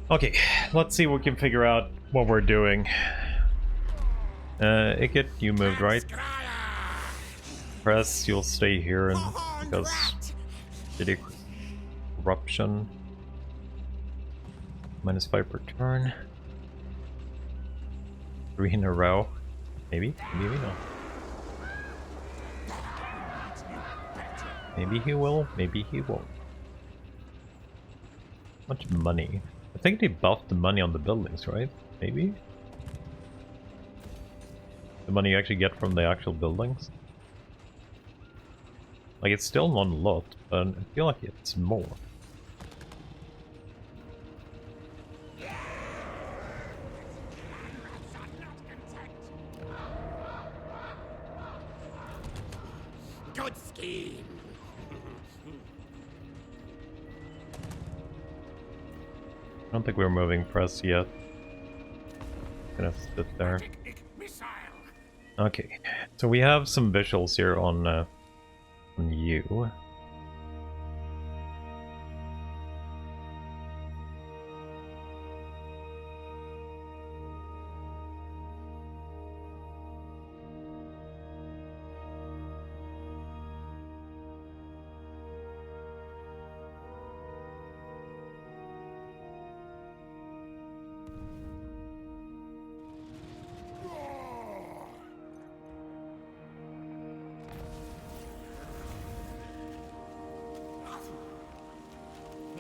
Okay, let's see what we can figure out what we're doing. Ikit, you moved, right? Press, you'll stay here and because city corruption. -5 per turn. 3 in a row. Maybe, maybe not. Maybe he will, maybe he won't. Much money. I think they buffed the money on the buildings, right? Maybe? The money you actually get from the actual buildings? Like, it's still not a lot, but I feel like it's more. Good scheme. I don't think we're moving press yet. Gonna sit there. Okay, so we have some visuals here on you.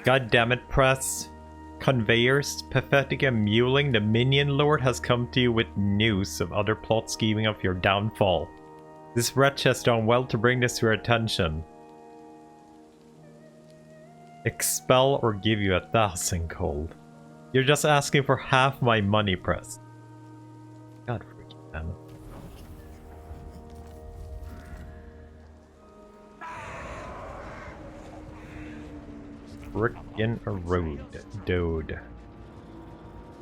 God damn it, press. Conveyors, pathetic and mewling, the minion lord has come to you with news of other plot scheming of your downfall. This wretch has done well to bring this to your attention. Expel or give you 1,000 gold. You're just asking for half my money, press. God freaking damn it. Frickin' a road, dude.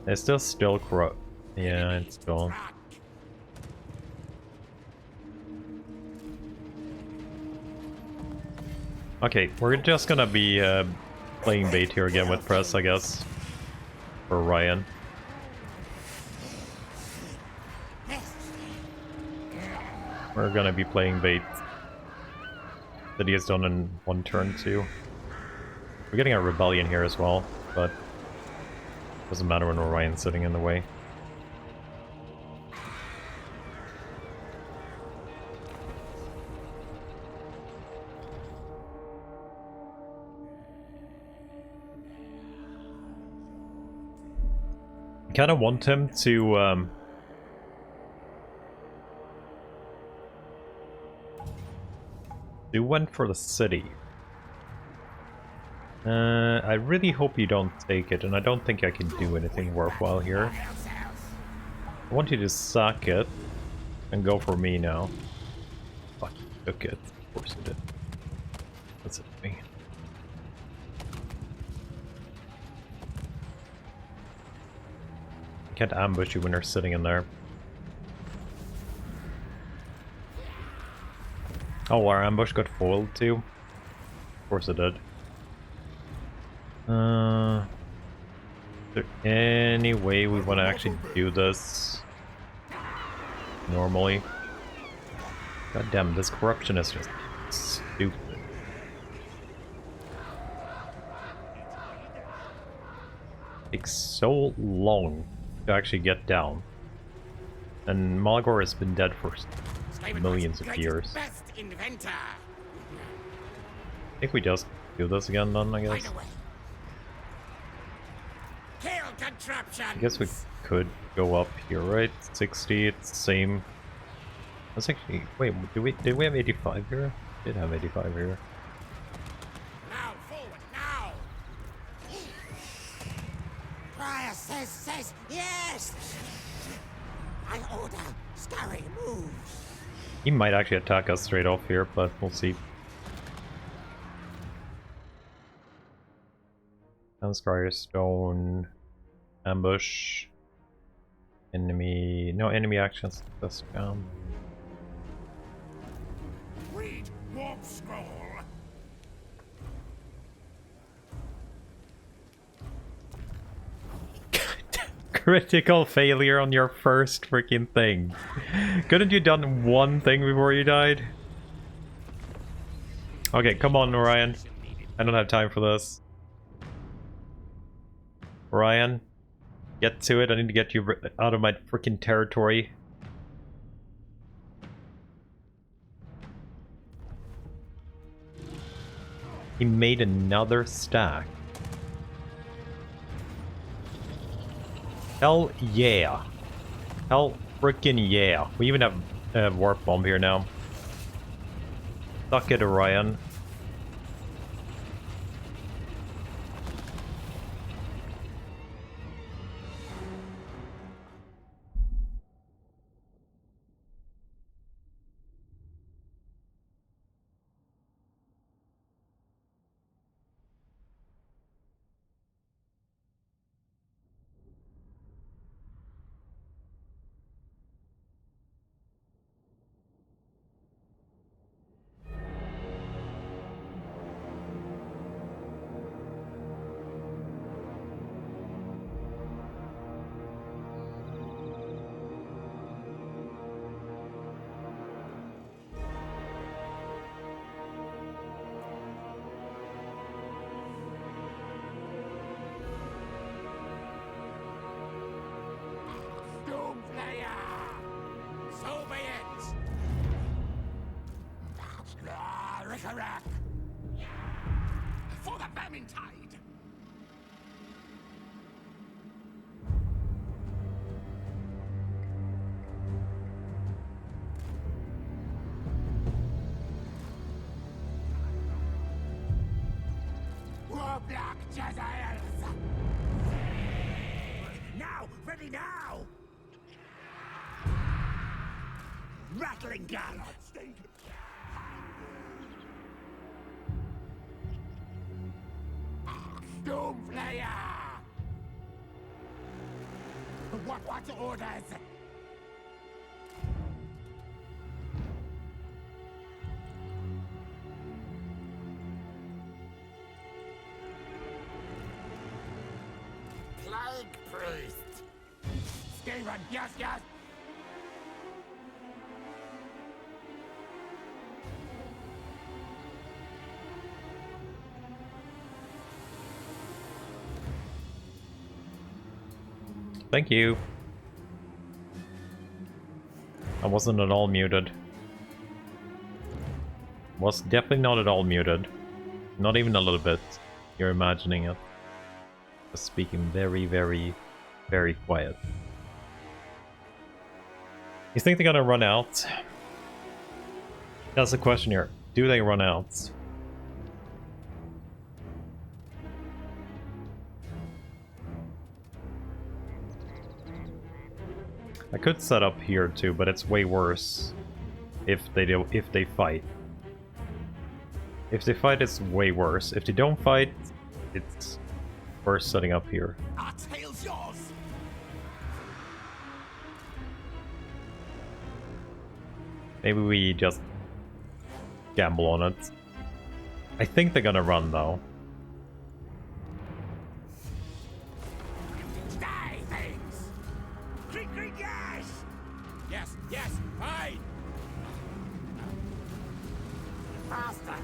It's still corrupt. Yeah, it's still. Okay, we're just gonna be playing bait here again with press, I guess. For Ryan. We're gonna be playing bait that he has done in 1 turn too. We're getting a rebellion here as well, but doesn't matter when Orion's sitting in the way. I kind of want him to do one for the city. I really hope you don't take it, and I don't think I can do anything worthwhile here. I want you to suck it and go for me now. Fuck, you took it. Of course you did. That's it me. I can't ambush you when you're sitting in there. Oh, our ambush got foiled too? Of course it did. Is there any way we want to actually do this normally? God damn, this corruption is just stupid. Takes so long to actually get down. And Malgor has been dead for millions of years. I think we just do this again then, I guess. I guess we could go up here, right? 60, it's the same. That's actually, wait, did we have 85 here? We did have 85 here. Now, forward, now! Skryre says yes! I order, Skryre, move! He might actually attack us straight off here, but we'll see. And Skryre stone. Ambush. Enemy. No enemy actions. That's down. Read warp scroll. Critical failure on your first freaking thing. Couldn't you done one thing before you died? Okay, come on, Orion. I don't have time for this. Orion, get to it. I need to get you out of my freaking territory. He made another stack. Hell yeah. Hell freaking yeah. We even have a warp bomb here now. Suck it, Orion. For the Vermintide! Warlock Jezzaels! Now! Ready now! Rattling gun! Doomflayer! What orders? Plague Priest! Skryre, yes, yes! Thank you. I wasn't at all muted. Was definitely not at all muted. Not even a little bit. You're imagining it. Just speaking very, very, very quiet. You think they're gonna run out? That's the question here. Do they run out? I could set up here too, but it's way worse if they fight. If they fight, it's way worse. If they don't fight, it's worse setting up here. Our tail's yours. Maybe we just gamble on it. I think they're gonna run though. Die, things! Creak, yes! Yes, fine! Faster!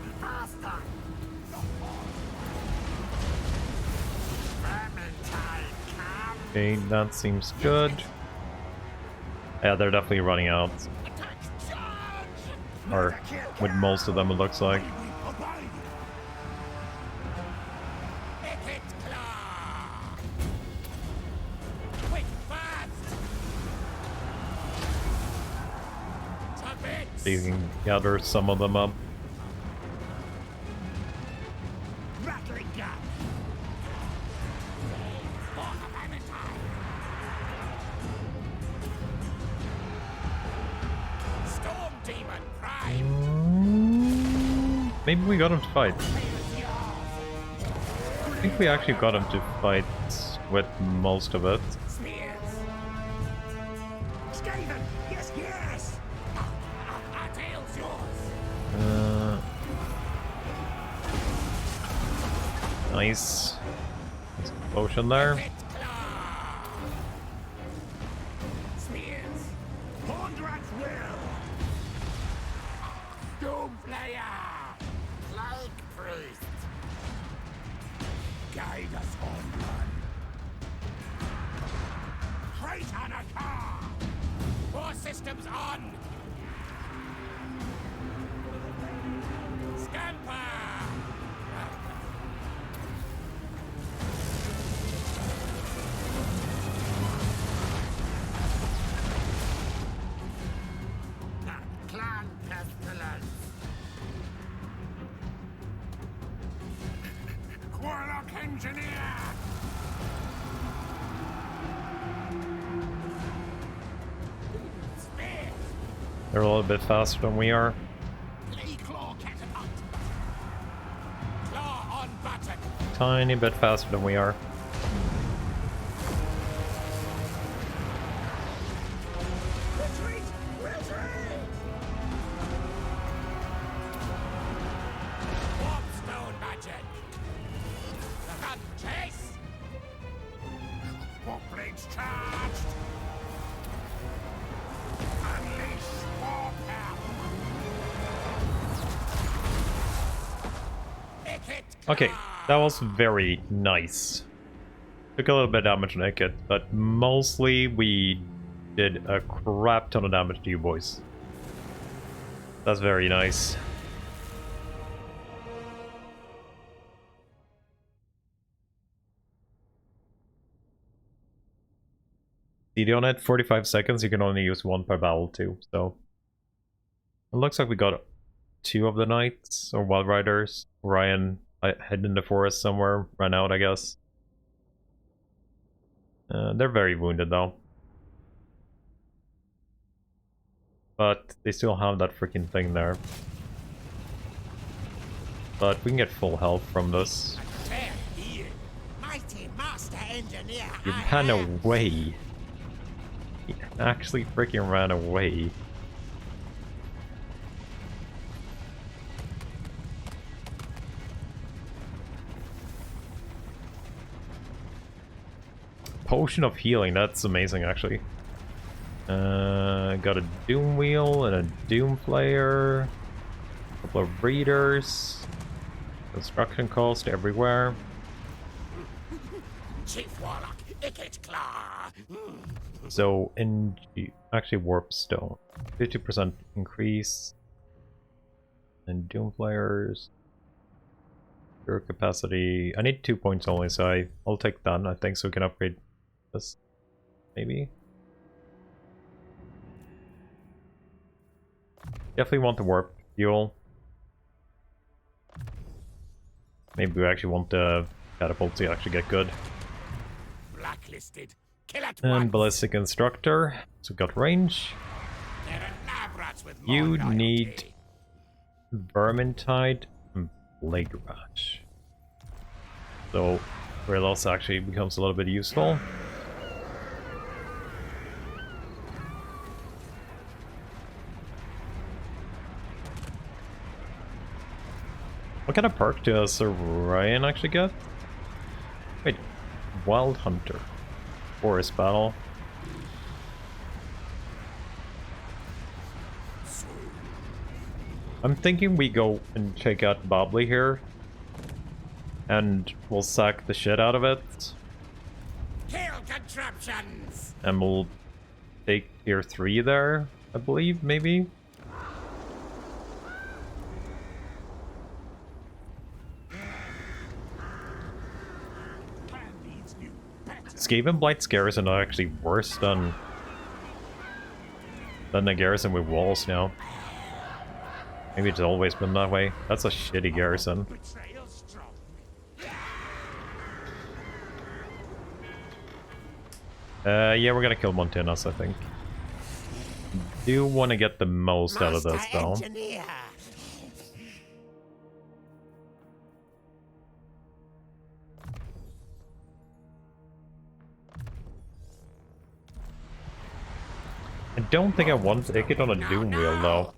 Vermintide, come! Okay, that seems good. Yeah, they're definitely running out. Attack, charge! Or with most of them, it looks like. Ikit claw! Quick, fast! To bits! So you can gather some of them up. Rattling gun! For the Vermintide! Storm Demon Prime! Maybe we got him to fight. Tail is yours! I think we actually got him to fight with most of it. Spears! Skaven! Yes! Our tail's yours! Nice. Nice potion there. Ikit claw! Guide us on, run. Crate on a car! Four systems on! Scamper! Clan pestilence! Warlock engineer! Spear! They're a little bit faster than we are. Claw catapult! Claw on button! Tiny bit faster than we are. Retreat! Retreat! Warpstone magic! The gun chase! Warp blades charged! Unleash warp power! Ikit! Okay, that was very nice. Took a little bit of damage on Ikit, but mostly we did a crap ton of damage to you boys. That's very nice. CD on it, 45 seconds, you can only use one per battle too, so... It looks like we got 2 of the knights, or wild riders. Ryan hid in the forest somewhere, ran out I guess. They're very wounded though. But they still have that freaking thing there. But we can get full health from this. Mighty master engineer! You ran away. He actually freaking ran away. Potion of healing, that's amazing actually. Got a Doom Wheel and a Doom Player. A couple of Breeders. Construction cost everywhere. Chief Warlock, Ikit Claw! So, actually Warp Stone. 50% increase. And Doom Players. Pure capacity. I need 2 points only, so I'll take that, I think, so we can upgrade this. Maybe? Definitely want the Warp Fuel. Maybe we actually want the catapult to actually get good. Blacklisted. Kill at And once. Ballistic Instructor. So got range. There are lab rats with You more loyalty. need Vermintide and Blade Rash. So where else actually becomes a little bit useful. What kind of perk does Ryan actually get? Wait, Wild Hunter. Forest Battle. I'm thinking we go and check out Bobley here. And we'll sack the shit out of it. Kill contraptions! And we'll take tier 3 there, I believe, maybe? Skaven Blight's garrison are actually worse than the garrison with walls now. Maybe it's always been that way. That's a shitty garrison. Betrayal strong. Yeah, we're gonna kill Montanas, I think. Do want to get the most out of this, though. Engineer. I don't think I want to take it on a Doom Wheel, though.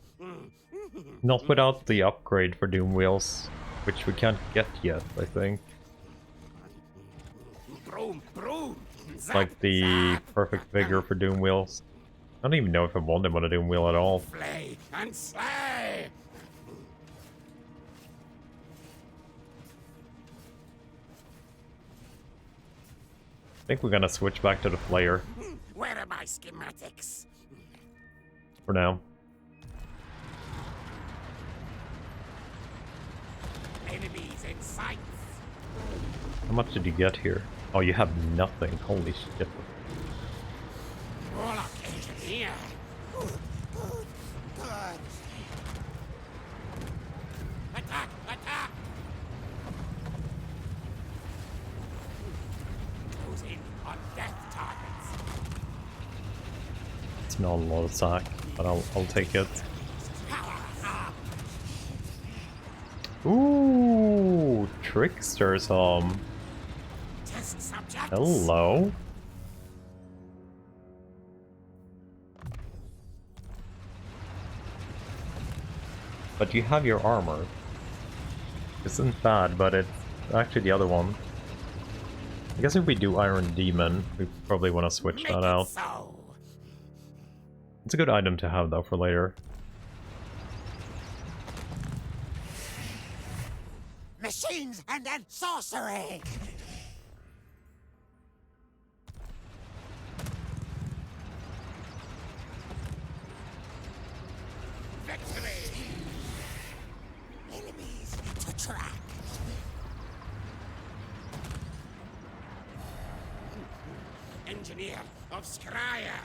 Not without the upgrade for Doom Wheels, which we can't get yet, I think. Broom, broom. Like the perfect vigor for Doom Wheels. I don't even know if I want them on a Doom Wheel at all. Flay and slay. think we're gonna switch back to the Flayer Where are my schematics? for now. Enemies in sight. How much did you get here? Oh, you have nothing. Holy shit. Warlock engineer. Good. Attack! Attack! Close in on death targets. It's not a lot of sack, but I'll take it. Power up. Ooh, Trickster's Test subjects. hello. But you have your armor. Isn't bad, but it's actually the other one. I guess if we do Iron Demon, we probably want to switch that out. So. It's a good item to have though for later. Machines and then sorcery. Victory. Enemies to track. Engineer of Skryre.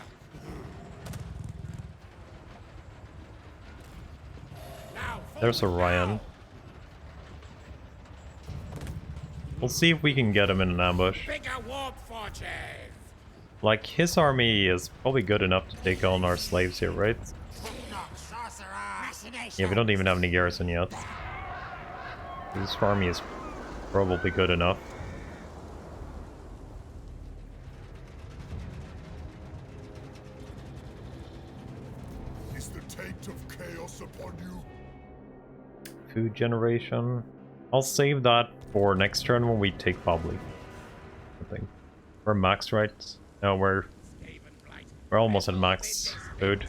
Now, There's Orion. We'll see if we can get him in an ambush. bigger warp forges. Like, his army is probably good enough to take on our slaves here, right? Yeah, we don't even have any garrison yet. This army is probably good enough. Is the taint of chaos upon you? Food generation. I'll save that for next turn when we take Public. I think. We're maxed, right? No, we're almost at max food.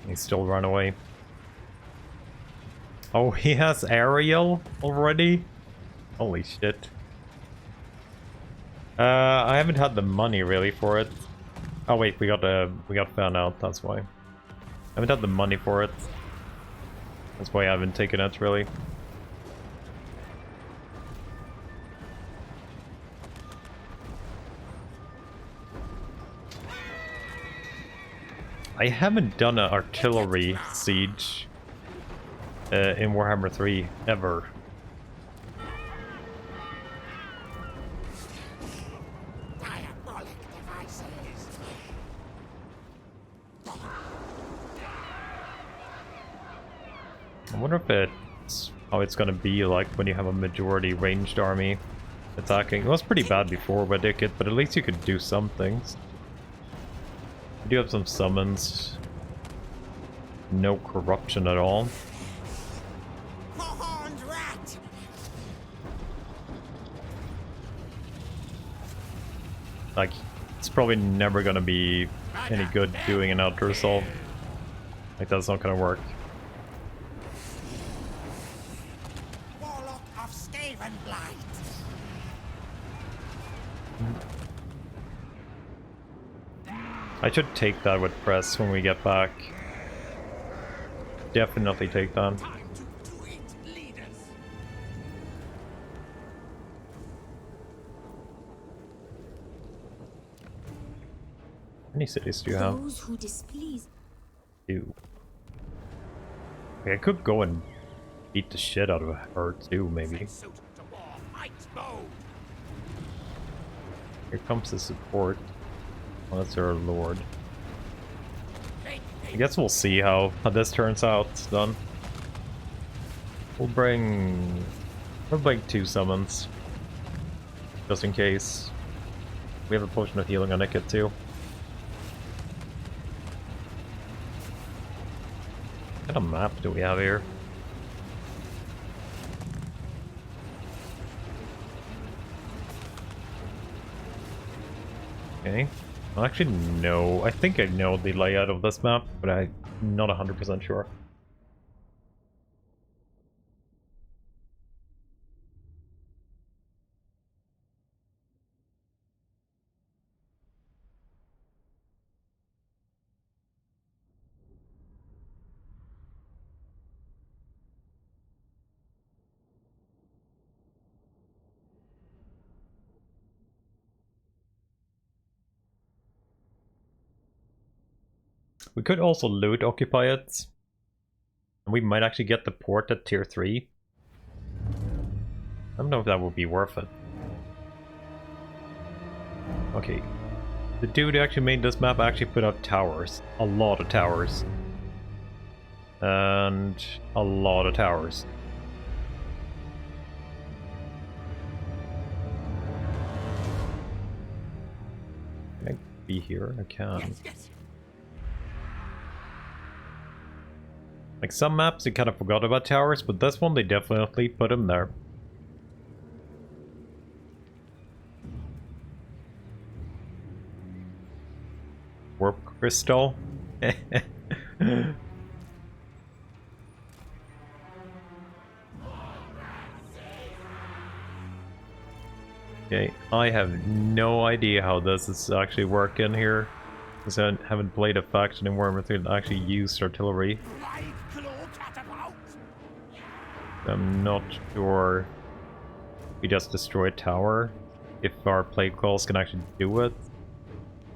He still run away. Oh, he has aerial already? Holy shit. I haven't had the money really for it. Oh wait, we got found out, that's why. I haven't had the money for it. That's why I haven't taken it really. I haven't done an artillery siege in Warhammer 3 ever. Diabolic devices. I wonder if it's how it's gonna be like when you have a majority ranged army attacking. It was pretty bad before with Ikit, but at least you could do some things. We do have some summons. No corruption at all. Horned rat. Like, it's probably never gonna be any good doing an outer assault. Like, that's not gonna work. Warlock of Skaven Blight. I should take that with press when we get back. Definitely take that. Time to tweet leaders. How many cities do you have? Those who displease. 2. Okay, I could go and beat the shit out of her too, maybe. Suit to war. Fight mode. Here comes the support. Well, that's our lord. Make I guess we'll see how this turns out then. We'll bring 2 summons. Just in case. We have a potion of healing on Ikit too. What kind of map do we have here? Okay. I actually know. I think I know the layout of this map, but I'm not 100% sure. We could also loot occupy it. And we might actually get the port at tier 3. I don't know if that would be worth it. Okay. The dude who actually made this map actually put up towers. A lot of towers. And a lot of towers. Can I be here? I can. Yes. Like some maps, you kind of forgot about towers, but this one they definitely put them there. Warp crystal. Okay, I have no idea how this is actually working here. Because I haven't played a faction in Warhammer 3 that actually used artillery. I'm not sure we just destroy a tower, if our plate calls can actually do it,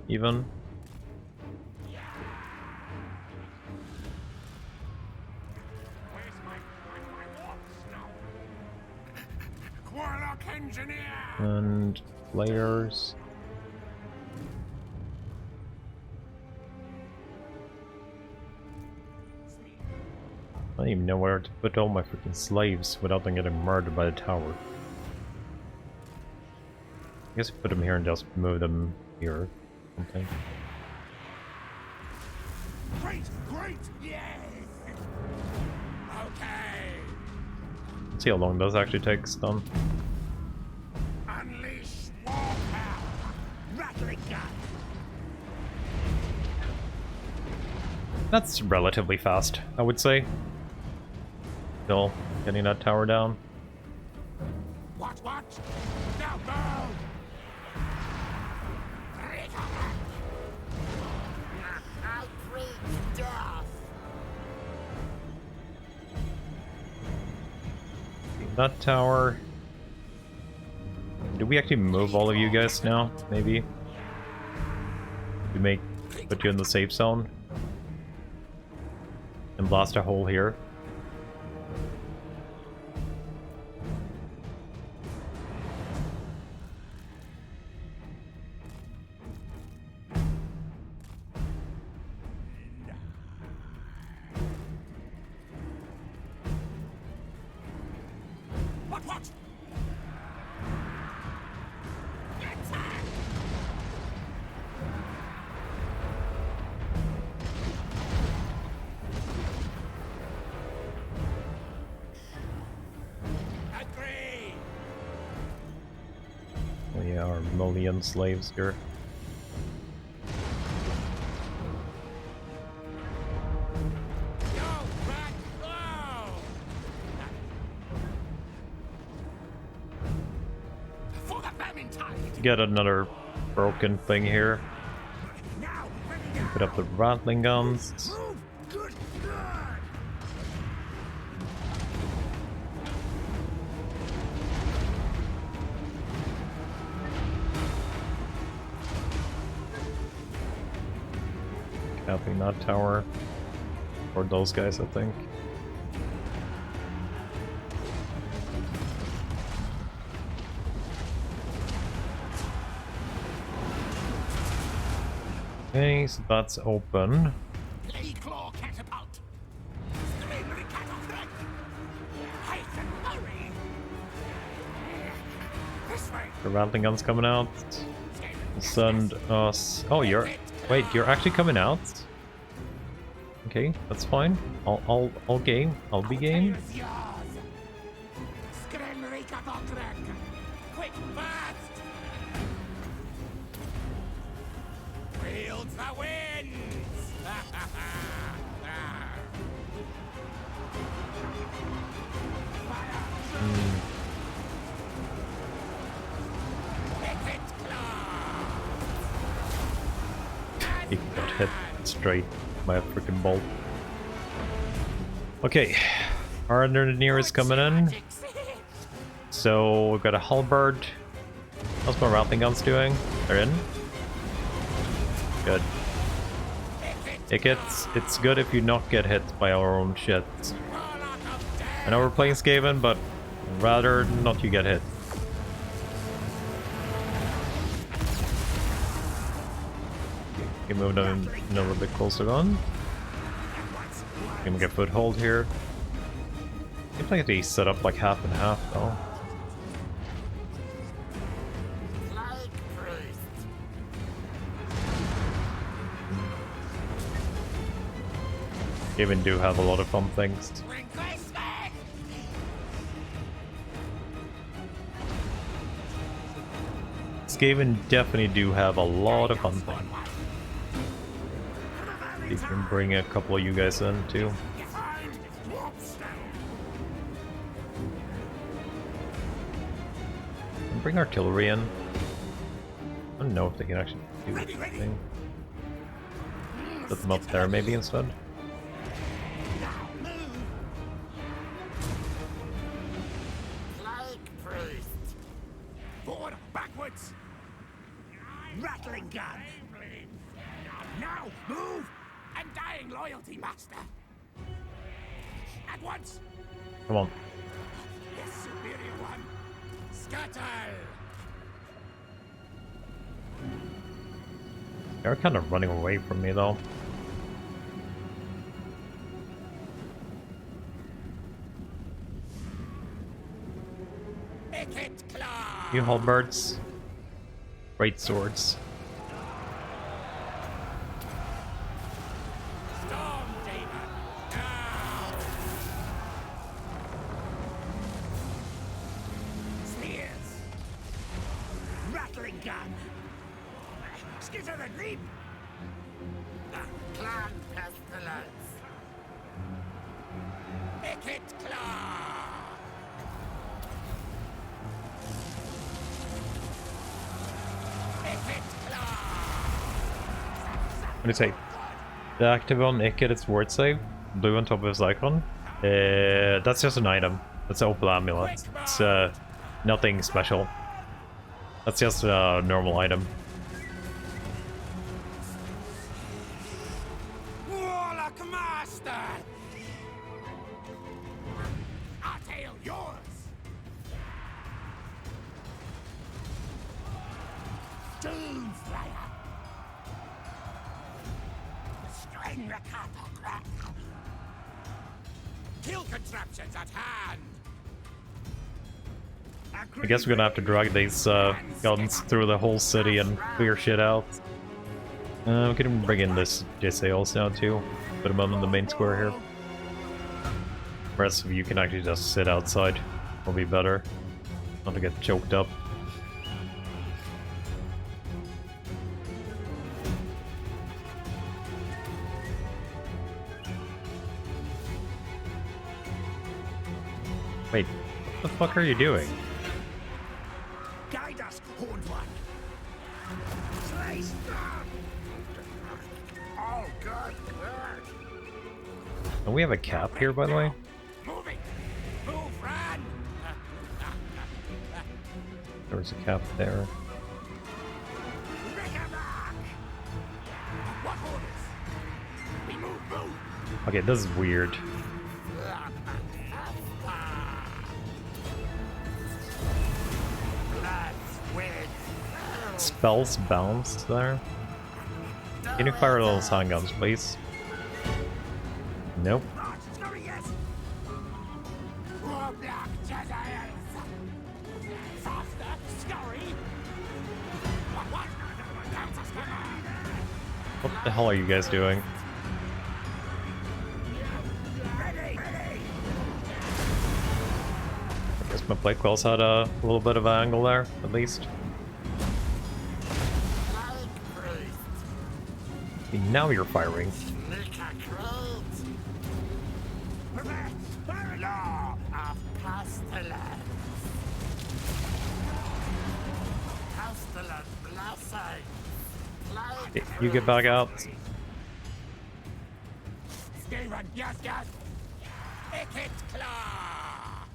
even. And players. I don't even know where to put all my freaking slaves without them getting murdered by the tower. I guess put them here and just move them here or something. Great, yes. Okay. Let's see how long this actually takes then. Unleash war power. Rattling gun. That's relatively fast, I would say. Still getting that tower down. What? Now move. Outrage death. That tower. Do we actually move all of you guys now? Maybe? We put you in the safe zone? And blast a hole here. What? Agree. Oh yeah, our million slaves here. Go back. Oh. For the famine tide. Get another broken thing here. Now, ready now. Put up the rattling guns. Move. Good God. Capping that tower. Or those guys, I think. Okay, so that's open. Lady Claw catapult. Skryre catapult. Hasten, hurry. This way. The rattling guns coming out. Send us. Oh, wait, you're actually coming out? Okay, that's fine. I'll game. I'll be game. Skryre, quick, fast! Wields the winds! Ikit claw! He got hit straight by a freaking bolt. Okay, our engineer is coming in. So we've got a halberd. How's my rattling guns doing? They're in. Good. It's good if you not get hit by our own shit. I know we're playing Skaven, but rather not you get hit. Okay, move them a little bit closer on. Can we get foothold here? Seems like they set up like half and half though. Skaven do have a lot of fun things. Skaven definitely do have a lot of fun things. You can bring a couple of you guys in too. And bring artillery in. I don't know if they can actually do anything. Put them up there maybe instead. Forward, backwards! Rattling gun! Now, move! Undying loyalty, master! At once! Come on. Yes, superior one! Scuttle! They're kind of running away from me though. Ikit claw! You halberds. Great swords. Storm demon! Now! Spears! Rattling gun! Skitter and leap! Clan pestilence! Ikit claw! What do you say? The active on Ikit, it's word save. Blue on top of his icon. That's just an item. That's an opal amulet. It's nothing special. That's just a normal item. Warlock master! I'll tail yours! Doomslayer! Skryre! Kill contraptions at hand! I guess we're gonna have to drag these guns through the whole city and clear shit out. We can bring in this JSALs now too. Put them on the main square here. The rest of you can actually just sit outside. Will be better. Not to get choked up. Wait, what the fuck are you doing? Guide us, Horned One! Slay storm! Oh, good, good! And we have a cap here, by the way. Moving! Move, run! There was a cap there. Rickaback! What orders? We move! Okay, this is weird. Spells bounced there. Can you fire those handguns, please? Nope. What the hell are you guys doing? my plate claws had a little bit of an angle there, at least. Okay, now you're firing. Okay, you get back out. Skryre, yes, yes. Ikit claw.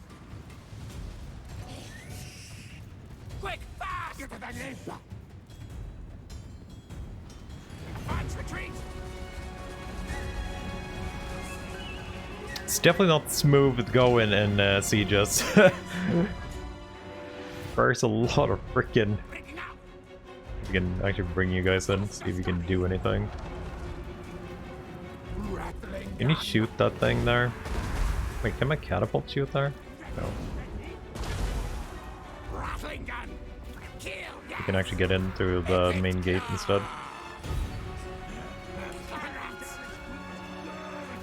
Quick, fast! Get to the lift. Advance retreat. It's definitely not smooth going in sieges. There's a lot of freaking. Breaking out. We can actually bring you guys in, see if you can do anything. Rattling Can you gun. shoot that thing there? Wait, can my catapult shoot there? No. Rattling gun. Kill. Yes. You can actually get in through the main gate instead.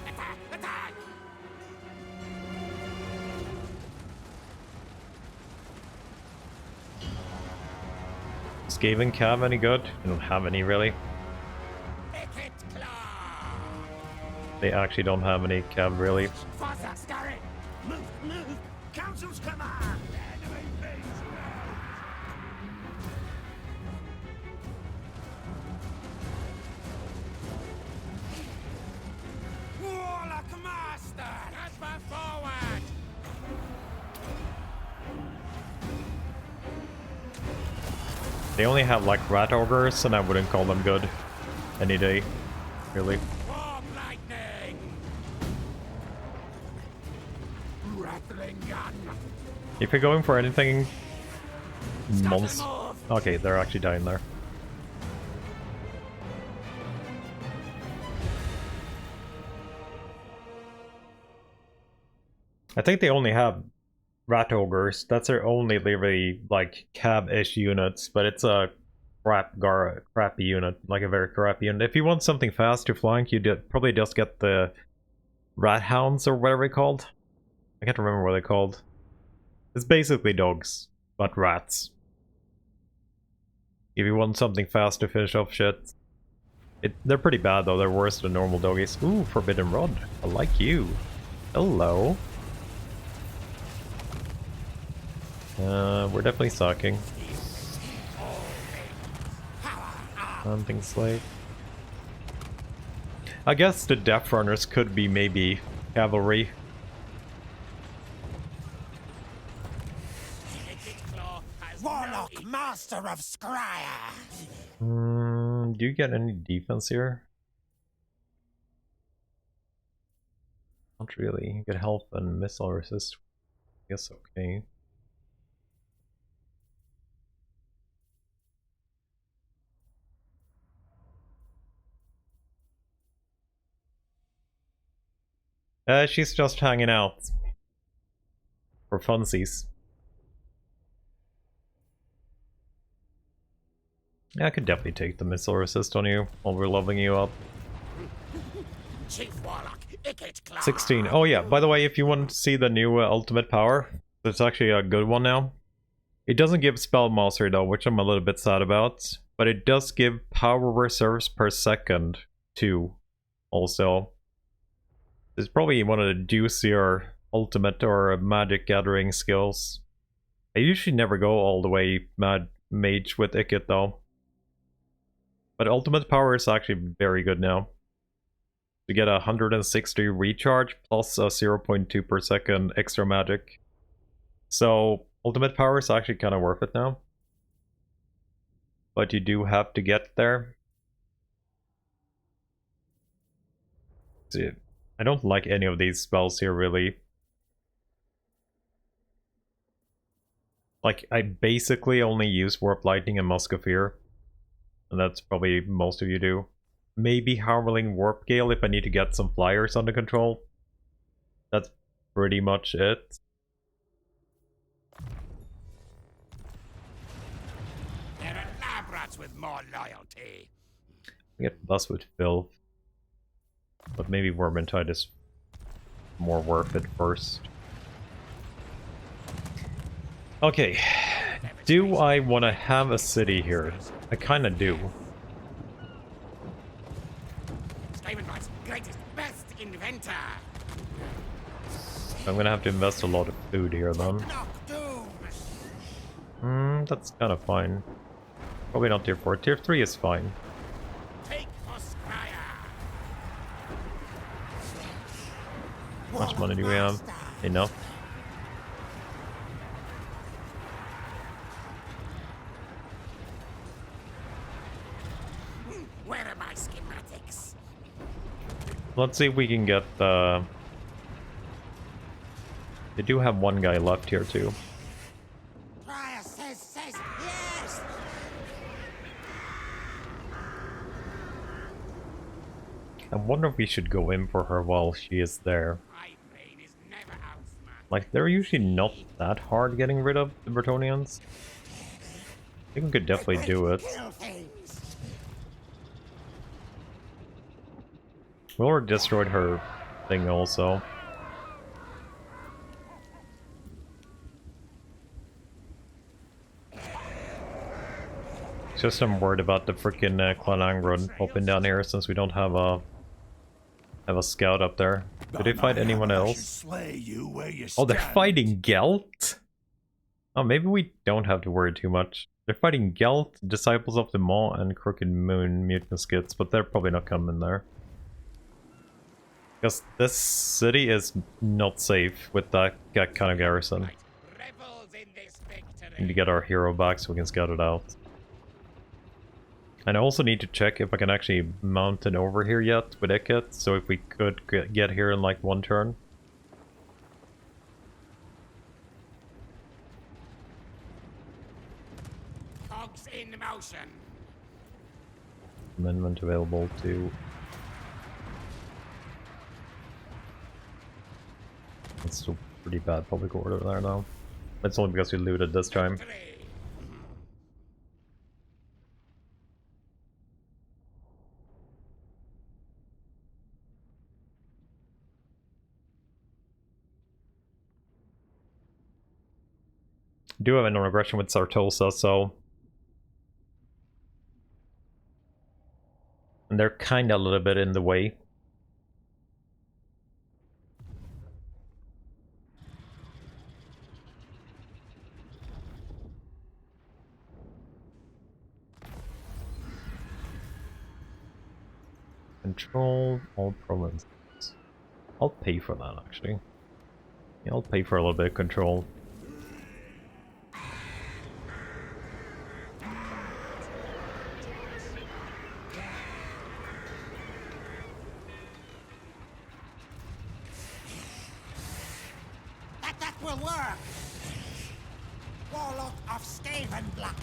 Attack! Attack! Skaven cav any good? I don't have any really. Ikit claw. They actually don't have any cav really. Faster, Skryre. Move, move. Council's command. Enemy base around. Warlock master. Transfer forward. They only have like rat ogres, and I wouldn't call them good any day, really. Warm lightning. Rattling gun. If you're going for anything, Stop months. the move. Okay, they're actually dying there. I think they only have rat ogres. That's their only really like cab-ish units, but it's a crappy unit, like a very crappy unit. If you want something fast to flank, you probably just get the rat hounds or whatever they're called. I can't remember what they're called. It's basically dogs, but rats. If you want something fast to finish off shit. They're pretty bad though, they're worse than normal doggies. Ooh, Forbidden Rod. I like you. Hello. We're definitely sucking. Hunting slave. I guess the Death Runners could be maybe cavalry. Ikit claw has Warlock, no master of Skryre! Do you get any defense here? Not really. You get health and missile resist. I guess okay. She's just hanging out. For funsies. Yeah, I could definitely take the missile resist on you while we're leveling you up. Chief Warlock. Ikit claw. 16. Oh yeah, by the way, if you want to see the new ultimate power, it's actually a good one now. It doesn't give spell mastery though, which I'm a little bit sad about. But it does give power reserves per second too. Also. It's probably one of the juicier ultimate or magic gathering skills. I usually never go all the way mage with Ikit though. But ultimate power is actually very good now. You get a 160 recharge plus a 0.2 per second extra magic. So ultimate power is actually kind of worth it now. But you do have to get there. See, I don't like any of these spells here really. Like, I basically only use Warp Lightning and Musk of Fear. And that's probably most of you do. Maybe Howling Warp Gale if I need to get some flyers under control. That's pretty much it. There are lab rats with more loyalty. I get Bust with Filth. But maybe Vermintide is more worth it first. Okay, do I want to have a city here? I kind of do. Skaven's greatest, best inventor. I'm gonna have to invest a lot of food here then. Knock doom. That's kind of fine. Probably not tier 4. Tier 3 is fine. Take for Skryre. How much money do we have? Enough. Where are my schematics? Let's see if we can get the... They do have one guy left here too. Skryre says yes. I wonder if we should go in for her while she is there. My brain is never outsmarted. Like, they're usually not that hard getting rid of the Bretonnians. I think we could definitely do it. Kill things. We already destroyed her thing also. It's just I'm worried about the freaking Clan Angron popping down here since we don't have a scout up there. Did they fight anyone else? Slay you where you Oh, they're stand. fighting Gelt? Oh, maybe we don't have to worry too much. They're fighting Gelt, Disciples of the Maw, and Crooked Moon Mutinous Skits, but they're probably not coming there. Because this city is not safe with that kind of garrison. Rebels in this victory. Need to get our hero back so we can scout it out. And I also need to check if I can actually mount it over here yet with Ikit, so if we could get here in like one turn. Cogs in motion. Amendment available to... It's still pretty bad public order there now. It's only because we looted this time. Victory. Do have an aggression with Sartosa, so... And they're kinda a little bit in the way. Control all provinces. I'll pay for that, actually. Yeah, I'll pay for a little bit of control. That will work. Warlock of Skavenblock.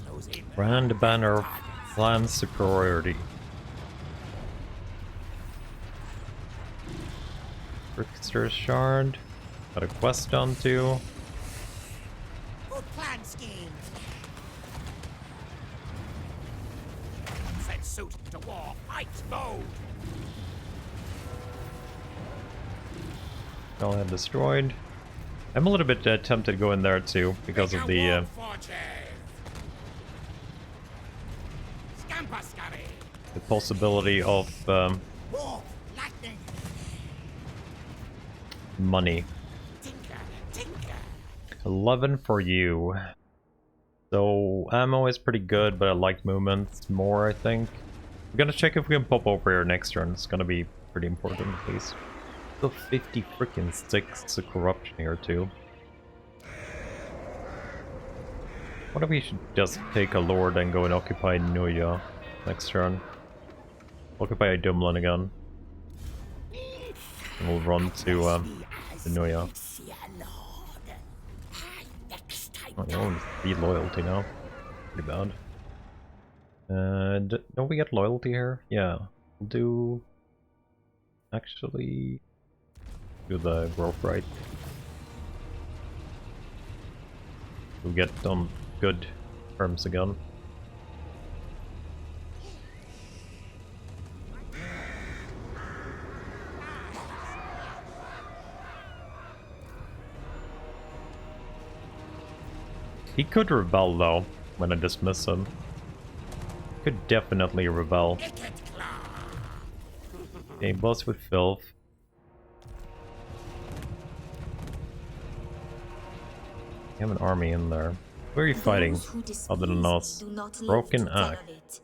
Close in. Brand banner of clan superiority. Trickster's Shard. Got a quest done too. Good plan scheme. Set suit to war. Fight mode. All had destroyed. I'm a little bit tempted to go in there too because of the possibility of Warp. Lightning. money. Tinker. Tinker. 11 for you. So ammo is pretty good, but I like movement more, I think. We're gonna check if we can pop over here next turn. It's gonna be pretty important at least. Still 50 freaking sticks of corruption here too. What if we should just take a lord and go and occupy Nuya next turn? Occupy Dumlin again. And we'll run to Nuya. Oh, no, need loyalty now. Pretty bad. And don't we get loyalty here? Yeah. We'll do... Actually... Do the growth right. We'll get on good terms again. He could rebel though, when I dismiss him. Could definitely rebel. Ikit claw. Okay, boss with filth. You have an army in there. Who are you fighting? Those who Other than displease us. me do not live Broken to tell Axe. of it.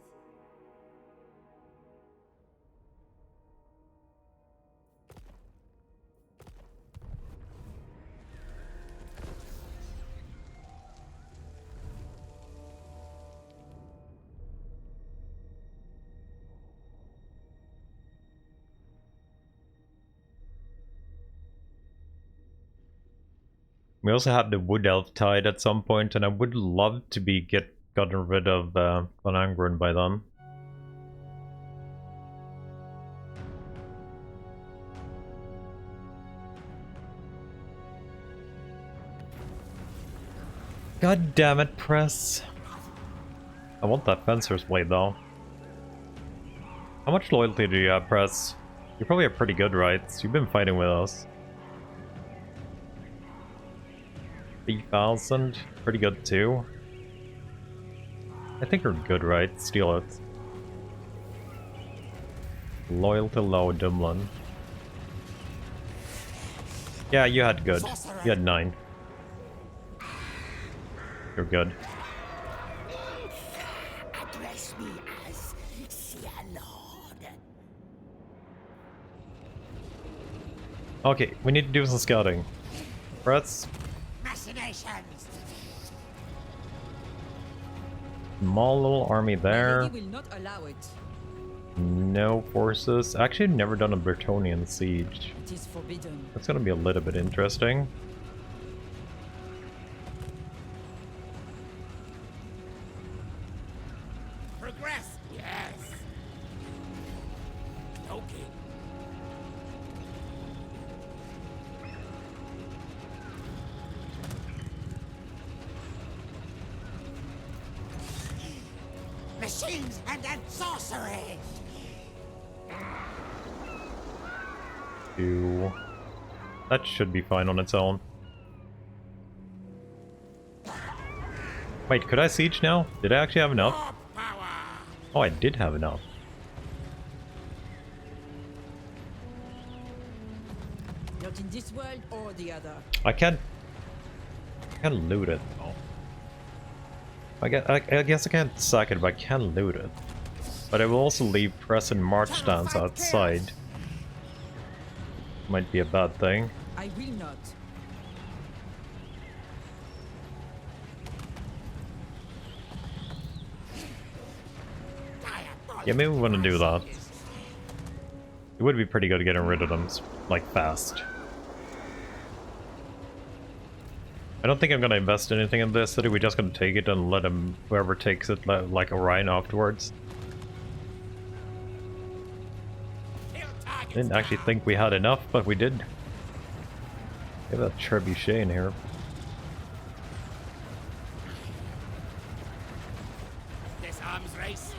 We also had the Wood Elf tide at some point, and I would love to be gotten rid of Van Angren by then. God damn it, press. I want that Fencer's Blade though. How much loyalty do you have, Press? You probably have pretty good, right? You've been fighting with us. 3,000? Pretty good too. I think you're good, right? Steal it. Loyalty low, Dumlin. Yeah, you had good. You had 9. You're good. Address me as Sir Lord. Okay, we need to do some scouting. Press. Machinations. Small little army there. He will not allow it. No forces. Actually, I've never done a Bretonnian siege. It is forbidden. That's gonna be a little bit interesting. Progress. Yes. Okay. Machines and sorcery. That should be fine on its own. Wait, could I siege now? Did I actually have enough? More power. Oh, I did have enough. Not in this world or the other. I can't loot it though. I guess I can't sack it, but I can loot it. But I will also leave press and march stance outside. Might be a bad thing. I will not. Yeah, maybe we want to do that. It would be pretty good getting rid of them, like, fast. I don't think I'm gonna invest anything in this city. We're just gonna take it and let him, whoever takes it, like Orion afterwards. Didn't actually think we had enough, but we did. We have that trebuchet in here. This arms race,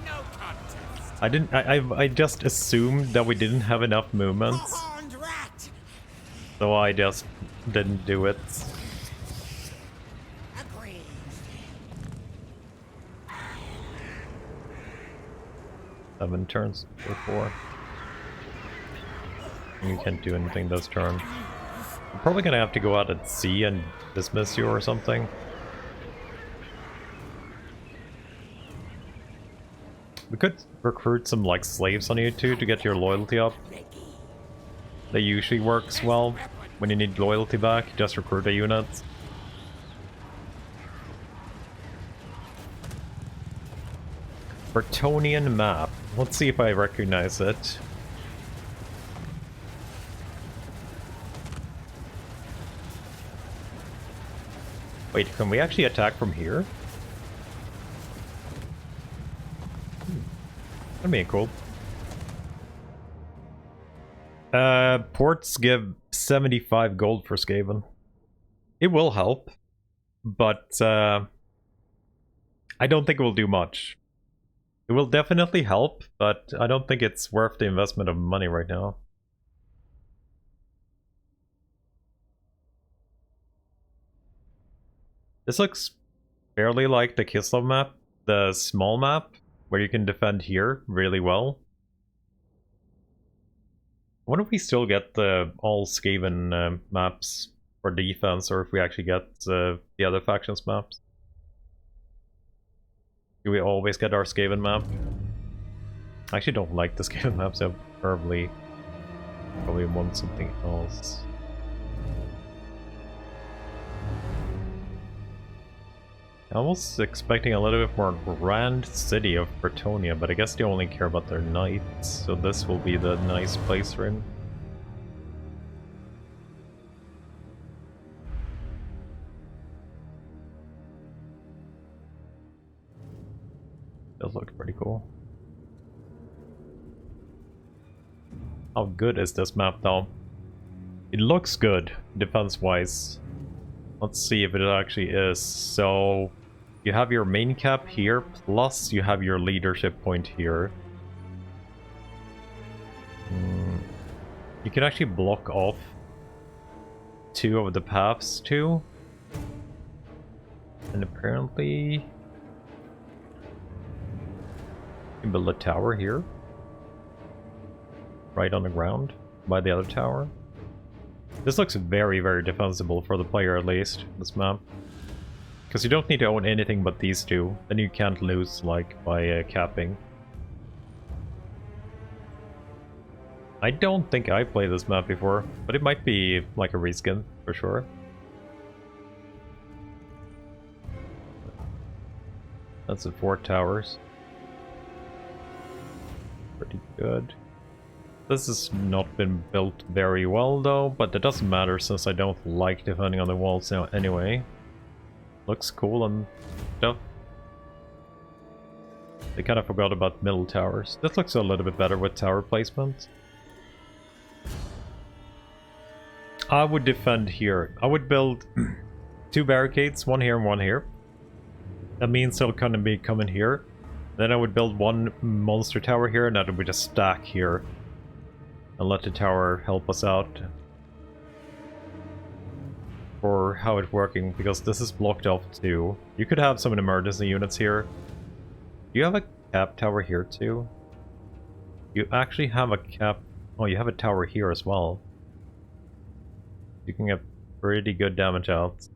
no contest. I didn't. I just assumed that we didn't have enough movements, Horned rat. so I just didn't do it. Agreed. 7 turns or 4. You can't do anything this turn. I'm probably gonna have to go out at sea and dismiss you or something. We could recruit some like slaves on you too to get your loyalty up. That usually works well when you need loyalty back. Just recruit a unit. Bretonnian map. Let's see if I recognize it. Wait, can we actually attack from here? That'd be cool. Ports give 75 gold for Skaven. It will help, but I don't think it will do much. It will definitely help, but I don't think it's worth the investment of money right now. This looks fairly like the Kislev map, the small map, where you can defend here really well. I wonder if we still get the all Skaven maps for defense, or if we actually get the other factions maps. Do we always get our Skaven map? I actually don't like the Skaven maps, so probably want something else. I was expecting a little bit more grand city of Bretonnia, but I guess they only care about their knights, so this will be the nice place for him. Does look pretty cool. How good is this map though? It looks good, defense-wise. Let's see if it actually is. So you have your main cap here, plus you have your leadership point here. You can actually block off 2 of the paths too. And apparently you can build a tower here. Right on the ground by the other tower. This looks very, very defensible for the player at least, this map. Because you don't need to own anything but these two, then you can't lose like by capping. I don't think I played this map before, but it might be like a reskin for sure. That's the 4 towers. Pretty good. This has not been built very well though, but that doesn't matter since I don't like defending on the walls now anyway. Looks cool and stuff. They kind of forgot about middle towers. This looks a little bit better with tower placement. I would defend here. I would build 2 barricades, 1 here and 1 here. That means they'll kind of be coming here. Then I would build 1 monster tower here, and that would just stack here. And let the tower help us out for how it's working, because this is blocked off too. You could have some emergency units here. Do you have a cap tower here too? You actually have a cap... Oh, you have a tower here as well. You can get pretty good damage out.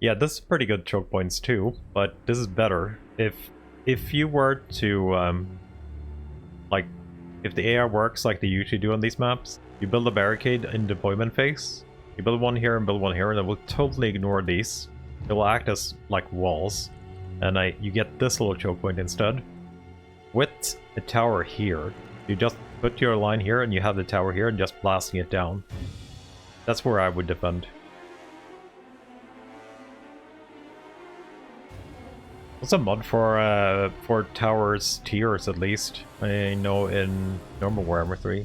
Yeah, this is pretty good choke points too, but this is better. If you were to like, if the AI works like they usually do on these maps, you build a barricade in deployment phase, you build 1 here and build 1 here, and it will totally ignore these. It will act as like walls, and you get this little choke point instead. With a tower here, you just put your line here and you have the tower here and just blasting it down. That's where I would defend. What's a mod for towers tiers at least? I know in normal Warhammer 3.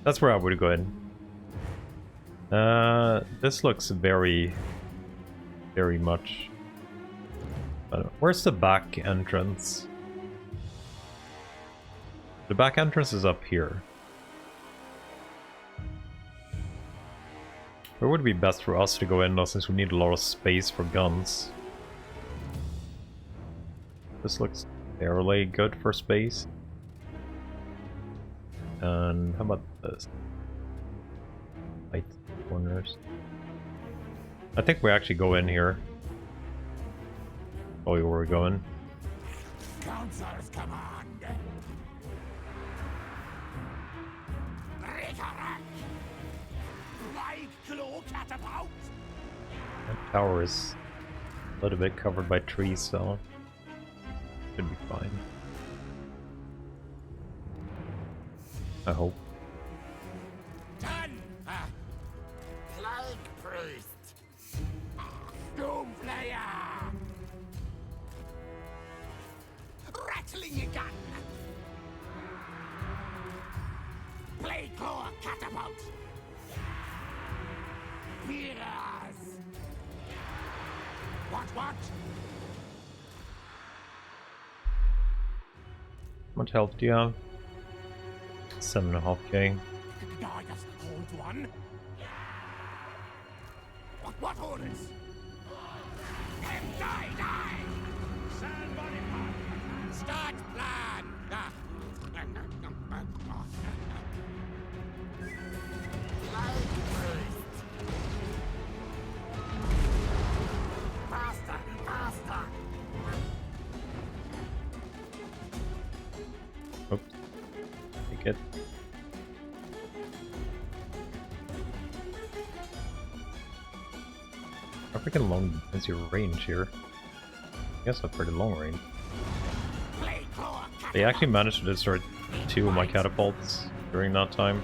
That's where I would go in. This looks very, very much... Where's the back entrance? The back entrance is up here. Where would it be best for us to go in, though, since we need a lot of space for guns? This looks fairly good for space. And how about this? Light corners. I think we actually go in here. Oh, where we're going. Council's command. Resurrect. Right claw catapult. That tower is a little bit covered by trees, so should be fine. I hope. Done. Plague priest. Doomflayer. Rattling your gun. Plague claw catapult. Fears. What? How much health do you have? 7.5k. Guide us, hold one. What orders? Die, die! Start plan! Faster, faster! Oops. Take it. How freaking long is your range here? I guess a pretty long range. They actually managed to destroy 2 of my catapults during that time.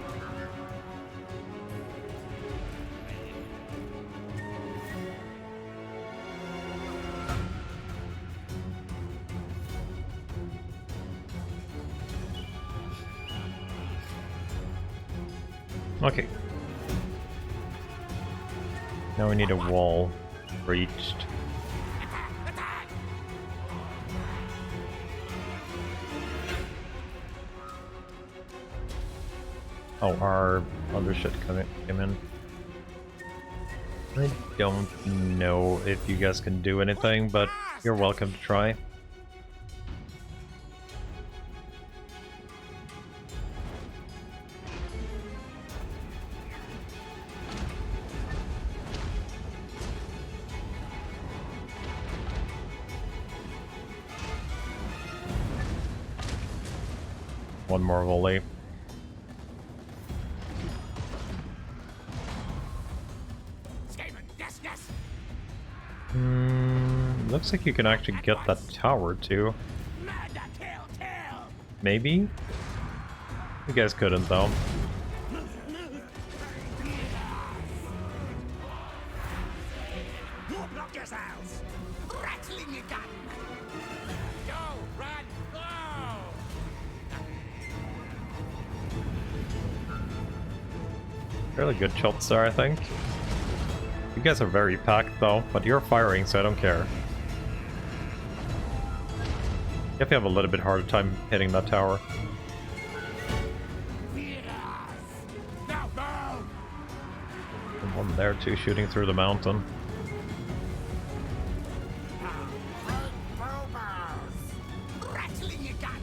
Okay. Now we need a wall breached. Oh, our other shit came in. I don't know if you guys can do anything, but you're welcome to try. One more volley. Yes, yes! Looks like you can actually get that tower too. Murder, kill, kill! Maybe? You guys couldn't though. Block yourselves! Rattling your gun! Go, run, go! Fairly good shots there, I think. You guys are very packed though, but you're firing, so I don't care. You have to have a little bit harder time hitting that tower. Now go! And one there too, shooting through the mountain. Rattling your gun!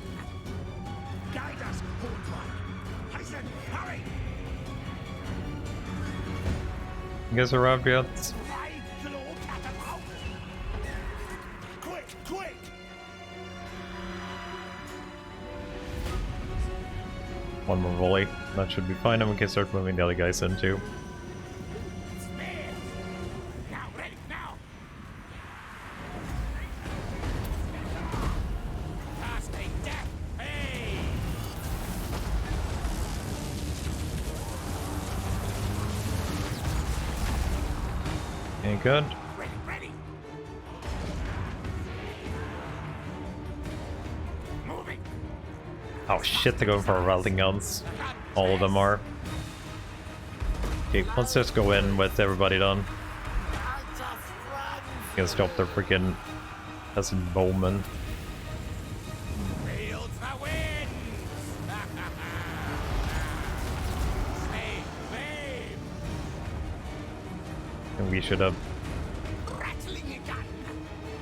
Guide us, Horned One! Hasten, hurry! You guys arrived yet? Right, claw catapult! Quick, quick! One more volley. That should be fine, and we can start moving the other guys in too. Now, ready, now! Casting death! Hey! Ain't good. Ready, ready! Moving! Oh shit, they're going for routing guns. All of them are. Okay, let's just go in with everybody done. Gonna stop their freaking peasant bowmen. Fields the wind! Slave, slave! And we should have... Rattling your gun!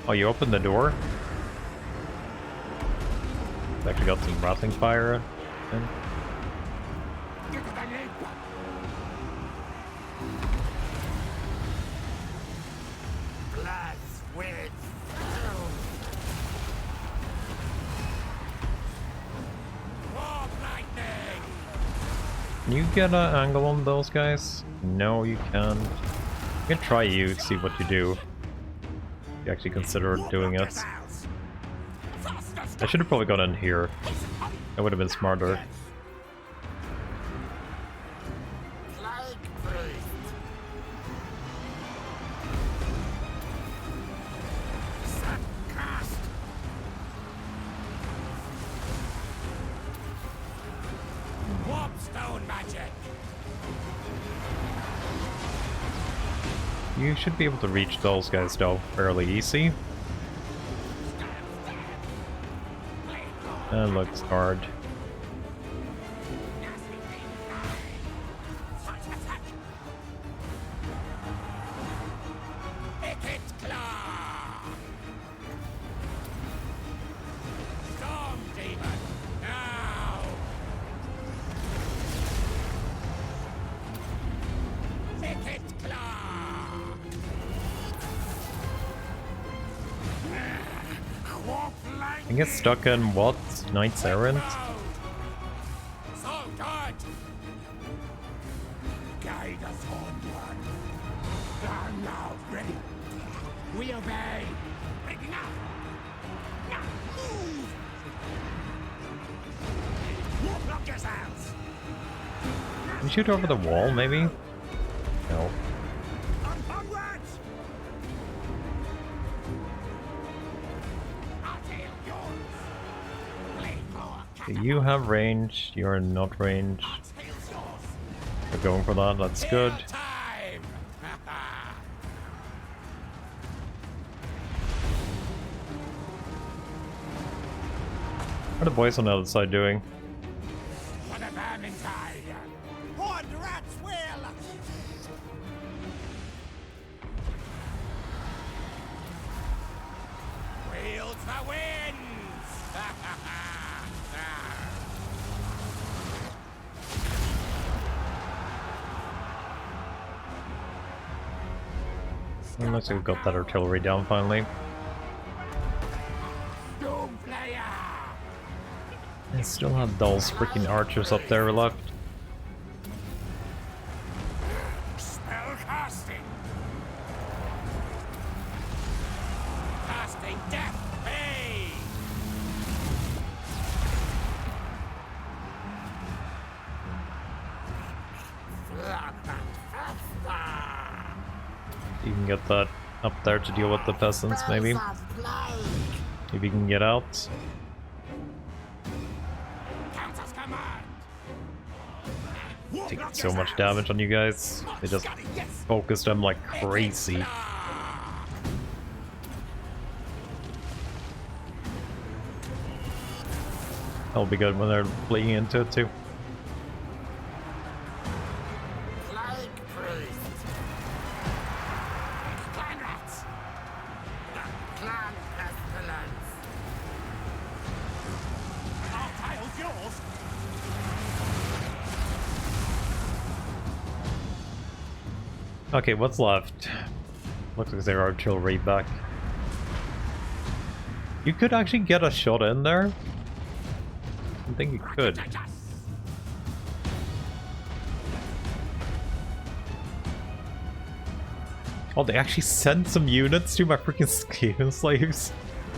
Oh, you opened the door? Actually got some rattling fire in. Get to the lip! Blood, sweat, warp lightning! Can you get an angle on those guys? No, you can't. You can try you, see what you do. You actually consider doing it. I should have probably got in here. That would have been smarter. Warpstone magic! You should be able to reach those guys though, fairly easy. That looks hard. Ikit claw! I get stuck in what? Knight's Errant? So good! Guide us onward. I'm now ready. We obey! Breaking up. Now move. Warlock yourselves. Can you shoot over the wall, maybe? No. Onwards. I'll tail yours! Play more Okay, you have range, you're not range. tails yours! We're going for that, that's good. Tail time! What are the boys on the other side doing? For the Vermintide! Horned rats will. Wield the winds! Looks like we got that artillery down finally. Doom Player! I still have those freaking archers up there left. Spell casting! Casting death bay! You can get that up there to deal with the peasants, maybe. If you can get out. Council's command! Taking so much damage on you guys. They just focused them like crazy. That'll be good when they're fleeing into it too. Plague priest! Clan rats! Clan pestilence! Our tile's yours. Okay, what's left? Looks like their artillery back. You could actually get a shot in there. I think you could. Oh, they actually sent some units to my freaking Skryre slaves.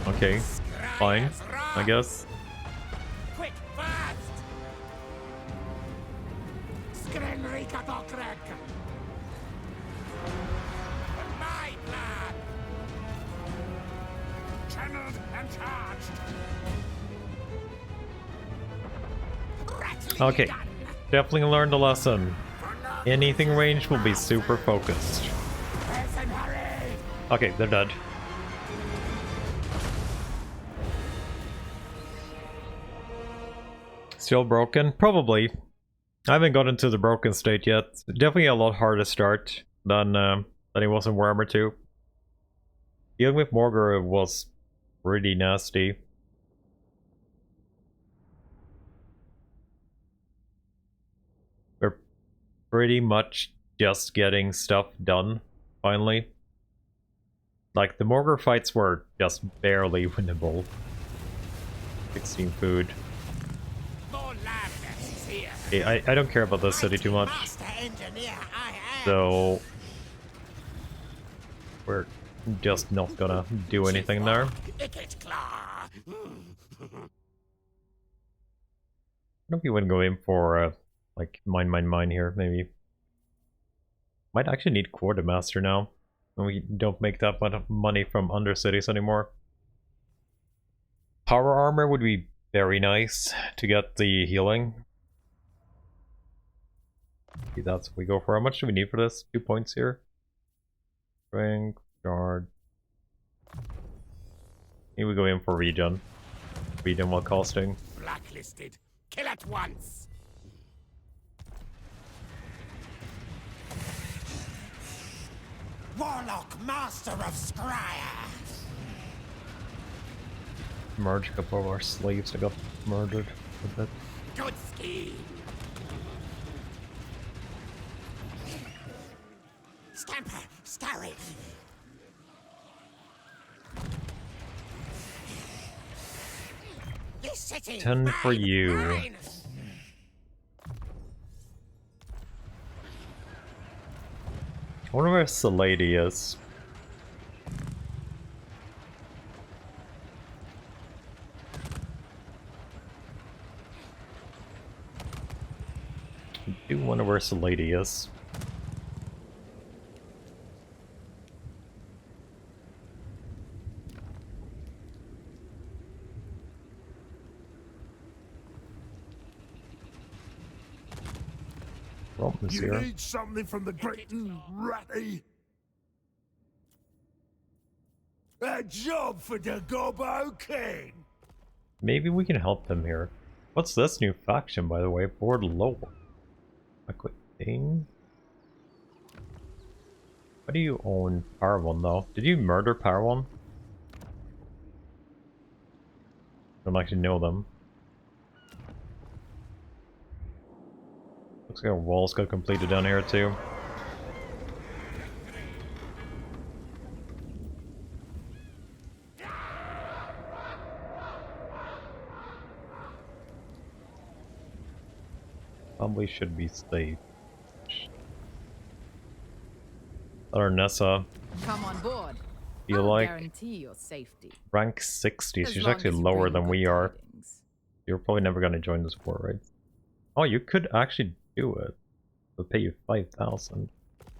Okay, fine, I guess. Quick, fast! Skryre Kabokrek! My plan! Channeled and charged. Okay, definitely learned a lesson. Anything ranged will be super focused. Person hurry! Okay, they're dead. Still broken? Probably. I haven't gotten to the broken state yet. Definitely a lot harder to start than it was in Warhammer 2. Dealing with Morgor was really nasty. We're pretty much just getting stuff done, finally. Like, the Morgor fights were just barely winnable. 16 food. More land nests here! Okay, I don't care about this city too much, Master engineer, I am! so we're just not gonna do anything there. Ikit claw! I don't know if you wouldn't go in for like mine here, maybe. Might actually need Quartermaster now. And we don't make that much money from Undercities anymore. Power armor would be very nice to get the healing. Okay, that's what we go for. How much do we need for this? 2 points here. Strength, guard. Here we go in for regen. Regen while costing. Blacklisted! Kill at once! Warlock, master of Skryre. Merge a couple of our slaves that got murdered a bit. Good scheme! Scamper, scurry. city. 10 for Mine, you. mine. I wonder where the lady is. I do wonder where the lady is. Rompan's You here. need something from the great ratty? A job for the Gobbo King! Maybe we can help them here. What's this new faction, by the way? Board low. A quick thing. Why do you own Power One though? Did you murder Power One? I don't actually know them. Looks like our walls got completed down here too. Probably should be safe. Or Nessa, Come on board. feel I'll like guarantee your safety. rank 60. As She's long actually as you lower bring than good we are. tidings. You're probably never gonna join this war, right? Oh, you could actually do it. They'll pay you 5,000.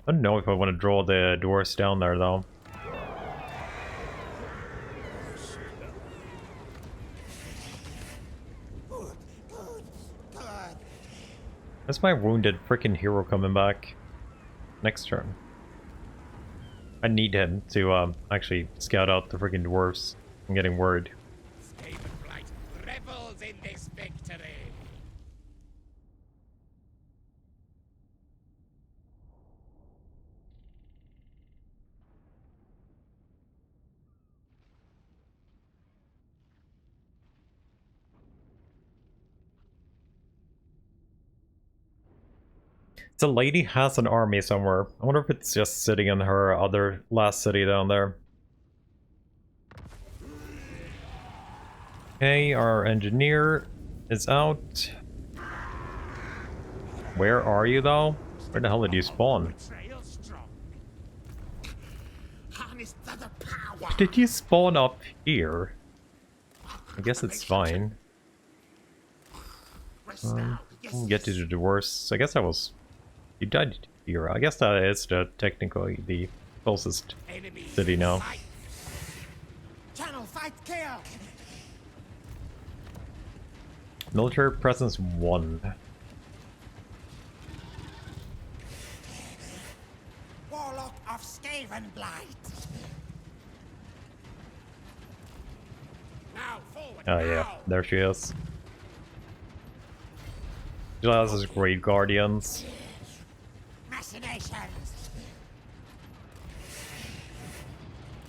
I don't know if I want to draw the dwarves down there though. Good, good, good. That's my wounded freaking hero coming back next turn. I need him to actually scout out the freaking dwarves. I'm getting worried. Skavenblight revels in this victory. The lady has an army somewhere. I wonder if it's just sitting in her other last city down there. Okay, our engineer is out. Where are you though? Where the hell did you spawn? Betrayal strong. Harness to the power. Did you spawn up here? I guess it's fine. Rest now. Yes, We'll get to the dwarves. I guess I was... You died here. I guess that is technically the closest enemy city now. sight. Channel fight kill. Military presence 1. Warlock of Skavenblight. Now forward. Oh yeah, now. there she is. She has his great guardians. Machinations.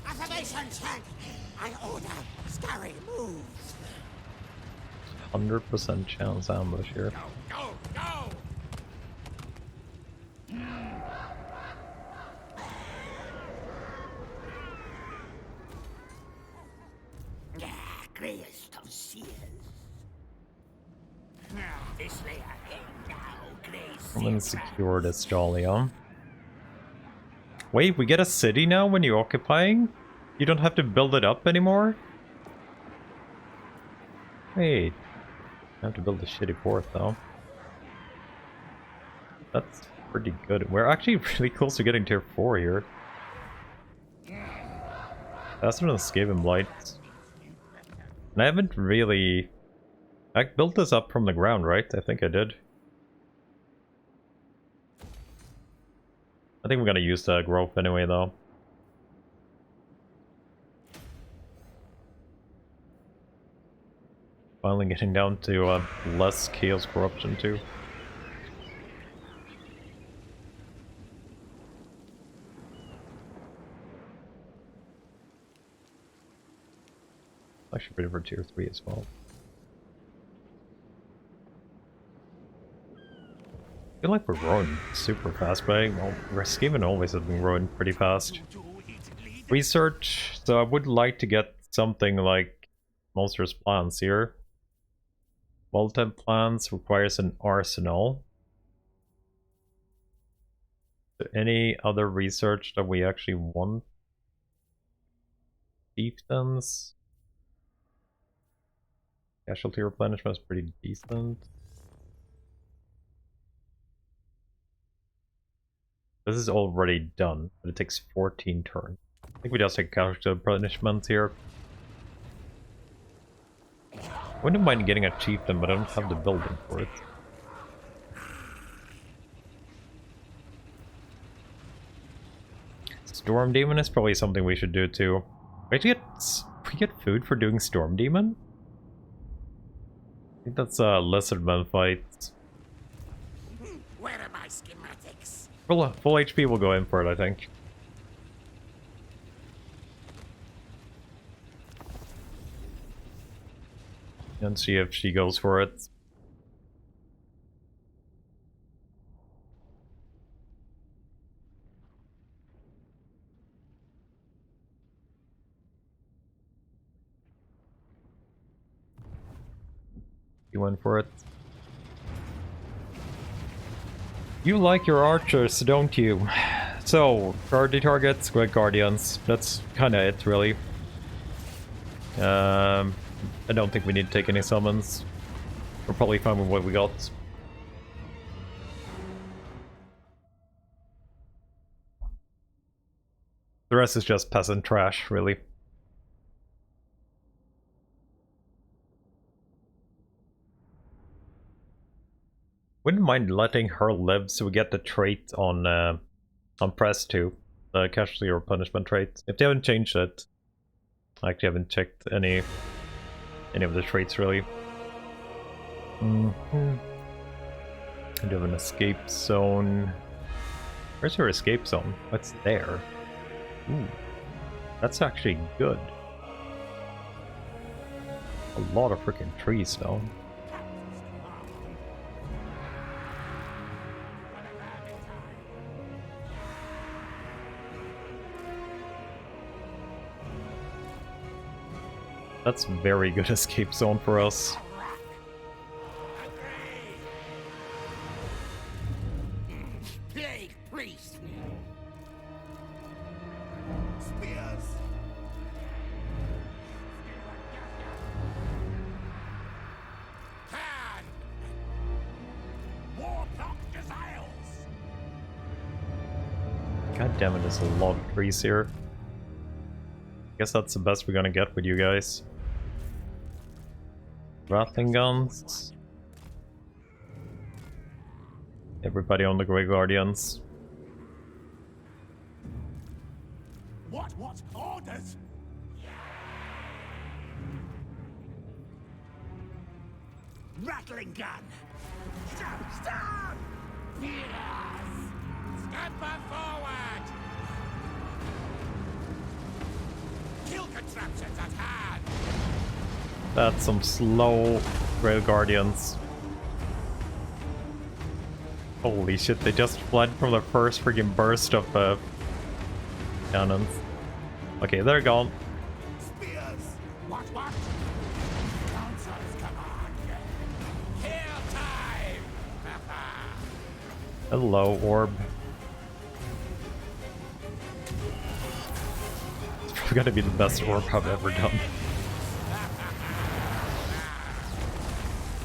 Affirmation check. I order. Skryre move. 100% chance ambush here. Go, go, go. Greatest of seers. This way I am now, Grace. I'm gonna secure this Dahlia. Wait, we get a city now when you're occupying? You don't have to build it up anymore? Wait. I have to build a shitty fort though. That's pretty good. We're actually really close to getting tier 4 here. That's one of the Skaven Blights. And I haven't really... I built this up from the ground, right? I think I did. I think we're gonna use the growth anyway, though. Finally getting down to less chaos corruption, too. Actually ready for tier 3 as well. I feel like we're growing super fast, but well, Skaven always has been growing pretty fast. Research, so I would like to get something like Monstrous Plants here. Well-type plans requires an arsenal. Is there any other research that we actually want? Chieftains. Casualty replenishment is pretty decent. This is already done, but it takes 14 turns. I think we just take casualty replenishment here. Wouldn't mind getting a chieftain, but I don't have the building for it. Storm Demon is probably something we should do too. We get food for doing Storm Demon? I think that's a Lizardman fight. Where are my schematics? Full HP will go in for it, I think. And see if she goes for it. You went for it. You like your archers, don't you? So, priority targets, Great Guardians. That's kinda it, really. I don't think we need to take any summons. We're probably fine with what we got. The rest is just peasant trash, really. Wouldn't mind letting her live so we get the trait on press 2. The casualty or punishment trait. If they haven't changed it. I actually haven't checked any of the traits really. I do have an escape zone. Where's her escape zone? What's there? Ooh. That's actually good. A lot of freaking trees though. That's very good escape zone for us. Plague priest. Spears! Hand. Warlock desires! God damn it, there's a lot of trees here. Guess that's the best we're gonna get with you guys. Rattling guns. Everybody on the Grey Guardians. What orders? Rattling gun! Stop! Yes. Scamper forward. Kill contraptions at hand. That's some slow Grey Guardians. Holy shit, they just fled from the first freaking burst of cannons. Okay, they're gone. Spears! What? Council's command. Kill time. Hello, orb. It's probably gonna be the best orb I've ever done.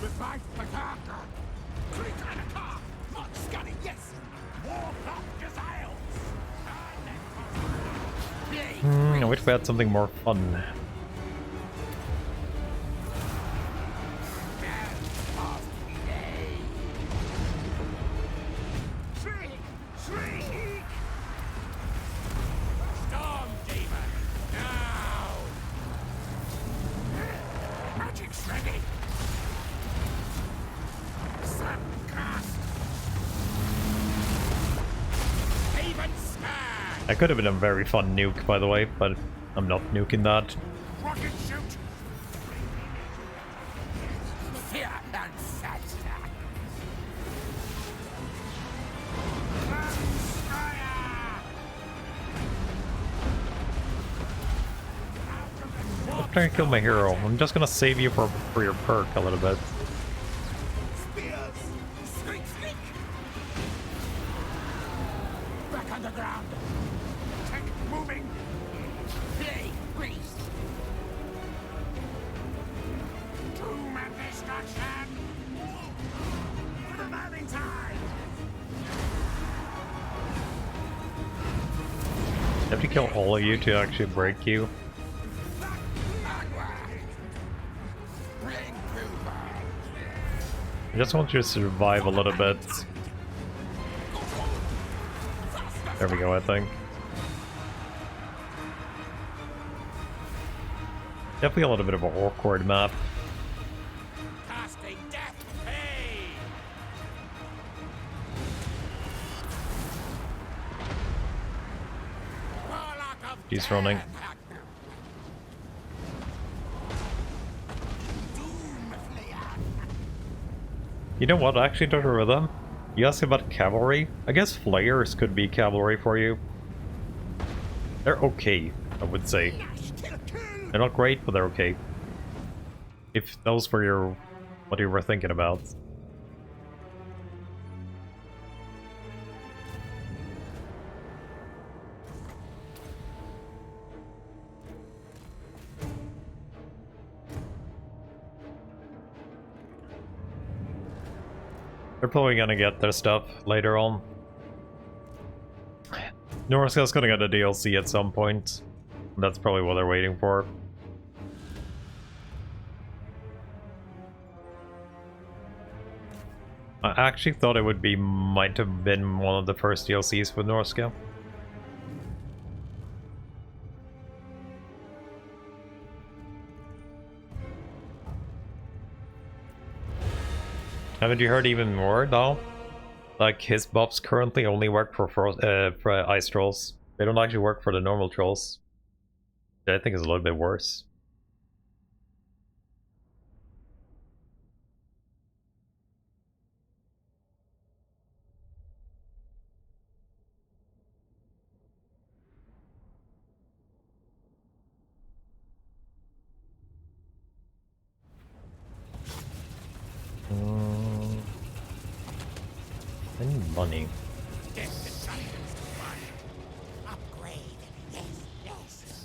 Revive attacker! Click on a car! Not scanning, yes! Warlock desires! I wish we had something more fun. Shriek! Storm demon. Now. Magic's ready! Sun cast! Haven smash. That could have been a very fun nuke, by the way, but I'm not nuking that. Rocket shoot! Fear and satire. I'm trying to kill my hero. I'm just gonna save you for your perk a little bit. underground. Tank moving. Plague priest. Doom and destruction. For the mounting tide! I have to kill all of you to actually break you. Bring Cooper. I just want you to survive a little bit. There we go, I think. Definitely a little bit of an awkward map. Casting death pay. Warlock of He's death. running. You know what, actually, Dr. Rhythm? You asked about cavalry? I guess flayers could be cavalry for you. They're okay, I would say. They're not great, but they're okay. If those were your... what you were thinking about. They're probably gonna get their stuff later on. Norska's gonna get a DLC at some point. That's probably what they're waiting for. I actually thought it would be, might have been one of the first DLCs with Norska. Haven't you heard even more though? Like his buffs currently only work for ice trolls. They don't actually work for the normal trolls. I think it's a little bit worse. I need money. Upgrade. Yes, yes.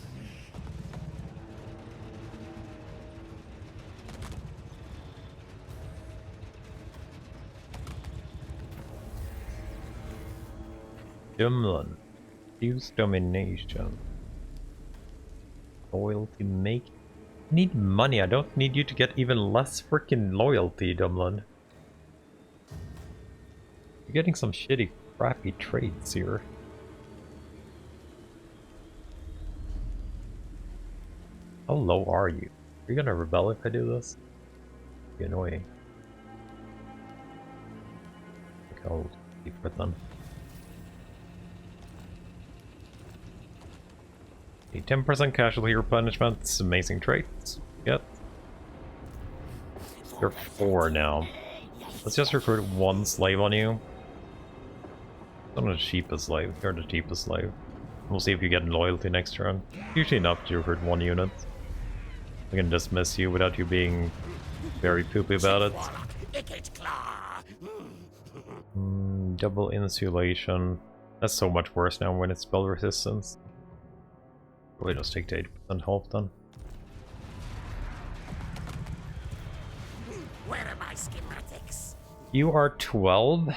Dumlin. Use domination. Loyalty make. I need money. I don't need you to get even less freaking loyalty, Dumlin. You're getting some shitty, crappy traits here. How low are you? Are you gonna rebel if I do this? It'd be annoying. Okay, I'll keep it then. A 10% casualty replenishment. It's amazing traits. Yep. You're 4 now. Let's just recruit 1 slave on you. I'm not the cheapest slave. You're the cheapest slave. We'll see if you get loyalty next turn. Usually enough to recruit 1 unit. We can dismiss you without you being very poopy about it. Ikit claw. Double insulation. That's so much worse now when it's spell resistance. Probably just take the 8% health then. Where are my schematics? You are 12.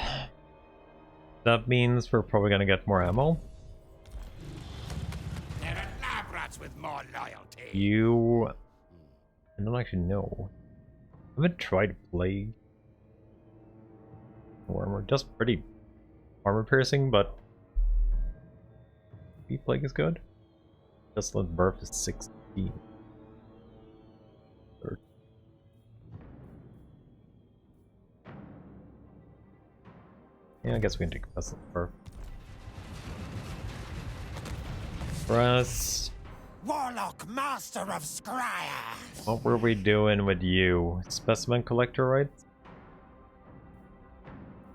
That means we're probably gonna get more ammo. There are lab rats with more loyalty. You... I don't actually know. I haven't tried Plague. Armor does pretty armor piercing, but... maybe Plague is good. Just let birth is 16. 30. Yeah, I guess we can take Pestle Birth. Press. Warlock master of Skryre. What were we doing with you? Specimen collector, right?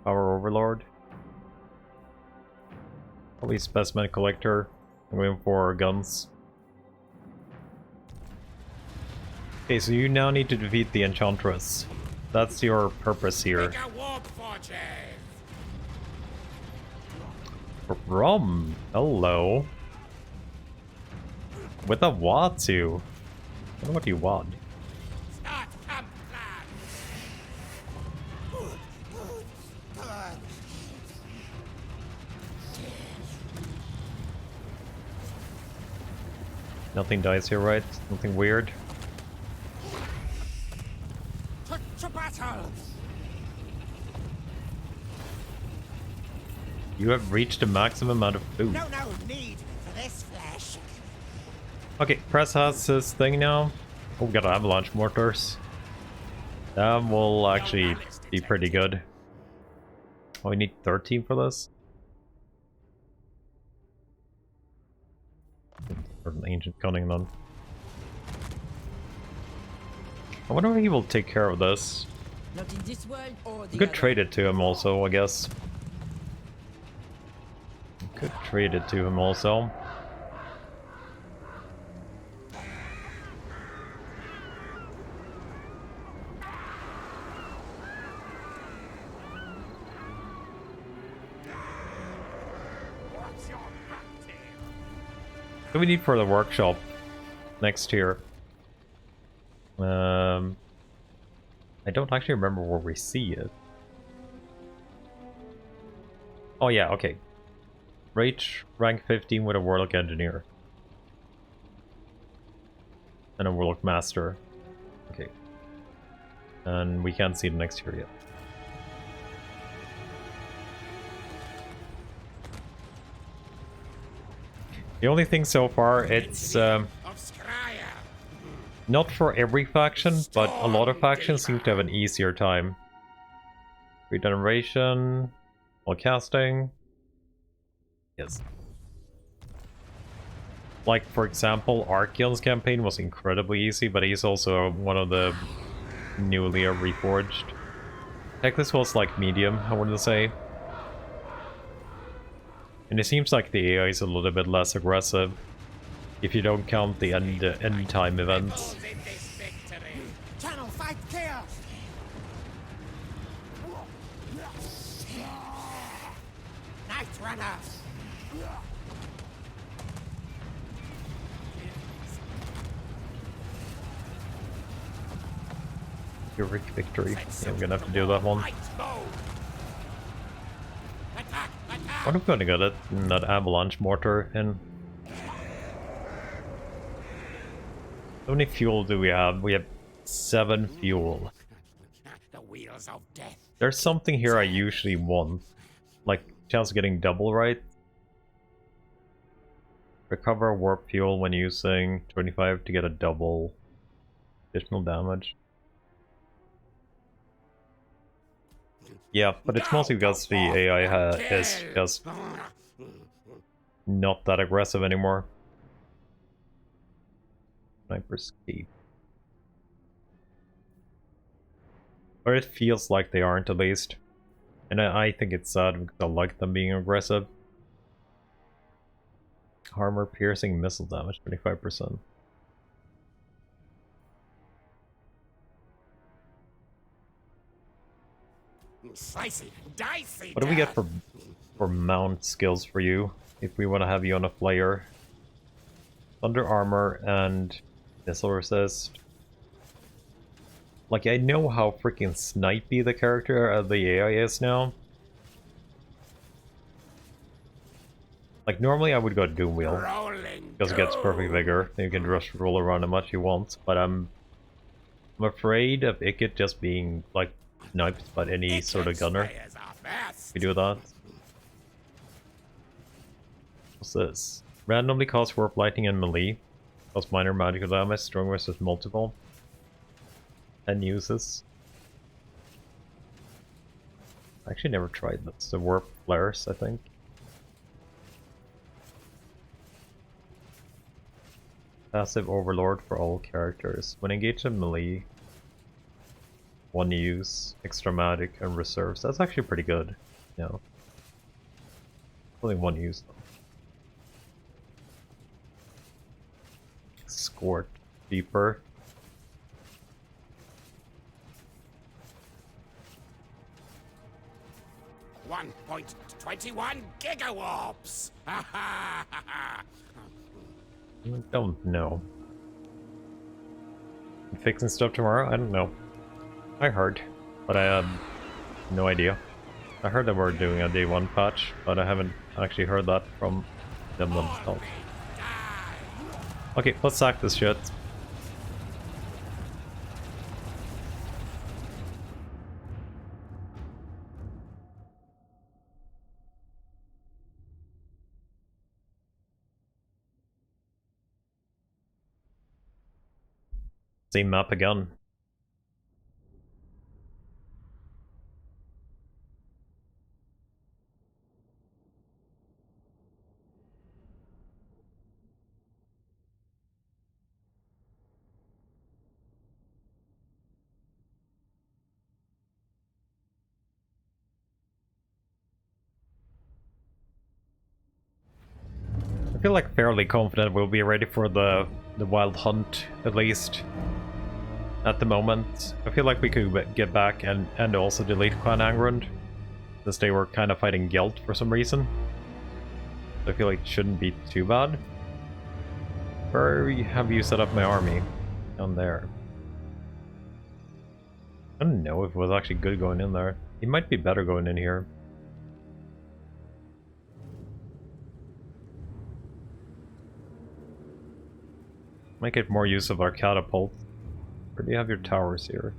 Power overlord. Probably specimen collector. I'm going for guns. Okay, so you now need to defeat the Enchantress. That's your purpose here. Make a warp forges. Hello. With a Watu. I don't know what you want. Start camp plan. Nothing dies here, right? Nothing weird. To battle. You have reached the maximum amount of food. No need for this flesh. Okay, Press has his thing now. Oh, we got avalanche mortars. That will actually be pretty good. Oh, we need 13 for this. Or an ancient cunning then. I wonder if he will take care of this. Not in this world or the We could other. trade it to him also, I guess. We could trade it to him also. What do we need for the workshop next year? I don't actually remember where we see it. Oh yeah, okay. Reach rank 15 with a Warlock Engineer. And a Warlock Master. Okay. And we can't see it next year yet. The only thing so far, it's Of Skryre. not for every faction, but a lot of factions seem to have an easier time. Regeneration, while casting. Yes. Like, for example, Archeon's campaign was incredibly easy, but he's also one of the newly reforged. Teclis was like medium, I wouldn't say. And it seems like the AI is a little bit less aggressive if you don't count the end time events. In this victory. Channel fight chaos. Night runner. Heroic victory. Yeah, we're gonna have to do that one. Light mode. Attack! Attack! What if we're gonna get it? That avalanche mortar in. How many fuel do we have? We have 7 fuel. The wheels of death. There's something here I usually want. Like, chance of getting double right. Recover warp fuel when using 25 to get a double additional damage. Yeah, but it's mostly because the AI is just not that aggressive anymore. Sniper escape. Or it feels like they aren't, at least. And I think it's sad because I like them being aggressive. Armor piercing missile damage, 25%. Slicey, dicey. What do we get for mount skills for you if we want to have you on a flyer? Thunder armor and missile resist. Like, I know how freaking snipey the character the AI is now. Like, normally I would go Doom Wheel Rolling. because it gets perfect vigor. You can just roll around how much you want, but I'm afraid of Ikit just being like sniped by any sort of gunner. Sprayers are fast. We do that. What's this? Randomly cause warp lightning and melee. Cause minor magical damage, strong versus multiple. 10 uses. I actually never tried this. The warp flares, I think. Passive overlord for all characters. When engaged in melee, 1 use, extra magic, and reserves. That's actually pretty good. Yeah. Only 1 use though. Squirt deeper. 1.21 gigawarps! I don't know. Fixing stuff tomorrow? I don't know. I heard, but I had no idea. I heard that we're doing a day 1 patch, but I haven't actually heard that from them themselves. Okay, let's sack this shit. Same map again. I feel like fairly confident we'll be ready for the wild hunt, at least. At the moment. I feel like we could get back and also delete Clan Angrund, since they were kind of fighting guilt for some reason. So I feel like it shouldn't be too bad. Where have you set up my army? Down there. I don't know if it was actually good going in there. It might be better going in here. Might get more use of our catapult. Where do you have your towers here?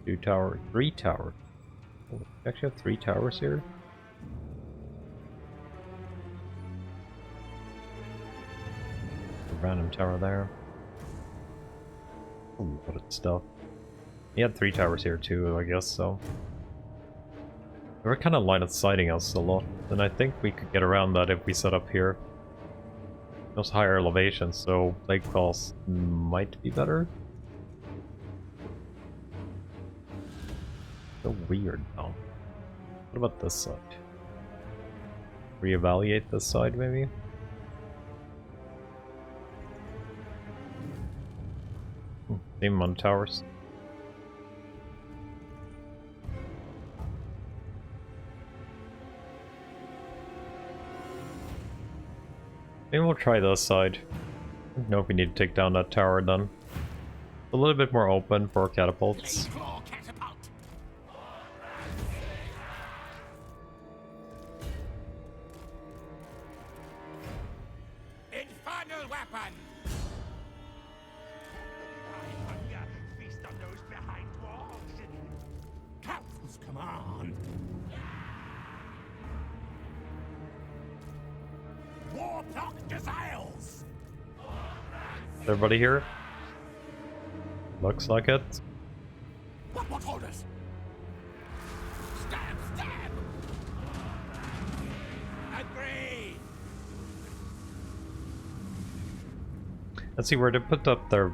2 towers, 3 towers. Oh, you actually have 3 towers here? A random tower there. Oh, what a stuff. He had 3 towers here too, I guess, so. They were kind of line of sighting us a lot, and I think we could get around that if we set up here. Those higher elevations, so Plague Claws might be better. So weird now. What about this side? Reevaluate this side, maybe? Same on towers. Maybe we'll try this side. I don't know if we need to take down that tower then. A little bit more open for catapults. Infernal weapon! Feast on those behind walls. Council's command. Warplock desires. Is everybody here? Looks like it. What orders? Stab, stab! Agree! Let's see where they put up their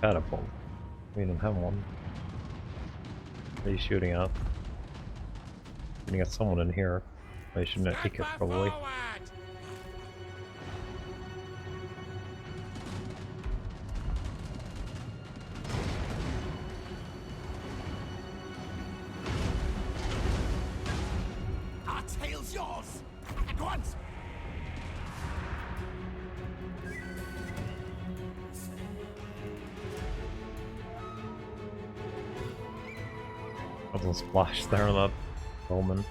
catapult. We don't have one. What are you shooting at? Shooting at someone in here. They shouldn't have Ikit, probably. Forward! Our tale's yours. At once. A little splash there on that Roman.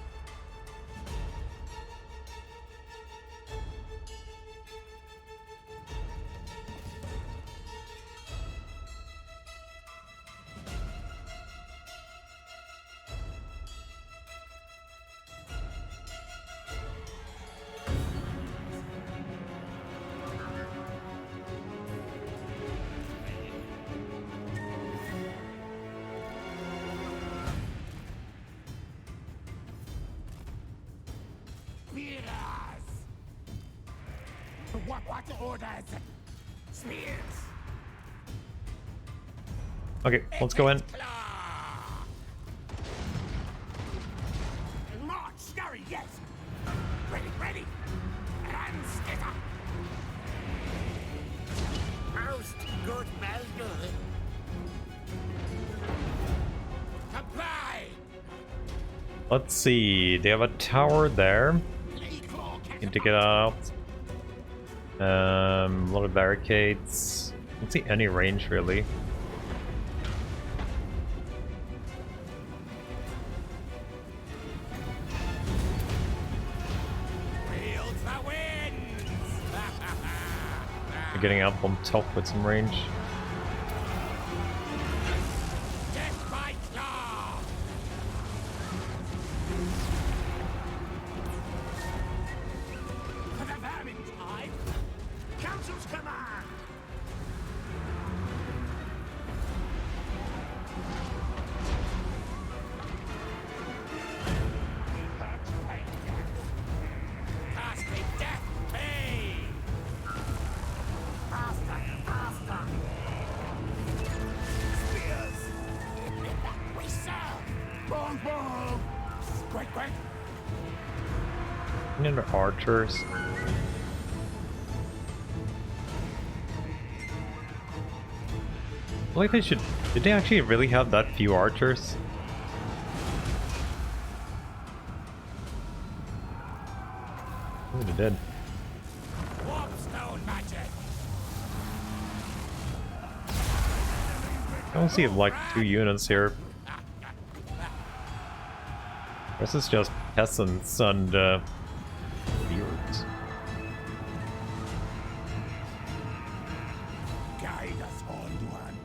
Spears. What orders? Spears. Okay, let's go in. March, Skryre, yes. Ready. And skitter. Most good Meldur. Comply! Let's see. They have a tower there. Need to get out. A lot of barricades. Don't see any range really. Wields the winds! They're getting up on top with some range. Death by claw! For the Vermintide! Council's command! Casting death pay! Spears! We serve! Bong bong! Quick, quick! And then archers. Like they should. Did they actually really have that few archers? Oh, they did. Warpstone magic! I don't see like 2 units here. This is just peasants and beards. Guide us, Horned One!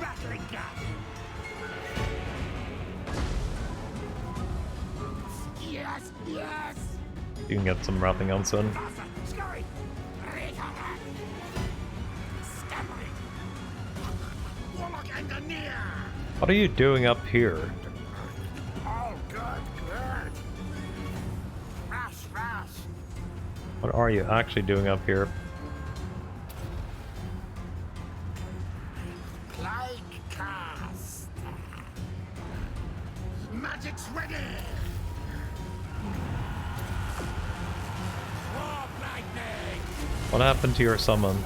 Rattling gun! Yes, yes! You can get some wrapping on soon. Faster! Skryre! Stammering! Warlock Engineer! What are you doing up here? Oh, good, good! Rush, rush! What are you actually doing up here? Plague cast! Magic's ready! Warp lightning! What happened to your summon?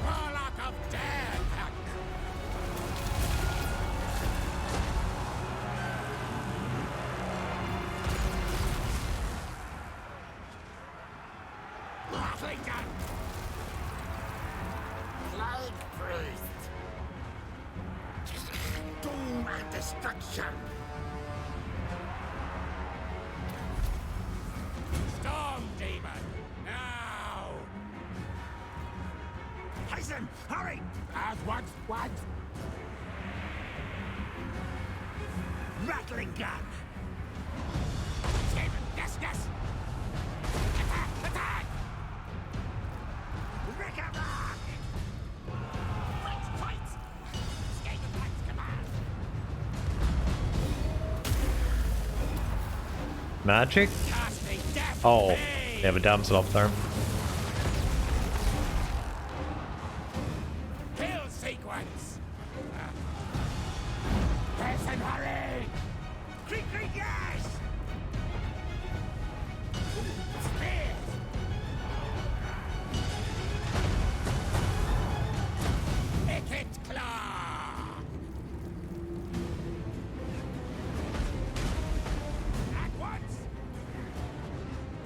Warlock of death! Rattling gun! Plague priest! Doom and destruction! Storm demon! Now! Hasten! Hurry! As what? Rattling gun! Demon! Yes, yes! Attack! Attack! Rick-a-rock! Fight! Fight! Escape attacks command! Magic? Casting death! Oh, Pay! they have a damsel up there. Kill sequence! Person, hurry! Creak, creak, yes! Spears! Ikit claw! At once!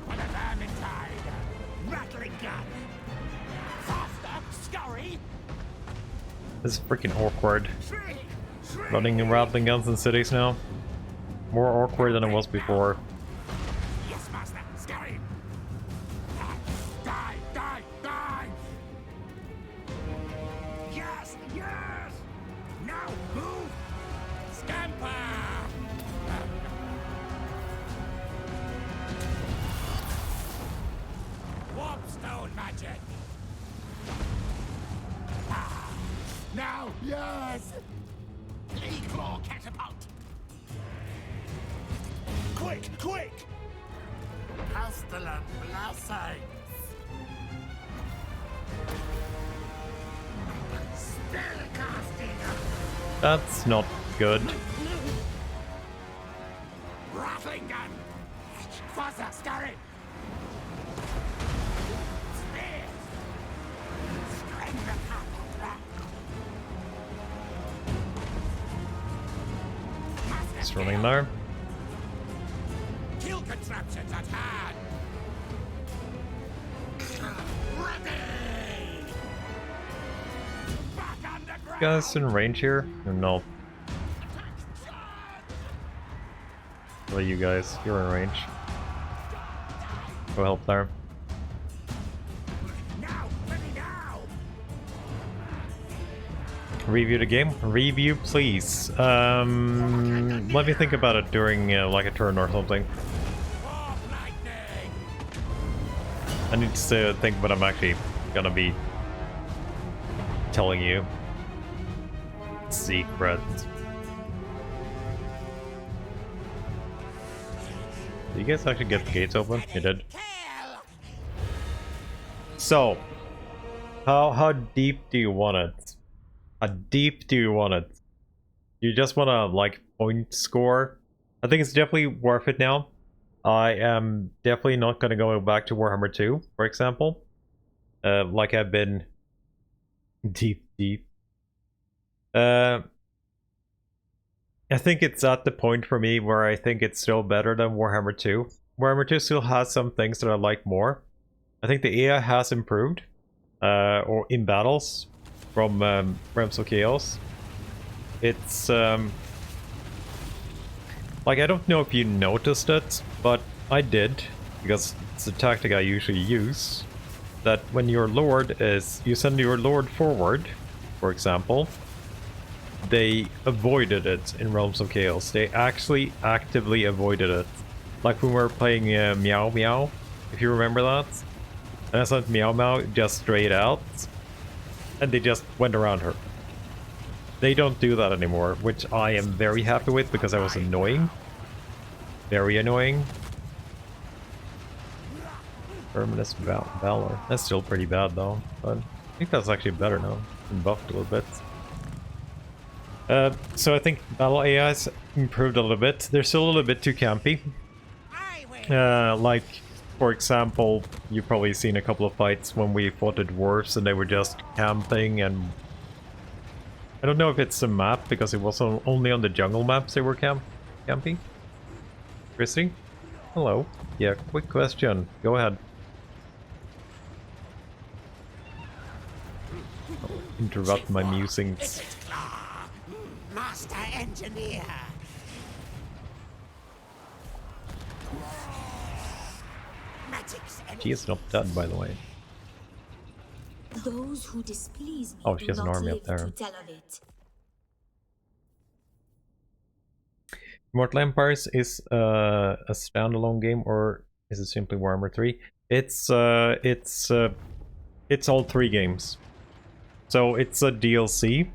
For the Vermintide! Rattling gun! Faster! Scurry! This is freaking awkward. Shriek! Shriek! Running and rattling guns in cities now. More awkward than it was before. Yes, master! Scurry! Die! Die! Die! Yes! Yes! Now move! Scamper! Warpstone magic! Now, yes! Claw catapult! Quick! Quick! Pestilent blessings! Spell casting! That's not good. Rattling gun! Faster, Skryre! Spears! Strength attack! running there. Kill contraptions at hand. Ready. Back underground. Guys in range here? No. What are you guys? You're in range. Go help there. Now, ready now. Review the game? Review, please. Let me think about it during like a turn or something. Warp lightning. I need to think what I'm actually gonna be telling you. Secret. Did you guys actually get the gates open? You did. Kill. So, how deep do you want it? How deep do you want it? You just want to like point score? I think it's definitely worth it now. I am definitely not going to go back to Warhammer 2, for example. Like I've been deep. I think it's at the point for me where I think it's still better than Warhammer 2. Warhammer 2 still has some things that I like more. I think the AI has improved, or in battles, from Realms of Chaos. It's, like, I don't know if you noticed it, but I did, because it's a tactic I usually use, that when your lord is, you send your lord forward, for example, they avoided it in Realms of Chaos. They actually actively avoided it. Like when we were playing Meow Meow, if you remember that. And I sent Meow Meow just straight out, and they just went around her. They don't do that anymore, which I am very happy with because I was annoying. Very annoying. Terminus Valor. That's still pretty bad though, but I think that's actually better now. Been buffed a little bit. So I think battle AI's improved a little bit. They're still a little bit too campy. Like, for example, you've probably seen a couple of fights when we fought the dwarves and they were just camping, and I don't know if it's a map because it was only on the jungle maps they were camping. Chrissy? Hello. Yeah, quick question. Go ahead. I'll interrupt my musings. Master engineer. Magic's She is not dead, by the way. Those who displease me Oh, she has an army up there. to tell of it. Immortal Empires is a standalone game, or is it simply Warhammer 3? It's all three games. So it's a DLC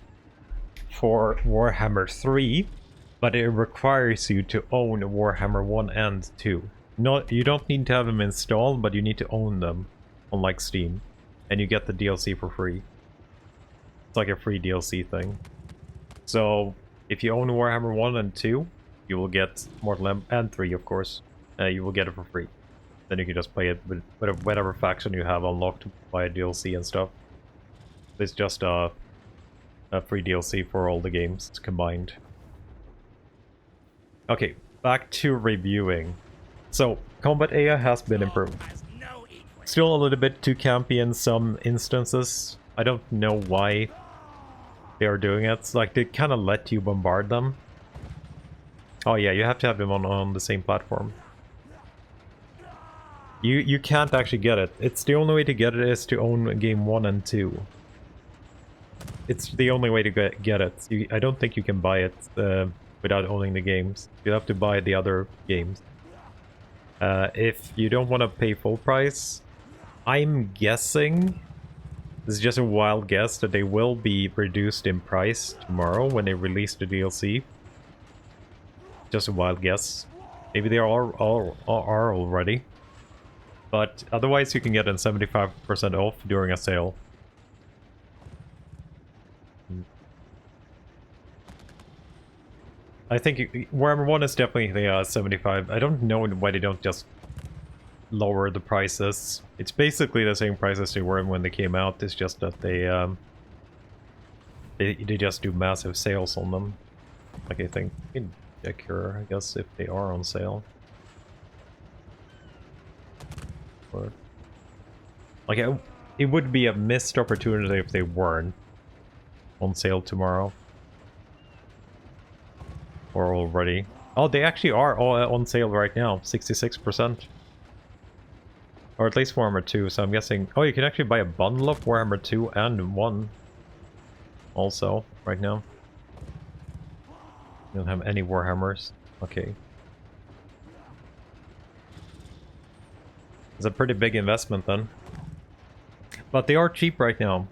for Warhammer 3, but it requires you to own Warhammer 1 and 2. You don't need to have them installed, but you need to own them on like Steam, and you get the DLC for free. It's like a free DLC thing. So if you own Warhammer 1 and 2, you will get Mortal and 3, of course. You will get it for free. Then you can just play it with whatever faction you have unlocked by DLC and stuff. It's just a free DLC for all the games combined. Okay, back to reviewing. So, combat AI has been improved. Still a little bit too campy in some instances. I don't know why they are doing it. It's like they kind of let you bombard them. Oh yeah, you have to have them on the same platform. You can't actually get it. It's the only way to get it is to own game 1 and 2. It's the only way to get it. I don't think you can buy it without owning the games. You have to buy the other games. If you don't want to pay full price, I'm guessing, this is just a wild guess, that they will be reduced in price tomorrow when they release the DLC. Just a wild guess. Maybe they are already. But otherwise you can get it 75% off during a sale. I think Warhammer 1 is definitely 75. I don't know why they don't just lower the prices. It's basically the same prices they were when they came out. It's just that they just do massive sales on them. Like I think check here, I guess, if they are on sale. Or, like, it would be a missed opportunity if they weren't on sale tomorrow. Or already. Oh, they actually are all on sale right now, 66%. Or at least Warhammer 2, so I'm guessing... Oh, you can actually buy a bundle of Warhammer 2 and 1. Also, right now. You don't have any Warhammers. Okay. It's a pretty big investment then. But they are cheap right now.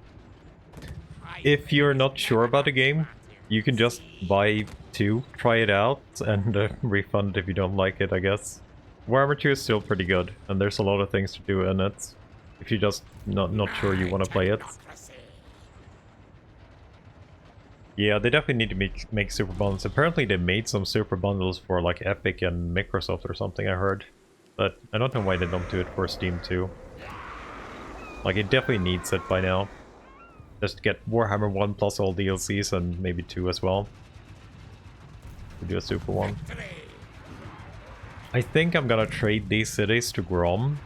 If you're not sure about the game, you can just buy 2, try it out, and refund if you don't like it, I guess. Warhammer 2 is still pretty good, and there's a lot of things to do in it. If you're just not sure you want to play it. Yeah, they definitely need to make super bundles. Apparently they made some super bundles for like Epic and Microsoft or something, I heard. But I don't know why they don't do it for Steam too. Like, it definitely needs it by now. Just get Warhammer 1 plus all DLCs and maybe 2 as well. We do a super one. I think I'm gonna trade these cities to Grom.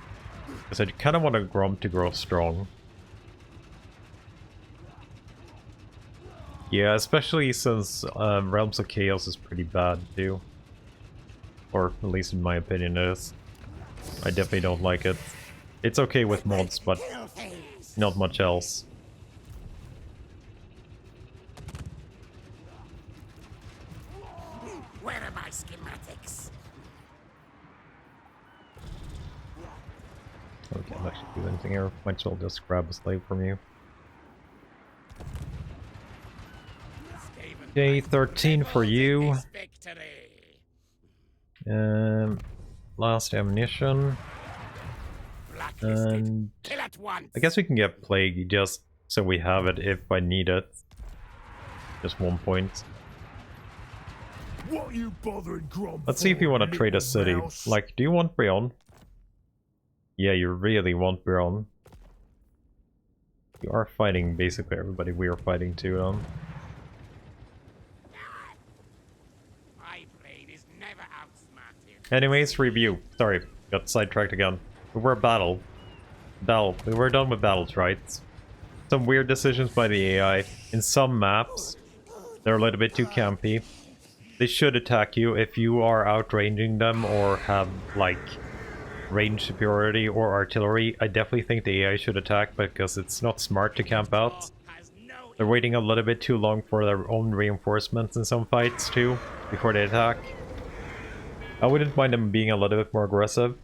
Because I kind of want a Grom to grow strong. Yeah, especially since Realms of Chaos is pretty bad too. Or at least in my opinion it is. I definitely don't like it. It's okay with mods, but not much else. Where are my schematics? I can't actually do anything here. Might as well just grab a slave from you. Okay, 13 for you. Last ammunition. And I guess we can get Plague just so we have it if I need it. Just 1 point. What are you bothering Grom Let's see if you want to for, trade a little city. mouse? Like, do you want Brionne? Yeah, you really want Brionne. You are fighting basically everybody we are fighting too, My blade is never outsmarted. Anyways, review. Sorry, got sidetracked again. We were battle. We were done with battles, right? Some weird decisions by the AI. In some maps, they're a little bit too campy. They should attack you if you are outranging them or have, like, range superiority or artillery. I definitely think the AI should attack because it's not smart to camp out. They're waiting a little bit too long for their own reinforcements in some fights too, before they attack. I wouldn't mind them being a little bit more aggressive.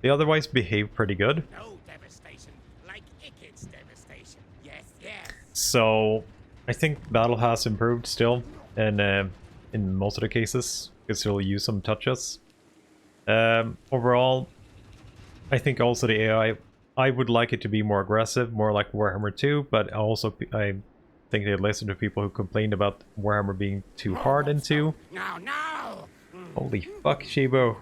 They otherwise behave pretty good. No devastation like Ikit's devastation. Yes, yes. So I think battle has improved still, and in most of the cases, you can still use some touches. Overall, I think also the AI, I would like it to be more aggressive, more like Warhammer 2, but also I think they listened to people who complained about Warhammer being too hard in 2. No, no. Holy fuck, Shibo.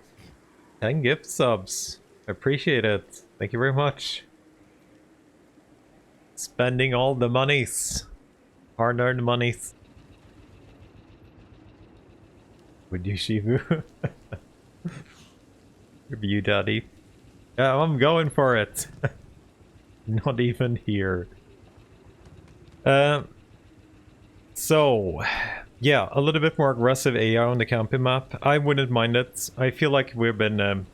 10 gift subs. I appreciate it. Thank you very much. Spending all the monies. Hard-earned monies. Would you, Shibu? Review, daddy. Yeah, I'm going for it. Not even here. So, yeah, a little bit more aggressive AI on the camping map. I wouldn't mind it. I feel like we've been,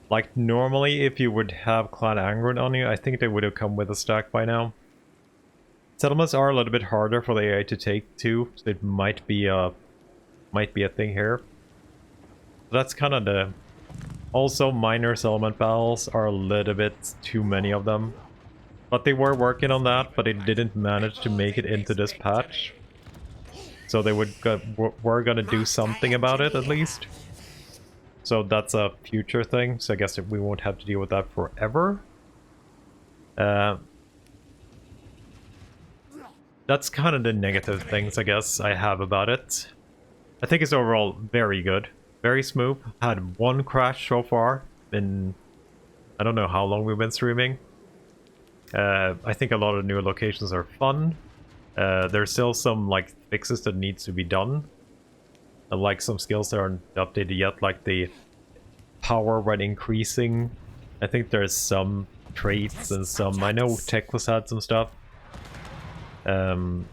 like, normally if you would have Clan Angron on you, I think they would have come with a stack by now. Settlements are a little bit harder for the AI to take too, so it might be a thing here. That's kind of the... Also, minor settlement battles are a little bit too many of them. But they were working on that, but they didn't manage to make it into this patch. So they were gonna do something about it, at least. So that's a future thing, so I guess we won't have to deal with that forever. That's kind of the negative things, I guess, I have about it. I think it's overall very good. Very smooth. Had one crash so far in... I don't know how long we've been streaming. I think a lot of new locations are fun. There's still some like fixes that needs to be done. Like some skills that aren't updated yet, like the power when increasing. I think there's some traits and some. I know Teclis had some stuff. Haven't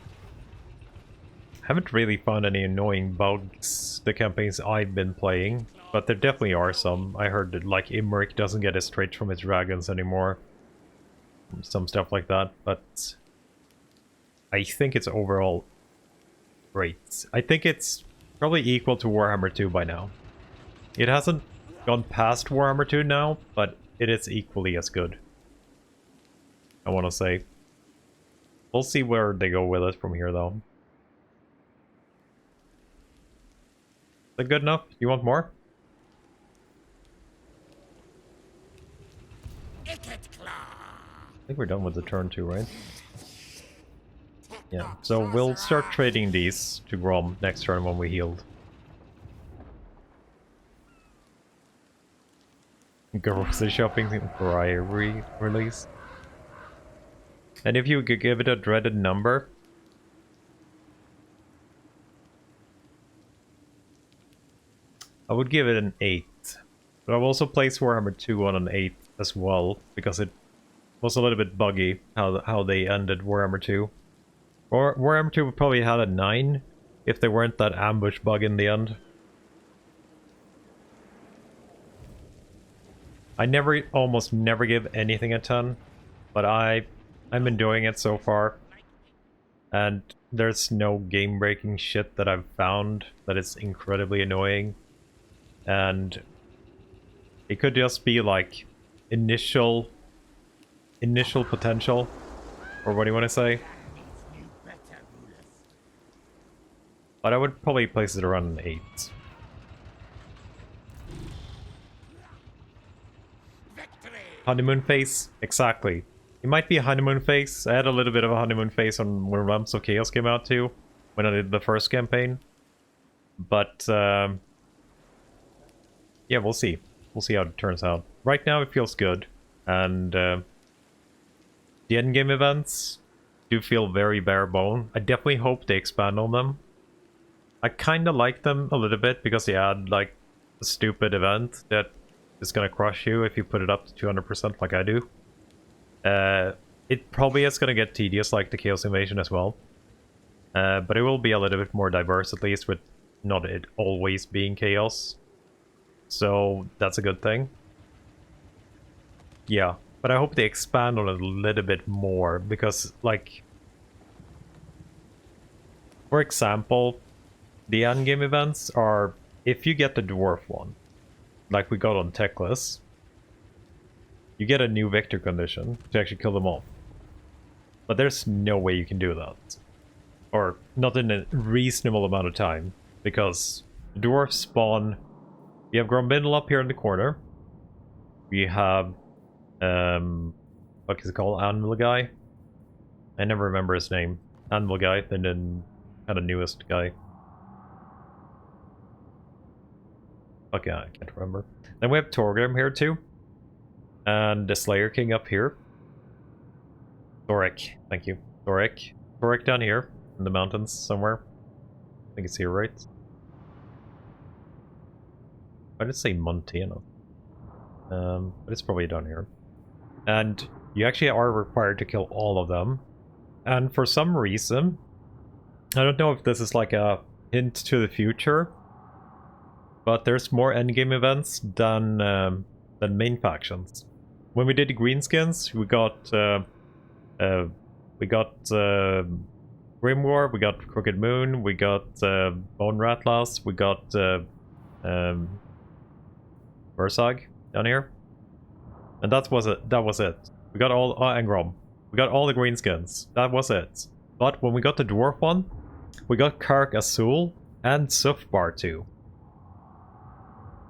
really found any annoying bugs the campaigns I've been playing, but there definitely are some. I heard that like Immortal doesn't get his traits from his dragons anymore. Some stuff like that, but I think it's overall great. I think it's probably equal to Warhammer 2 by now. It hasn't gone past Warhammer 2 now, but it is equally as good. I want to say. We'll see where they go with it from here, though. Is that good enough? You want more? Ikit claw. I think we're done with the turn 2, right? Yeah, so we'll start trading these to Grom next turn when we healed. Grocery shopping Skryre release. And if you could give it a dreaded number, I would give it an 8. But I've also placed Warhammer 2 on an 8 as well, because it was a little bit buggy how they ended Warhammer 2. Or Warhammer 2 would probably had a 9 if there weren't that ambush bug in the end. I almost never give anything a 10, but I'm enjoying it so far. And there's no game-breaking shit that I've found that is incredibly annoying. And it could just be like initial potential, or what do you want to say? But I would probably place it around an 8. Honeymoon phase? Exactly. It might be a honeymoon phase. I had a little bit of a honeymoon phase on when Realms of Chaos came out too, when I did the first campaign. But, yeah, we'll see. We'll see how it turns out. Right now it feels good, and the endgame events do feel very bare bone. I definitely hope they expand on them. I kind of like them a little bit because they add like a stupid event that is going to crush you if you put it up to 200% like I do. It probably is going to get tedious like the Chaos Invasion as well. But it will be a little bit more diverse, at least, with not it always being Chaos. So that's a good thing. Yeah, but I hope they expand on it a little bit more because, like, for example, the endgame events are, if you get the dwarf one, like we got on Teclis, you get a new victor condition to actually kill them all. But there's no way you can do that. Or not in a reasonable amount of time, because the dwarves spawn. We have Grombindle up here in the corner. We have what is it called? Anvil guy? I never remember his name. Anvil guy, and then kind of newest guy. Okay, I can't remember. Then we have Torgrim here too. And the Slayer King up here. Thoric, thank you. Thoric. Thoric down here in the mountains somewhere. I think it's here, right? I did say Montana. But it's probably down here. And you actually are required to kill all of them. And for some reason, I don't know if this is like a hint to the future, but there's more endgame events than main factions. When we did the greenskins, we got Grimwar, we got Crooked Moon, we got Bone Ratlas, we got Versag down here, and that was it. We got all Angrom. We got all the greenskins. That was it. But when we got the dwarf one, we got Kark Azul and Sufbar too.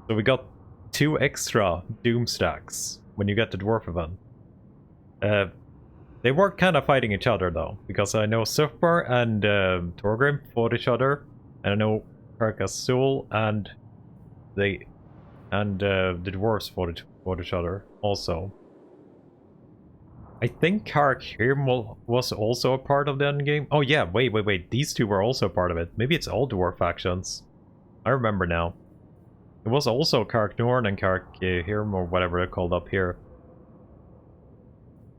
So we got 2 extra Doom stacks when you get the dwarf event. They were kind of fighting each other though, because I know Sufbar and Torgrim fought each other, and I know Kark Azul and the dwarves fought each other also. I think Kark here was also a part of the endgame. Oh yeah, wait. These two were also part of it. Maybe it's all dwarf factions. I remember now. It was also Kark Norn and Kark Hirm or whatever they're called up here.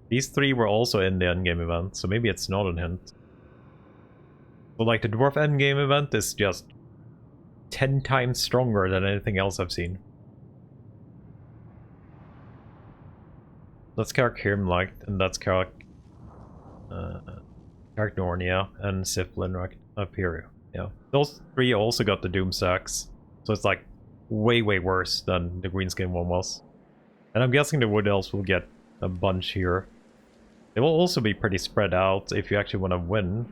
These three were also in the endgame event, so maybe it's not a hint. So like the dwarf endgame event is just 10 times stronger than anything else I've seen. That's Kark Hirm like, and that's Kark Norn, yeah, and Siflin right up here. Yeah. Those three also got the Doom Sacks. So it's like way worse than the Greenskin one was. And I'm guessing the Wood Elves will get a bunch here. They will also be pretty spread out if you actually want to win.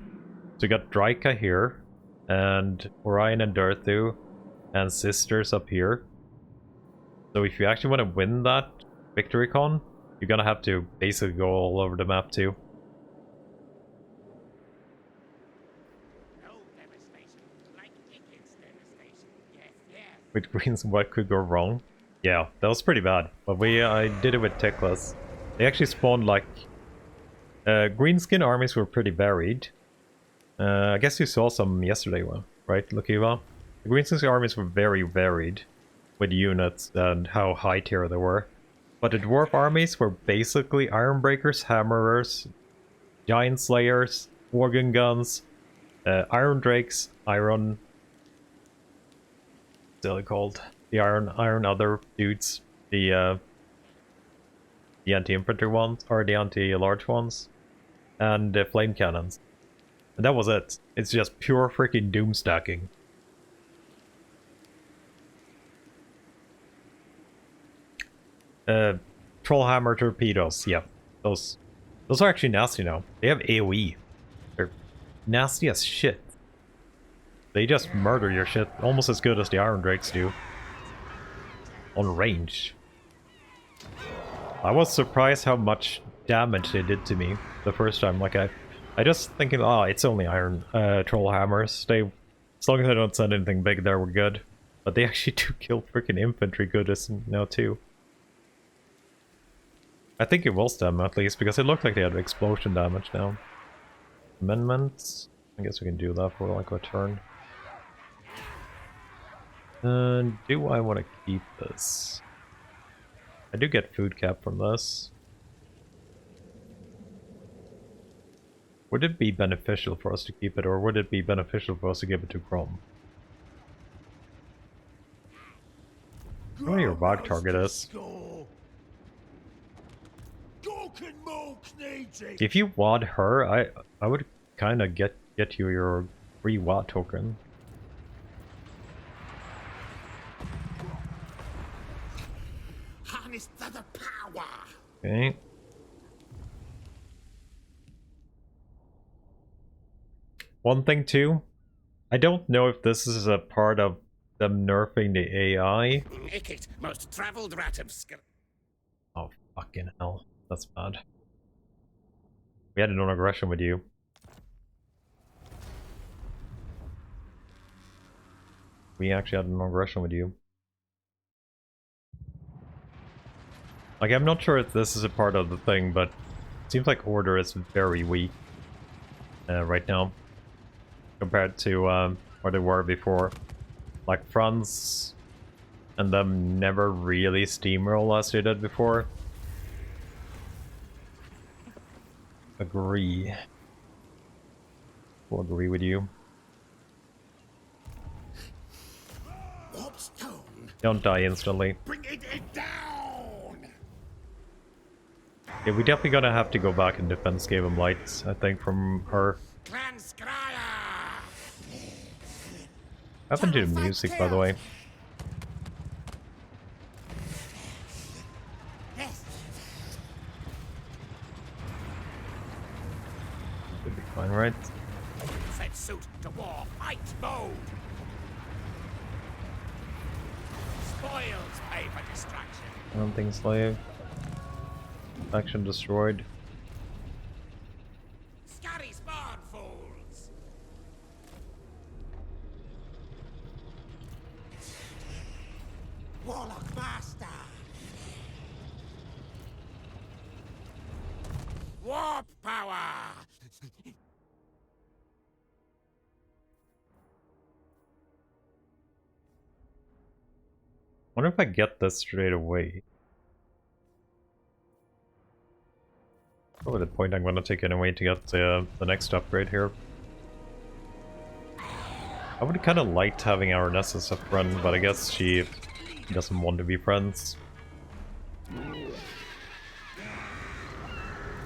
So you got Draika here, and Orion and Durthu, and Sisters up here. So if you actually want to win that Victory Con, you're gonna have to basically go all over the map too. No devastation like Ikit's devastation. Yes, yes. With Greens, what could go wrong? Yeah, that was pretty bad. But I did it with Teklas. They actually spawned like... Greenskin armies were pretty varied. I guess you saw some yesterday, right, Lukiva? The Greenskin armies were very varied with units and how high tier they were. But the dwarf armies were basically Ironbreakers, Hammerers, Giant Slayers, Organ Guns, Iron Drakes, Iron... Still called the Iron Other dudes, the anti-infantry ones, or the anti-large ones, and the flame cannons. And that was it. It's just pure freaking doom stacking. Trollhammer torpedoes, yeah. Those are actually nasty now. They have AoE. They're nasty as shit. They just murder your shit almost as good as the Iron Drakes do. On range. I was surprised how much damage they did to me the first time. Like I just thinking, oh, it's only iron troll hammers. They, as long as I don't send anything big there, we're good. But they actually do kill freaking infantry good as now too. I think it will stem at least because it looked like they had explosion damage now. Amendments. I guess we can do that for like a turn. Do I want to keep this? I do get food cap from this. Would it be beneficial for us to keep it, or would it be beneficial for us to give it to Chrome? What your bug target is. If you wad her, I would kind of get you your free wad token. Harness to the power. Okay. One thing too, I don't know if this is a part of them nerfing the AI. Ikit, most traveled rat of Skryre. Oh fucking hell, that's bad. We had an aggression with you. We actually had an aggression with you. Like, I'm not sure if this is a part of the thing, but it seems like Order is very weak right now compared to what they were before. Like, Franz and them never really steamroll as they did before. Agree. We'll agree with you. Warpstone. Don't die instantly. Bring it down. Yeah, we definitely gonna have to go back and defend Skaven Lights, I think, from her. Clan Skryre! What happened to the music, by the way? Should be fine, right? Set suit to war, fight mode! Spoils pay for distraction. Hunting slave. Faction destroyed. Scurry spawn fools! Warlock master. Warp power! Wonder if I get this straight away. Probably the point I'm gonna take anyway to get the next upgrade here. I would kind of liked having our Ness as a friend, but I guess she doesn't want to be friends.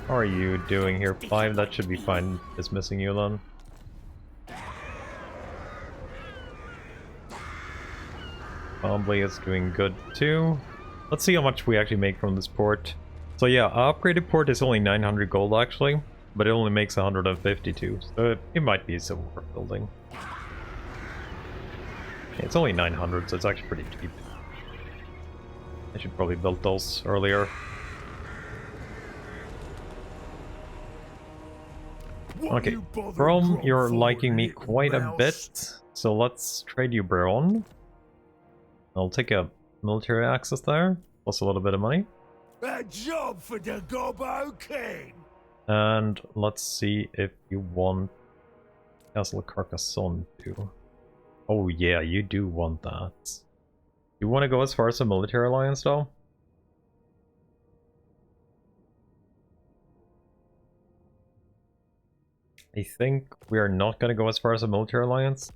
How are you doing here? 5, that should be fine. Dismissing you then. Probably is doing good too. Let's see how much we actually make from this port. So yeah, our upgraded port is only 900 gold actually, but it only makes 152, so it might be so worth building. It's only 900, so it's actually pretty cheap. I should probably build those earlier. Okay, Brom, you're liking me quite a bit, so let's trade you Braun. I'll take a military access there, plus a little bit of money. A job for the Gobbo King. And let's see if you want Castle Carcassonne too. Oh yeah, you do want that. You want to go as far as a military alliance though? I think we are not going to go as far as a military alliance.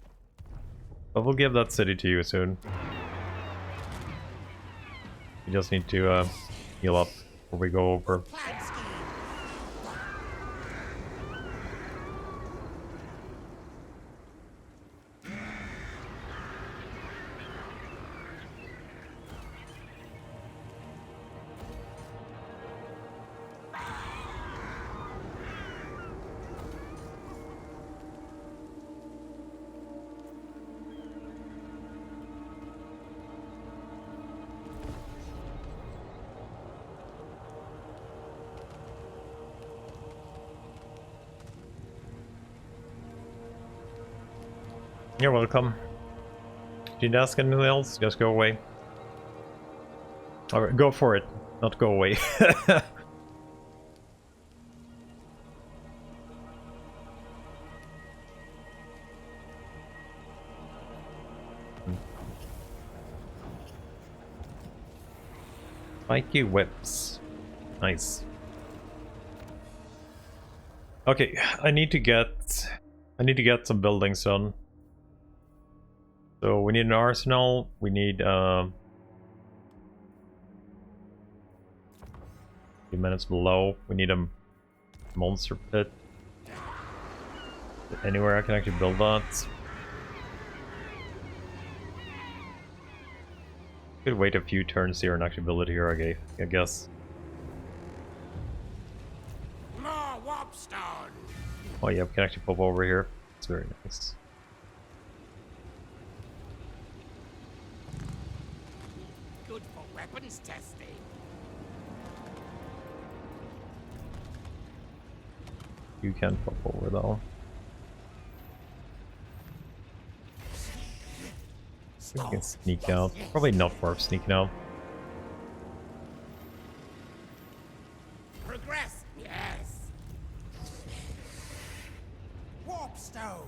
But we'll give that city to you soon. We just need to heal up before we go over. You're welcome. Did you ask anything else? Just go away. Alright, go for it. Not go away. Spiky whips. Nice. Okay, I need to get some buildings done. So we need an arsenal, we need few minutes below, we need a monster pit. Anywhere I can actually build that. Could wait a few turns here and actually build it here, I guess. More warpstone. Oh yeah, we can actually pop over here. It's very nice. Good for weapons testing. You can pop over though. We can sneak out. Probably not worth sneaking out. Progress, yes. Warpstone.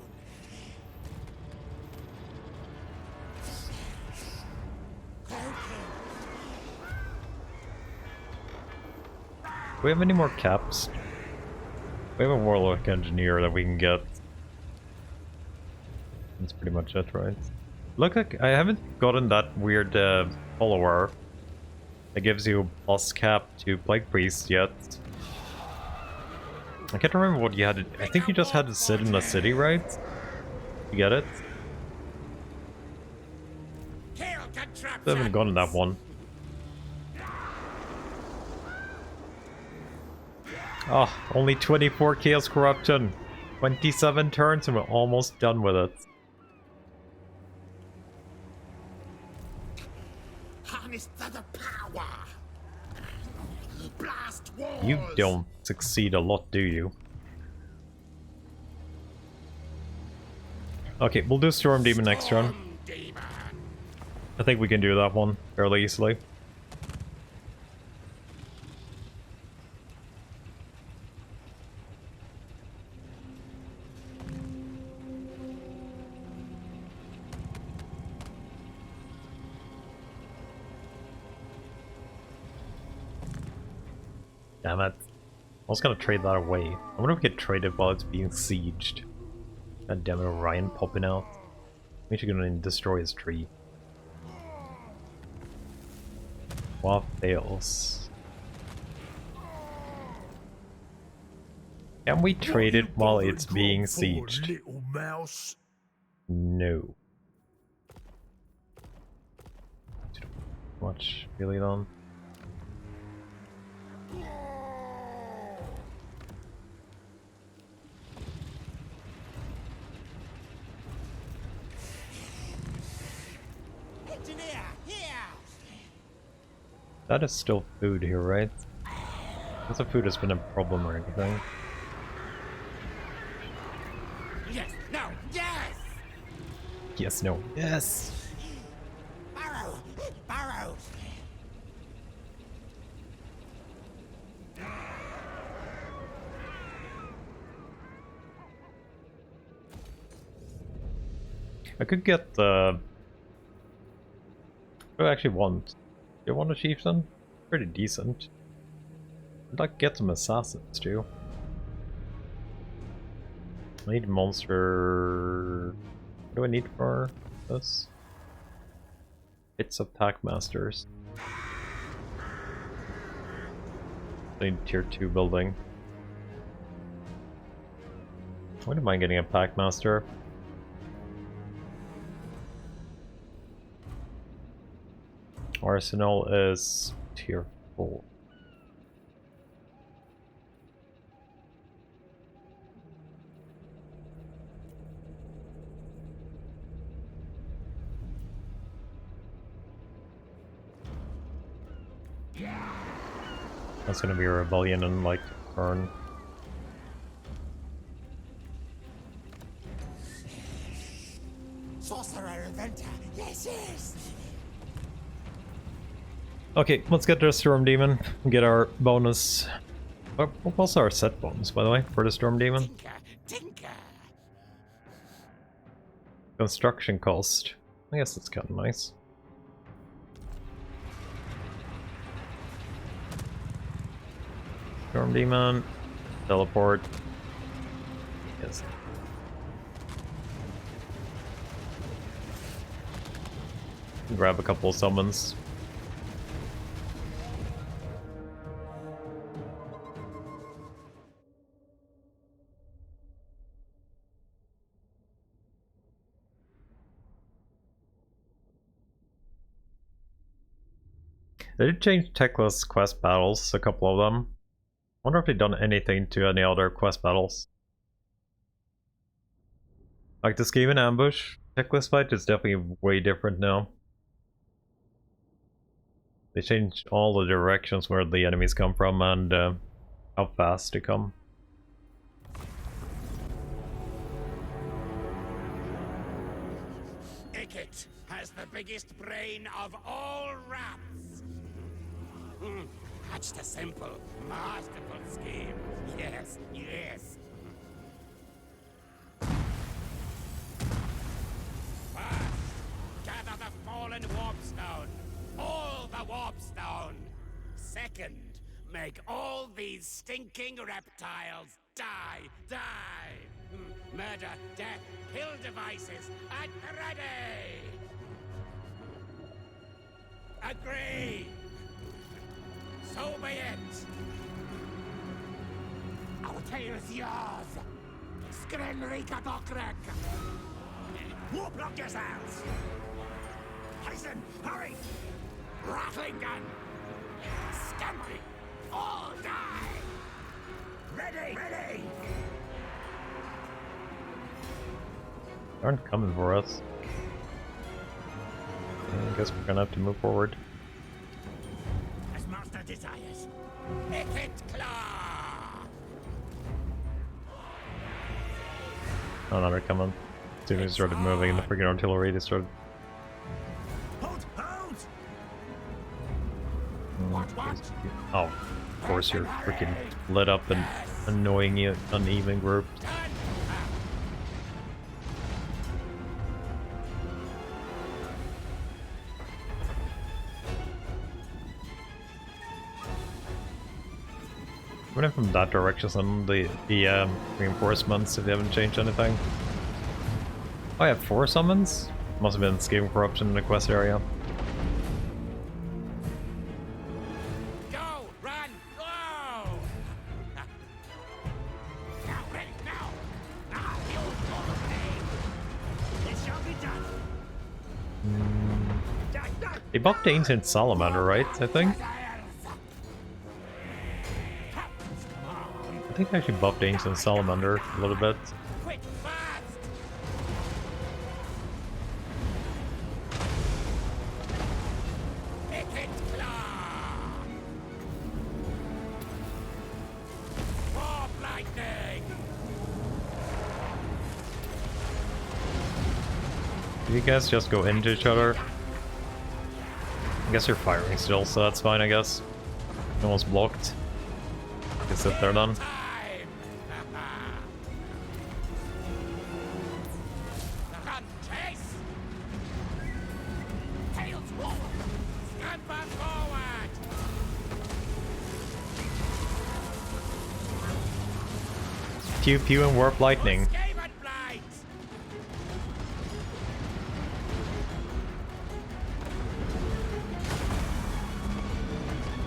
Do we have any more caps? We have a warlock engineer that we can get. That's pretty much it, right? Look, like I haven't gotten that weird follower that gives you plus cap to Plague Priest yet. I can't remember what you had to, I think you just had to sit in the city, right? You get it? Kill I haven't gotten that one. Oh, only 24 Chaos Corruption. 27 turns and we're almost done with it. Harness the power. Blast walls. You don't succeed a lot, do you? Okay, we'll do Storm Demon next turn. Demon. I think we can do that one fairly easily. Damn it. I was gonna trade that away. I wonder if we could trade it while it's being sieged. God damn it, Orion popping out. Maybe you're gonna destroy his tree. What fails? Can we trade it while it's being sieged? Little mouse. No. Too much, really, then? Engineer, here! That is still food here, right? Because the food has been a problem or anything. Yes, no, yes! Yes, no, yes! Barrow! Barrow! I could get the... What do I actually want? Do I want a chieftain? Pretty decent. I'd like to get some assassins too. I need monster... What do I need for this? Bits of pack masters. I need tier 2 building. I wouldn't mind getting a pack master. Arsenal is tier 4. That's gonna be a rebellion in like turn. Sorcerer inventor, yes, yes! Okay, let's get the Storm Demon. Get our bonus. What's our set bonus, by the way, for the Storm Demon? Tinker, tinker! Construction cost. I guess that's kind of nice. Storm Demon. Teleport. Yes. Grab a couple of summons. They did change Techless quest battles, a couple of them. Wonder if they've done anything to any other quest battles. Like the Scheme and Ambush, Techless fight is definitely way different now. They changed all the directions where the enemies come from and how fast they come. Ikit has the biggest brain of all rats! Hatched a simple, masterful scheme. Yes, yes. First, gather the fallen warpstone. All the warpstone. Second, make all these stinking reptiles die, die. Murder, death, pill devices at the ready. Agree. So be it! Our tale is yours! Skryre Dokrek! Warp lock yourselves! Hasten! Hurry! Rattling gun! Scampi! All die! Ready! Ready! They aren't coming for us. I guess we're gonna have to move forward. As Master desires. Ikit Claw! Oh no, they're coming. As soon as we started moving, the freaking artillery they started. Hold! Hold! Oh, of course you're freaking lit up and annoying you uneven group. Coming in from that direction on the reinforcements if they haven't changed anything. Oh, I have 4 summons? Must have been escaping corruption in the quest area. Go! Run! Go! Now, ready, now! Now, you It shall be done. They buffed the Ancient Salamander, right? I think? I think I actually buffed the Ancient Salamander a little bit. quick, fast! Ikit claw! Warp lightning! Do you guys just go into each other? I guess you're firing still, so that's fine, I guess. Almost blocked. You can sit there then. Time! Run, chase! Tails forward! Scamper forward! Pew pew and warp lightning. Skaven blight!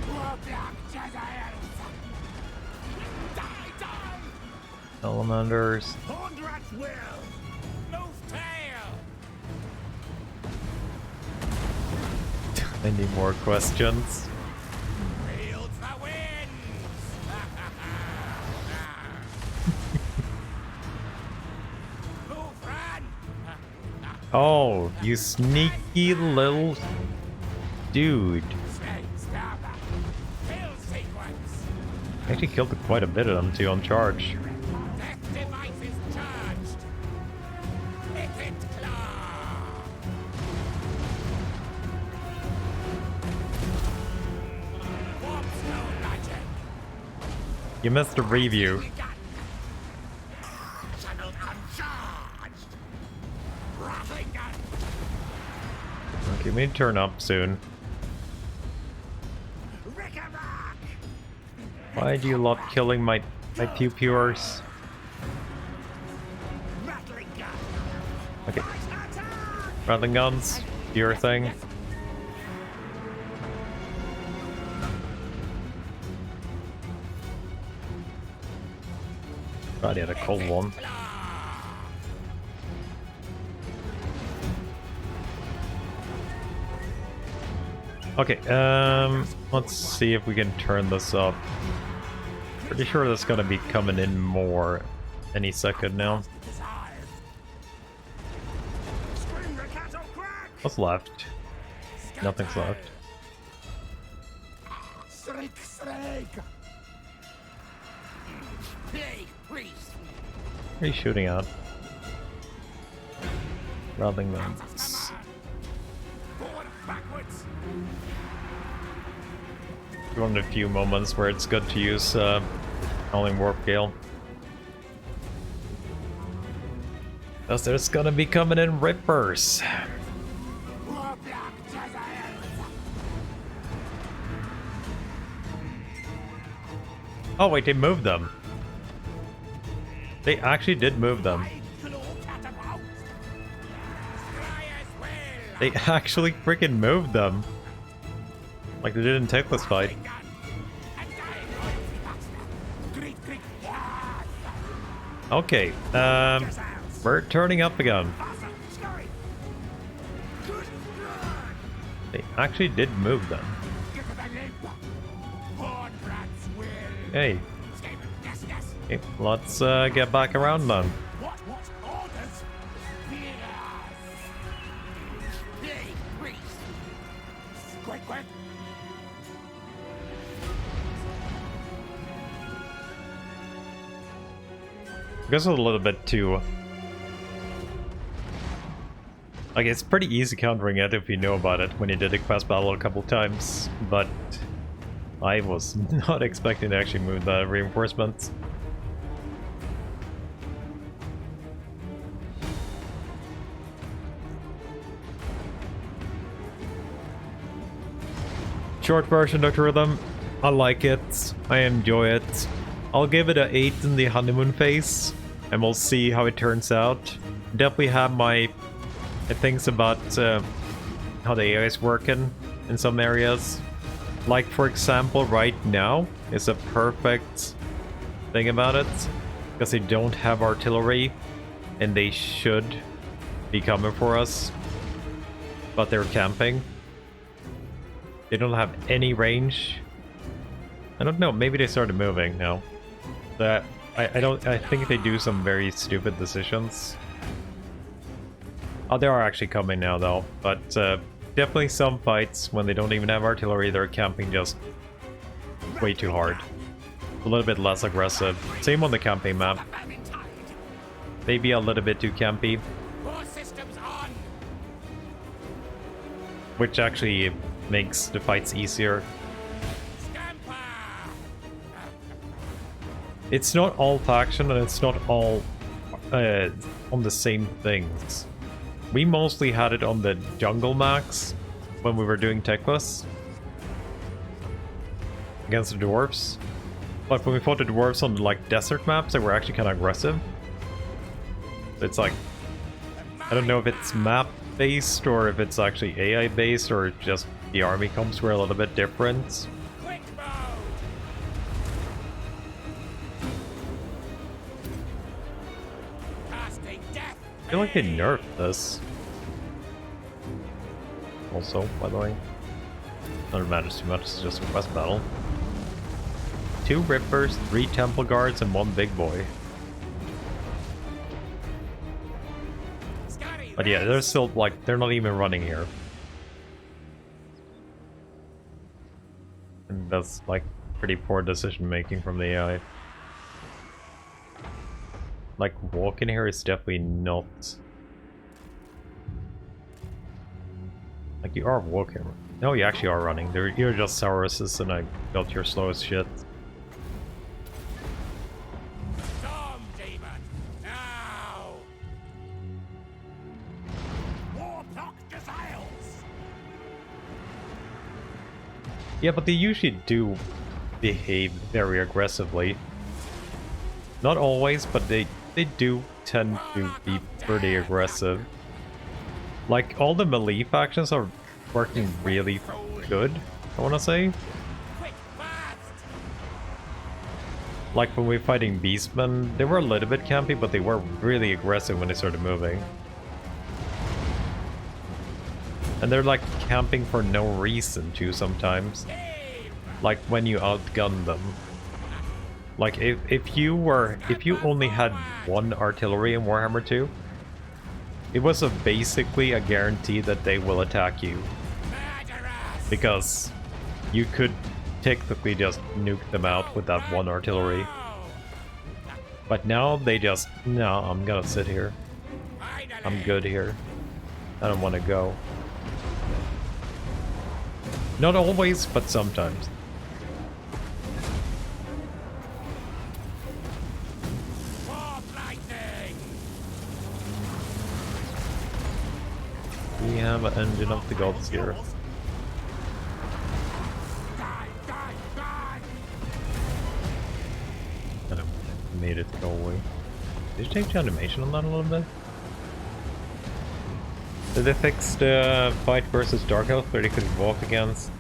Warlock Jezzaels! Die, die! Salamanders. Horned rats will. Move tail! I need more questions. Wield the winds! Move, run! Oh, you sneaky little dude. Snake stabber! Kill sequence! I actually killed quite a bit of them too on charge. Death device is charged! Ikit claw! Warp stone magic! You missed the review. Channel uncharged! Rattling gun! Okay, we need to turn up soon. Rick-a-rack. Why do you love killing my pew pewers? Rattling gun. Okay, Attack. rattling guns, your thing. God, he had a cold one. Okay, let's see if we can turn this up. Pretty sure that's gonna be coming in more any second now. Scream the cattle crack. What's left? Nothing's left. Shriek, shriek! Plague priest! What are you shooting at? Rattling guns. Forward, backwards! One of the few moments where it's good to use Howling Warp Gale. Because there's gonna be coming in rippers. Warlock Jezzaels! Oh wait, they moved them. They actually did move them. Claw catapult! Skryre's will! They actually freaking moved them. Like they didn't take this fight. Gun! A dying loyalty master! Great, great! Yes! Okay, we're turning up again. Awesome. Scurry. Good run. They actually did move them. Get to the limb! Horn rats will! Hey, Skaven, yes, yes! okay, let's get back around then. What orders? Yes! Plague priest! Quick, quick! I guess it's a little bit too... Like, it's pretty easy countering it if you know about it when you did a quest battle a couple times, but I was not expecting to actually move the reinforcements. Short version, Dr. Rhythm. I like it. I enjoy it. I'll give it a 8 in the honeymoon phase, and we'll see how it turns out. Definitely have my things about how the AI is working in some areas. Like, for example, right now is a perfect thing about it, because they don't have artillery, and they should be coming for us, but they're camping. They don't have any range. I don't know, maybe they started moving now. That I think they do some very stupid decisions. Oh, they are actually coming now though, but definitely some fights when they don't even have artillery, they're camping just way too hard. A little bit less aggressive. Same on the campaign map. Maybe a little bit too campy. All systems on. Which actually makes the fights easier. Scamper. It's not all faction and it's not all on the same things. We mostly had it on the jungle max when we were doing Techless against the dwarves. But when we fought the dwarves on like desert maps, they were actually kind of aggressive. It's like, I don't know if it's map based or if it's actually AI based or just the army comps were a little bit different. Quick mode. Casting death. I feel like they nerfed this. Also, by the way. Doesn't matter too much, it's just a quest battle. 2 Rippers, 3 Temple Guards, and 1 Big Boy. Skryre. But yeah, they're still, like, they're not even running here. And that's, like, pretty poor decision making from the AI. Like, walking here is definitely not... Like, you are walking. No, you actually are running. You're just Sauruses and I built your slowest shit. Storm demon. Now. Warlock desires. Yeah, but they usually do behave very aggressively. Not always, but they do tend to be pretty aggressive. Like, all the melee factions are working really good, I wanna say. Quick fast. Like, when we were fighting Beastmen, they were a little bit campy, but they were really aggressive when they started moving. And they're like camping for no reason too sometimes. Like when you outgun them. Like if you only had 1 artillery in Warhammer 2, it was basically a guarantee that they will attack you. Murderous. Because you could technically just nuke them out with that 1 artillery. But now they just, no, I'm gonna sit here. I'm good here. I don't want to go. Not always, but sometimes. Warp lightning. We have an engine of the gods here. Die, die, die. Kind of made it go away. Did you change the animation on that a little bit? Did they fix the fight versus Dark Elf where they could walk against?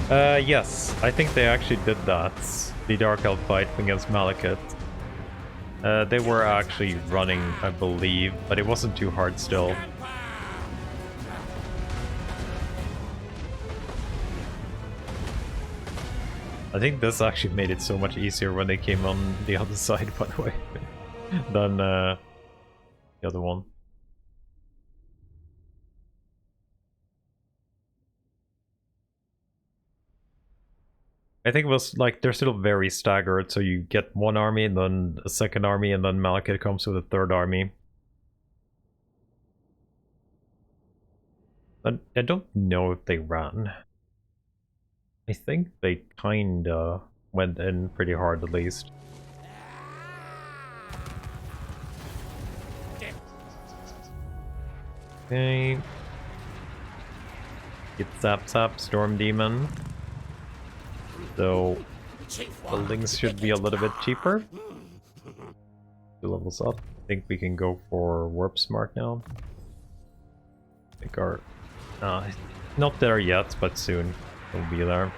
Yes, I think they actually did that. The Dark Elf fight against Malekith. They were actually running, I believe, but it wasn't too hard still. I think this actually made it so much easier when they came on the other side, by the way, than the other one. I think it was like they're still very staggered, so you get 1 army and then a 2nd army and then Malekith comes with a 3rd army. But I don't know if they ran. I think they kinda went in pretty hard at least. Okay. Get Zap Zap, Storm Demon. So Chief buildings should be a little bit cheaper. 2 levels up. I think we can go for Warp Smart now. I think our... not there yet, but soon we'll be there.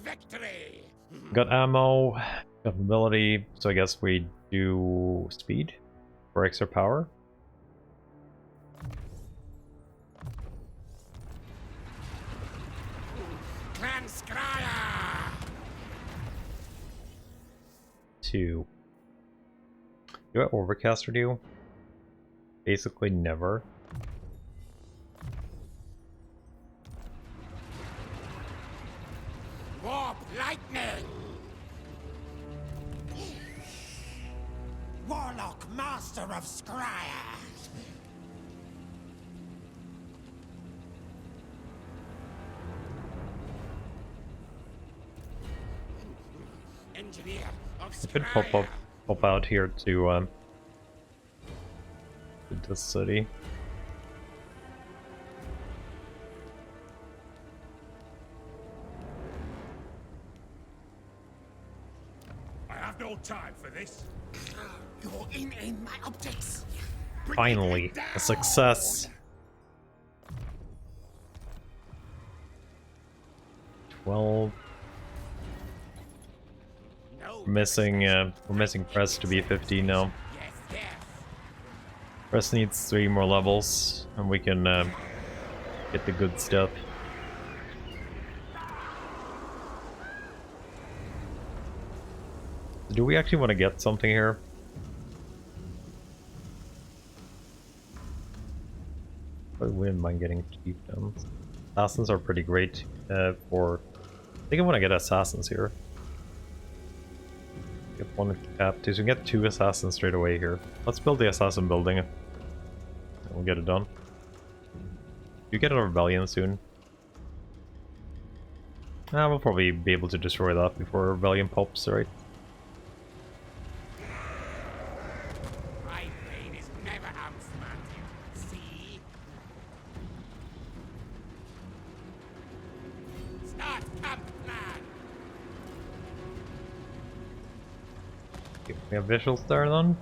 Victory! Got ammo, got mobility, so I guess we do speed for extra power. Clan Skryre! 2. Do what Overcaster do? Basically never. Warp lightning! Warlock master of Skryre! Engineer of I could pop out here to this city. I have no time for this. You're in my optics! Finally, a success. 12. No, We're missing Press to be 15 now. yes, yes. Press needs 3 more levels, and we can get the good stuff. Do we actually want to get something here? I wouldn't mind getting cheap guns. Assassins are pretty great for... I think I want to get assassins here. Get 1 cap 2, so we can get 2 assassins straight away here. Let's build the assassin building. And we'll get it done. You get a rebellion soon. We'll probably be able to destroy that before rebellion pops, right? My brain is never outsmarted. See? Start camp plan! Okay, we have visuals there then.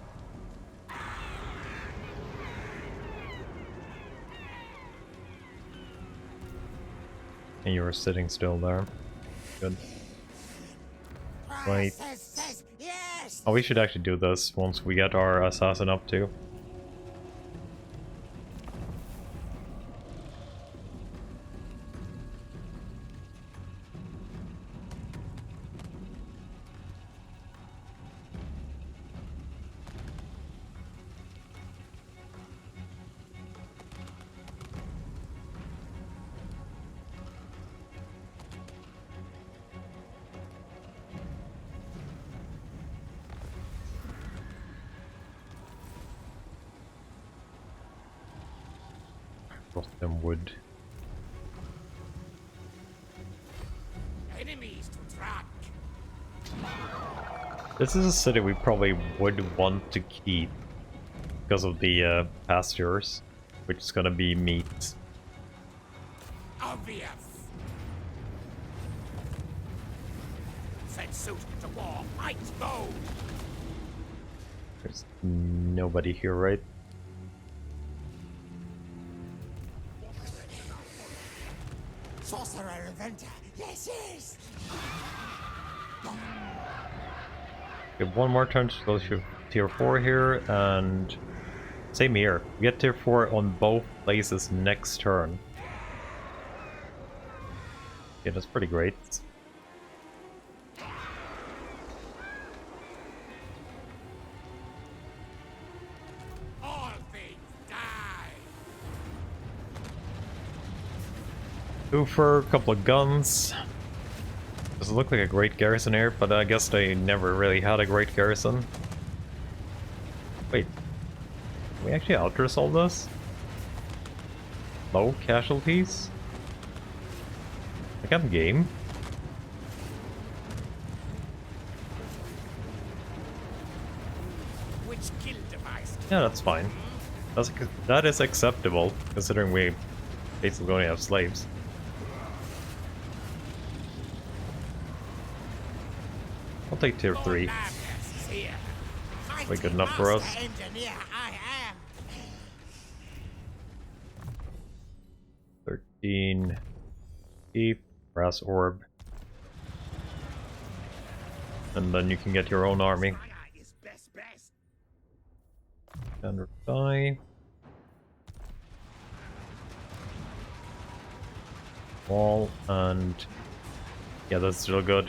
And you were sitting still there. Good. Wait. Says yes! Oh, we should actually do this once we get our assassin up too. Them wood. Enemies to track! This is a city we probably would want to keep because of the pastures, which is gonna be meat. Obvious! Send suit to war, fight mode! There's nobody here, right? Sorcerer Inventor, yes, yes! We have 1 more turn to go to tier 4 here, and same here. We get tier 4 on both places next turn. Yeah, that's pretty great. All things die! Hoofer, couple of guns. Doesn't look like a great garrison here, but I guess they never really had a great garrison. Wait, can we actually out-resolve this? Low casualties? Like I'm game. Which kill device? Yeah, that's fine. That is acceptable, considering we basically only have slaves. take tier 3. Madness is here. Way good enough for us. Master engineer I am. 13. Keep. Brass orb. And then you can get your own army. Skryre is best. And die. Wall and yeah, that's still good.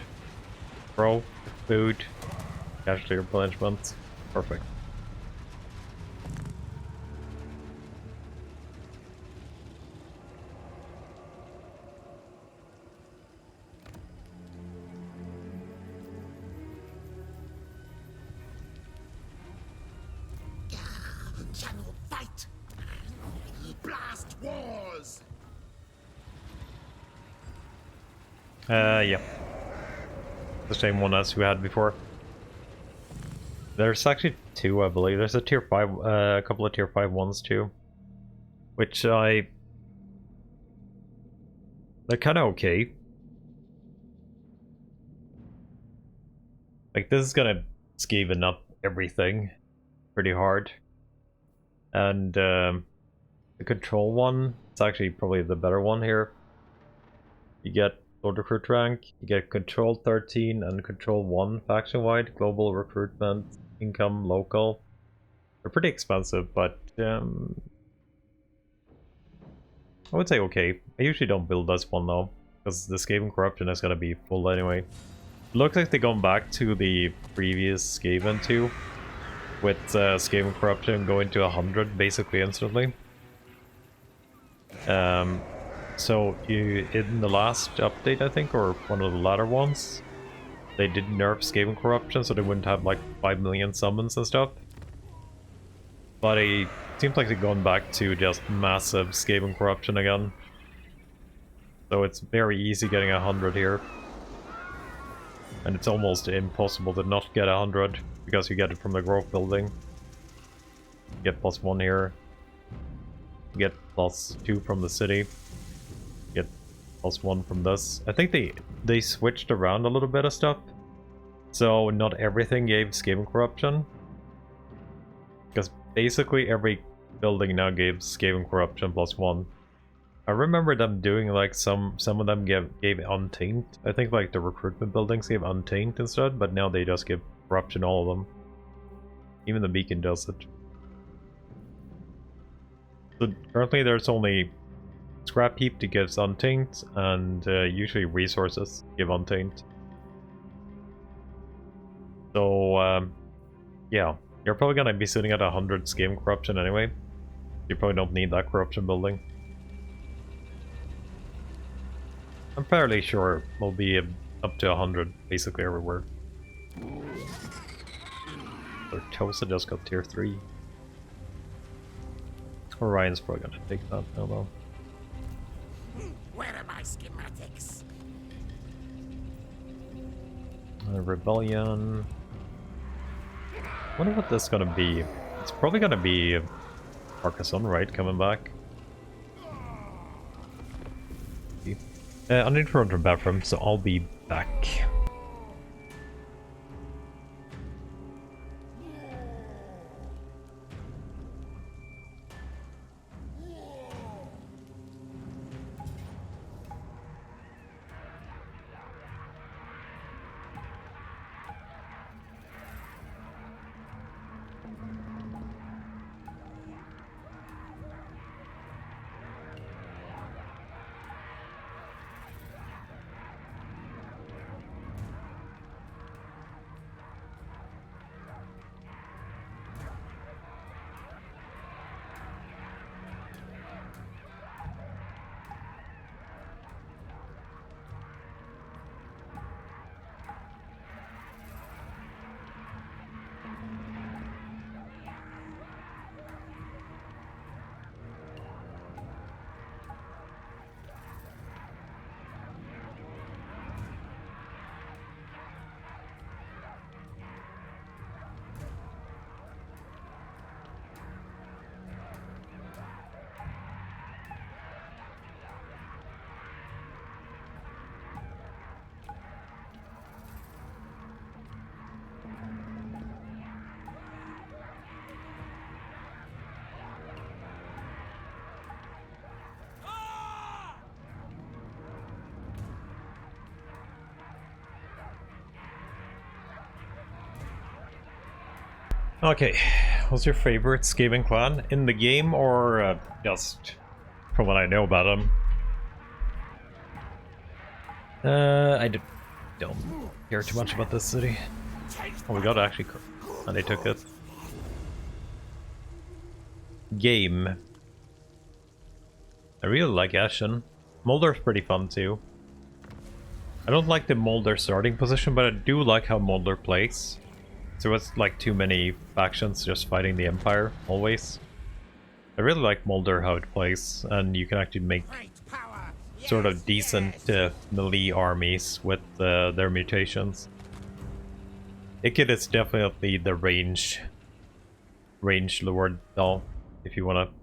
Bro, food, casualty replenishment, perfect. Channel fight. Blast wars. Yeah. The same one as we had before. There's actually two, I believe. There's a tier 5, a couple of tier 5 ones too. Which they're kind of okay. Like, this is gonna scaven up everything pretty hard. And the control one, it's actually probably the better one here. You get Lord Recruit rank, you get Control 13 and Control 1 faction-wide, global recruitment, income, local. They're pretty expensive, but I would say okay. I usually don't build this one though, because the Skaven Corruption is going to be full anyway. It looks like they're going back to the previous Skaven too, with Skaven Corruption going to 100 basically instantly. So you, in the last update, I think, or one of the latter ones, they did nerf Skaven Corruption, so they wouldn't have like 5 million summons and stuff. But it seems like they're going back to just massive Skaven Corruption again. So it's very easy getting 100 here. And it's almost impossible to not get 100, because you get it from the growth building. You get +1 here. You get +2 from the city. Get +1 from this. I think they switched around a little bit of stuff. So not everything gave Skaven Corruption. Because basically every building now gave Skaven Corruption +1. I remember them doing like some of them gave Untaint. I think like the recruitment buildings gave Untaint instead, but now they just give Corruption, all of them. Even the beacon does it. So currently there's only Scrap Heap to give Untaint, and usually Resources give Untaint. So yeah, you're probably gonna be sitting at 100 Skaven Corruption anyway. You probably don't need that Corruption building. I'm fairly sure we'll be up to 100 basically everywhere. Their Tosa just got tier 3. Orion's probably gonna take that now though. Where are my schematics? Rebellion. Wonder what this is gonna be. It's probably gonna be Carcassonne, right? Coming back. I need to run to the bathroom, so I'll be back. Okay, what's your favorite Skaven clan in the game, or just from what I know about them? Don't care too much about this city. Oh, we got to actually... And they took it. Game. I really like Ashen. Molder's pretty fun too. I don't like the Molder starting position, but I do like how Molder plays. So it's like too many factions just fighting the Empire, always. I really like Molder how it plays, and you can actually make sort of decent melee armies with their mutations. Ikit is definitely the range lord though, if you want to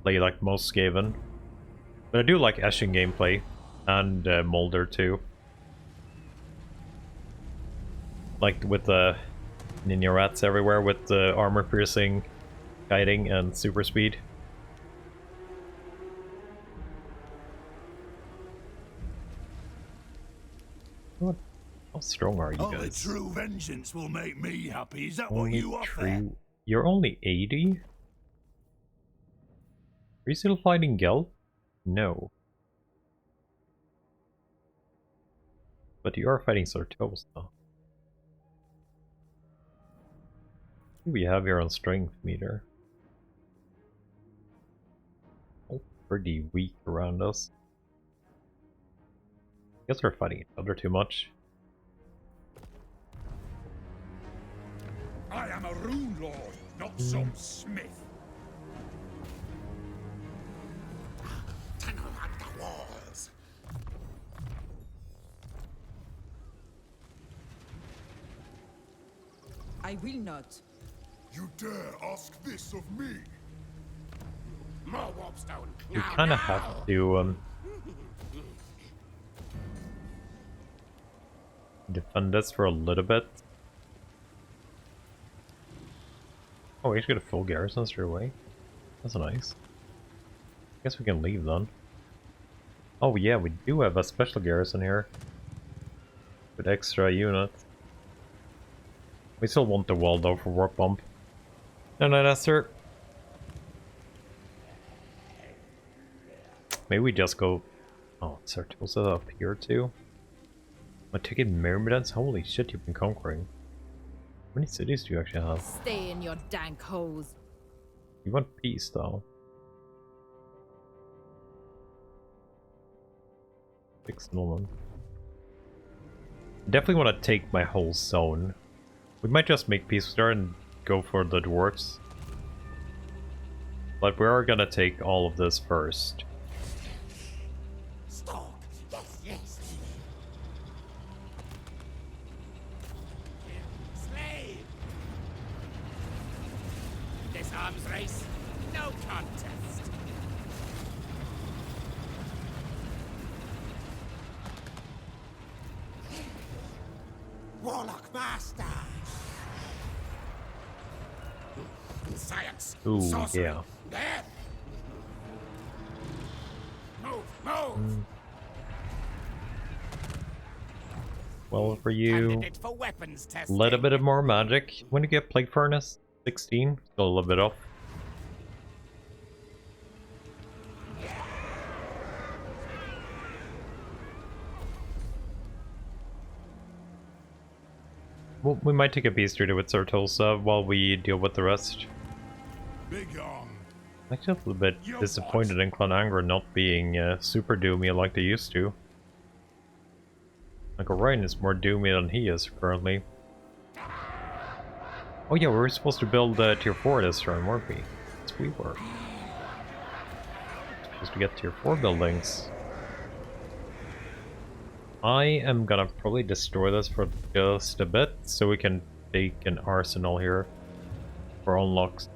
play like most Skaven. But I do like Ashen gameplay, and Molder too. Like with the Ninja Rats everywhere with the armor piercing, guiding, and super speed. What? How strong are you Only guys? true vengeance will make me happy. Is that what Only you offer? true. You're only 80? Are you still fighting Gel? No. But you are fighting Sartos though. What do we have here on strength meter? Oh, pretty weak around us. Guess we're fighting each other too much. I am a rune lord, not some smith. Tunnel under walls. I will not. You dare ask this of me? More warpstone. You kind of have to defend this for a little bit. Oh, we actually got a full garrison straight away. That's nice. Guess we can leave then. Oh yeah, we do have a special garrison here. With extra units. We still want the wall though for warp bump. No, no, that's sir. Maybe we just go... Oh, Sartos up here too. I'm taking Myrmidons? Holy shit, you've been conquering. How many cities do you actually have? Stay in your dank holes. You want peace though. 6 Nolan. Definitely want to take my whole zone. We might just make peace there and go for the dwarves. But we are gonna take all of this first. Stalk. Yes, yes. Slave. This arms race, no contest. Warlock master. Science. Ooh, sorcery, yeah. Death. Move. Well, for you, Candidate for weapons a testing. little bit of more magic. When you get Plague Furnace? 16? Still a little bit off. Well, we might take a piece to do with Sartosa while we deal with the rest. Big on. I'm actually a little bit disappointed in Clan Angra not being super doomy like they used to. Like Orion is more doomy than he is currently. Oh yeah, we were supposed to build tier 4 this turn, weren't we? Yes, we were. Supposed to get tier 4 buildings. I am gonna probably destroy this for just a bit, so we can take an arsenal here for unlocks.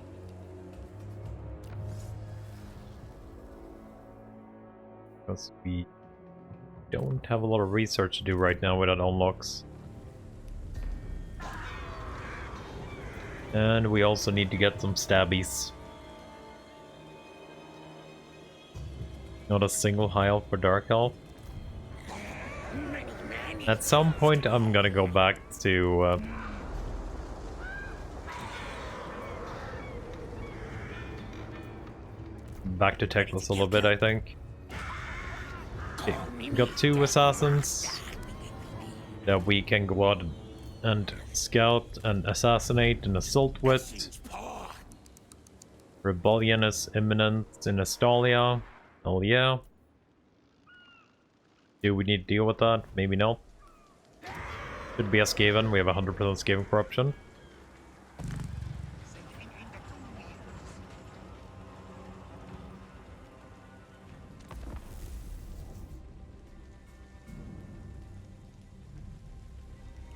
Because we don't have a lot of research to do right now without unlocks. And we also need to get some stabbies. Not a single high elf for dark elf. At some point I'm gonna go back to back to Techless a little bit, I think. Okay, we got 2 assassins that we can go out and scout and assassinate and assault with. Rebellion is imminent in Estonia. Oh yeah. Do we need to deal with that? Maybe not. Could be a Skaven. We have 100% Skaven corruption.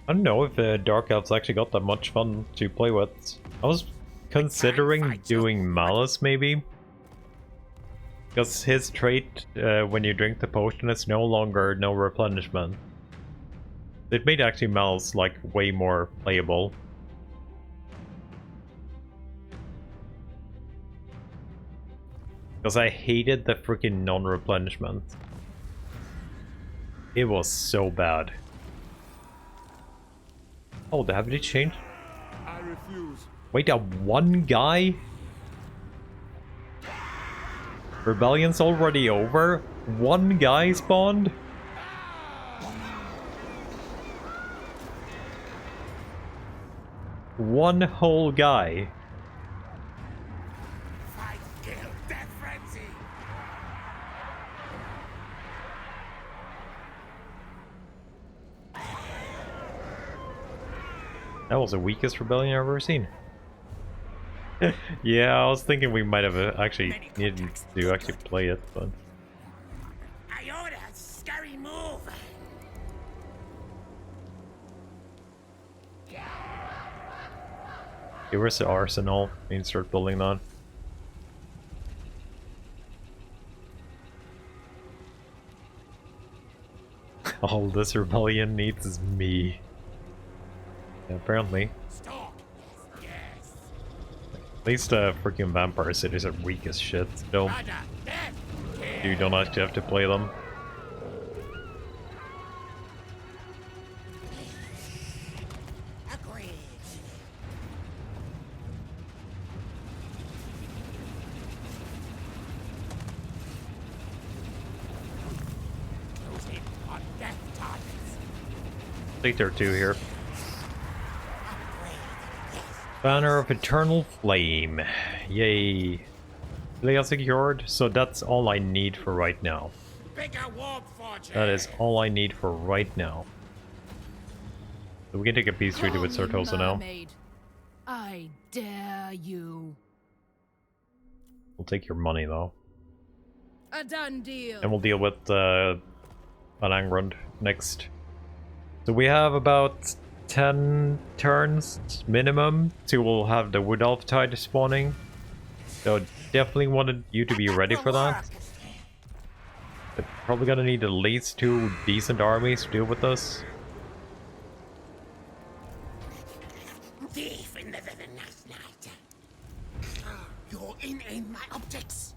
I don't know if Dark Elves actually got that much fun to play with. I was considering doing Malice maybe. Because his trait when you drink the potion is no longer no replenishment. It made actually Malice like way more playable. Because I hated the freaking non-replenishment. It was so bad. Oh, have they changed? I refuse. Wait, that one guy? Rebellion's already over? One guy spawned? One whole guy. Fight, kill, death frenzy. That was the weakest rebellion I've ever seen. Yeah, I was thinking we might have actually needed to actually play it, but... I order, scurry move. Here was the arsenal. We need to start building that. All this rebellion needs is me. Yeah, apparently. Stalk. Yes. At least freaking vampire cities are weak as shit. So Order, death. you don't actually have to play them. Agreed. Close in on death targets. I think there are 2 here. Banner of Eternal Flame. Yay. They are secured, so that's all I need for right now. Bigger warp forge. That is all I need for right now. So we can take a peace treaty with Call me Sartosa now. mermaid. I dare you. We'll take your money though. A done deal. And we'll deal with Anangrund next. So we have about 10 turns minimum till we'll have the Wood Elf Tide spawning. So definitely wanted you to be ready for that. They're probably gonna need at least 2 decent armies to deal with us. Thief in the last night. You're in my optics.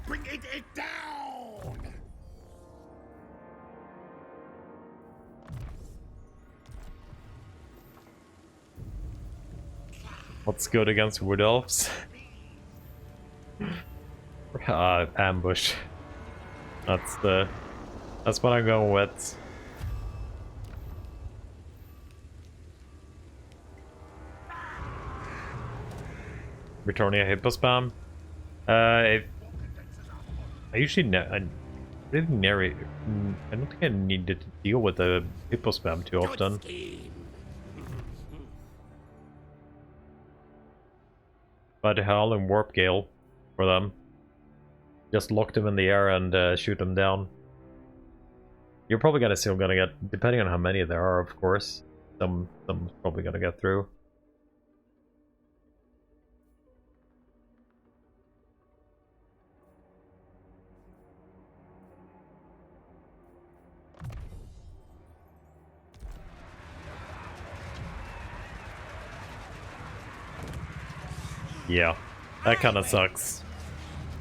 Bring it down. What's good against Wood Elves? Ambush. That's what I'm going with. Returning a hippo spam. I usually I don't think I needed to deal with the hippo spam too often. But Howl and Warp Gale for them. Just lock them in the air and shoot them down. You're probably still gonna get, depending on how many there are, of course. Some probably gonna get through. Yeah, that kind of sucks.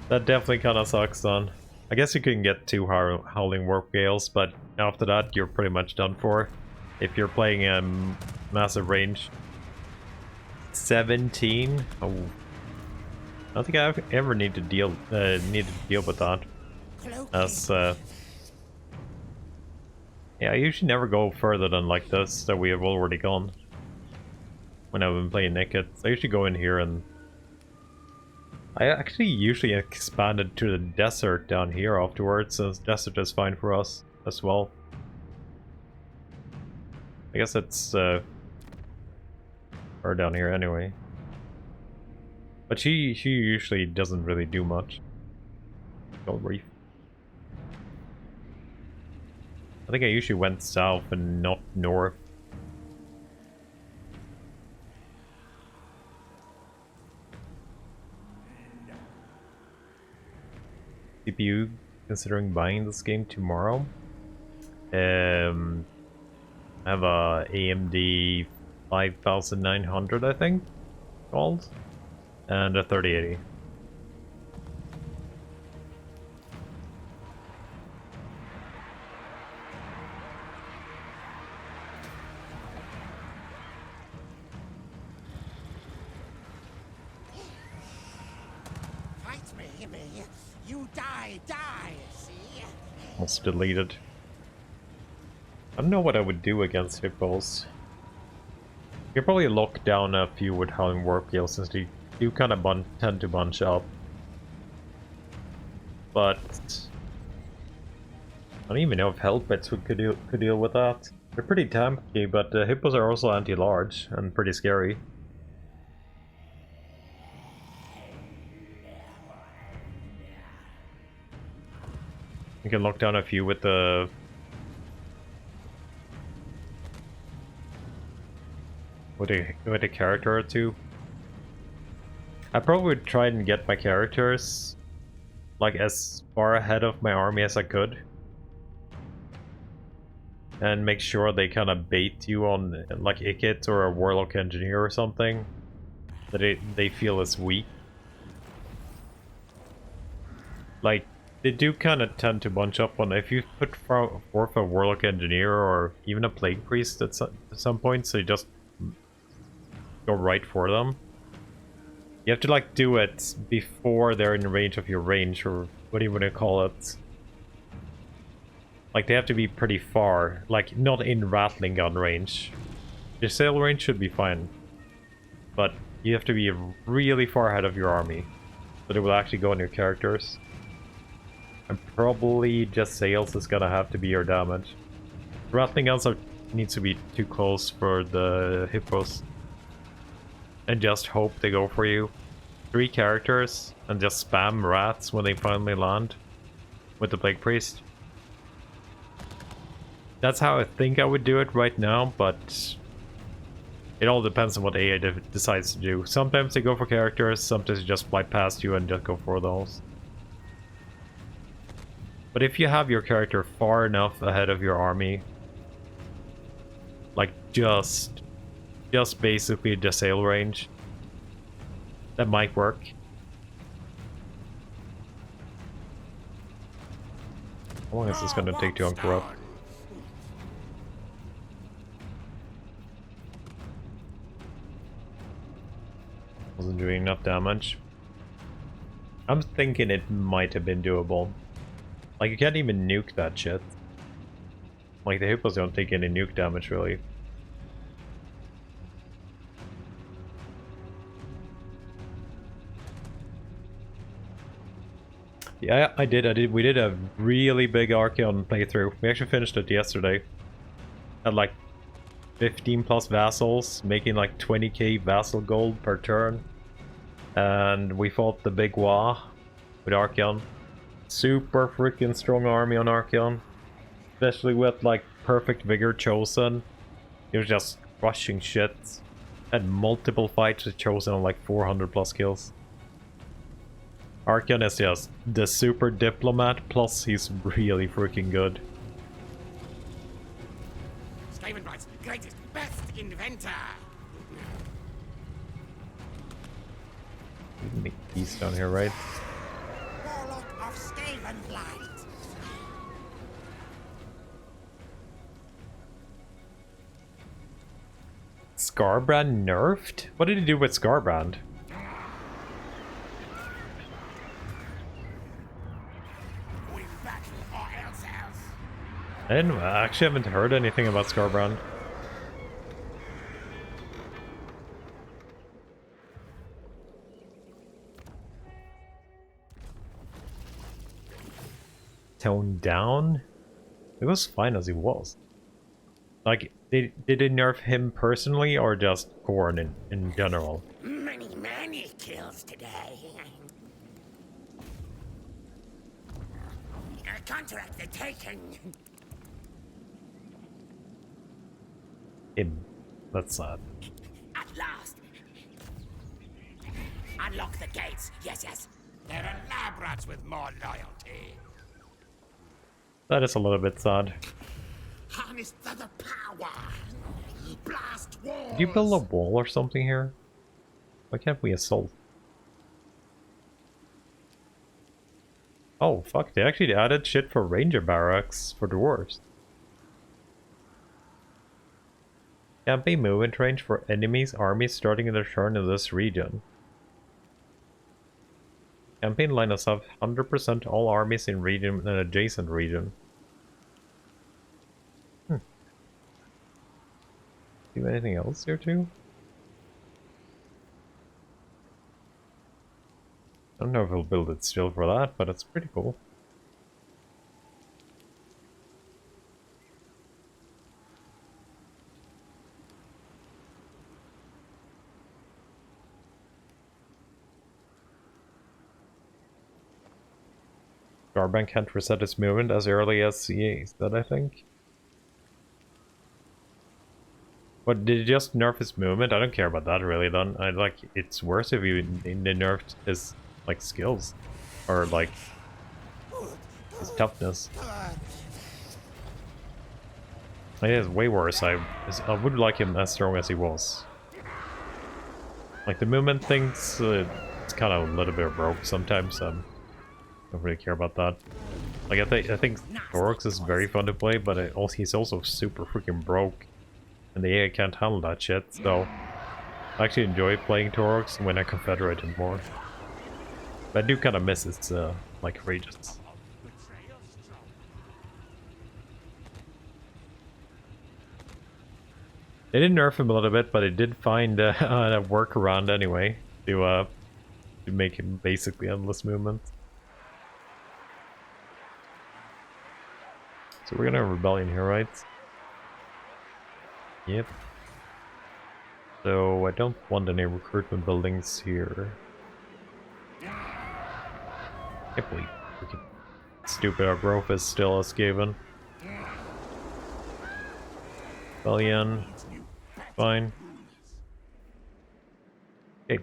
That definitely kind of sucks, son. I guess you can get 2 Howling Warp Gales, but after that you're pretty much done for. If you're playing a massive range. 17? Oh. don't think I've ever needed to deal with that. As yeah, I usually never go further than like this that we have already gone. When I've been playing Ikit, I usually go in here and I actually usually expanded to the desert down here afterwards, since desert is fine for us as well. I guess it's her down here anyway. But she usually doesn't really do much. Gold Reef. I think I usually went south and not north. CPU considering buying this game tomorrow. I have a AMD 5900, I think, called, and a 3080. Fight me. You die, see? Almost deleted. I don't know what I would do against hippos. You could probably lock down a few with Howling Warpgale, since they do kind of tend to bunch up. But I don't even know if Hellpits could deal with that. They're pretty tanky, but the hippos are also anti-large and pretty scary. You can lock down a few with the with a character or two. I probably would try and get my characters like as far ahead of my army as I could, and make sure they kind of bait you on like Ikit or a Warlock Engineer or something that they feel is weak. Like, they do kind of tend to bunch up on if you put forth a Warlock Engineer or even a Plague Priest at some point, so you just go right for them. You have to like do it before they're in range of your range, or what do you want to call it? Like, they have to be pretty far, like not in rattling gun range. Your sail range should be fine, but you have to be really far ahead of your army, so they will actually go on your characters. And probably just sails is gonna have to be your damage. Rattling guns needs to be too close for the hippos. And just hope they go for you. 3 characters and just spam rats when they finally land with the Plague Priest. That's how I think I would do it right now, but it all depends on what AI decides to do. Sometimes they go for characters, sometimes they just fly past you and just go for those. But if you have your character far enough ahead of your army, like just basically the sail range, that might work. How long is this gonna take to uncorrupt? Wasn't doing enough damage. I'm thinking it might have been doable. Like, you can't even nuke that shit. Like, the hippos don't take any nuke damage, really. Yeah, I did. We did a really big Archeon playthrough. We actually finished it yesterday. Had like 15 plus vassals, making like 20k vassal gold per turn. And we fought the big Wa with Archeon. Super freaking strong army on Archeon. Especially with like perfect vigor chosen. He was just crushing shit. Had multiple fights with chosen on like 400 plus kills. Archeon is just the super diplomat, plus he's really freaking good. Skavenbright's greatest, best inventor. You can make peace down here, right? Warlock of Skavenblight. Scarbrand nerfed? What did he do with Scarbrand? I actually haven't heard anything about Skryre. Toned down? It was fine as he was. Like, did they nerf him personally or just Korn in general? Many kills today. Contract the taken. Him. That's sad. At last. Unlock the gates. Yes. There are lab rats with more loyalty. That is a little bit sad. Harness the power. Blast walls. Did you build a wall or something here? Why can't we assault? Oh, fuck, they actually added shit for ranger barracks for dwarves. Campaign movement range for enemies' armies starting in their turn in this region. Campaign line us up 100% all armies in region and adjacent region. Do anything else here too? I don't know if he'll build it still for that, but it's pretty cool. Skryre can't reset its movement as early as CA, that I think. But did it just nerf his movement? I don't care about that really then. I like it's worse if you nerfed his like skills. Or like his toughness. It is way worse. I would like him as strong as he was. Like the movement things, it's kind of a little bit broke sometimes. Don't really care about that. Like I think Torx is very fun to play, but he's also super freaking broke, and the AI can't handle that shit. So I actually enjoy playing Torx when I confederate him more. But I do kind of miss its like regions. They did nerf him a little bit, but it did find a workaround anyway to make him basically endless movement. So we're gonna have rebellion here, right? Yep. So I don't want any recruitment buildings here. Can't believe freaking stupid our growth is still as given. Rebellion. Fine. Okay.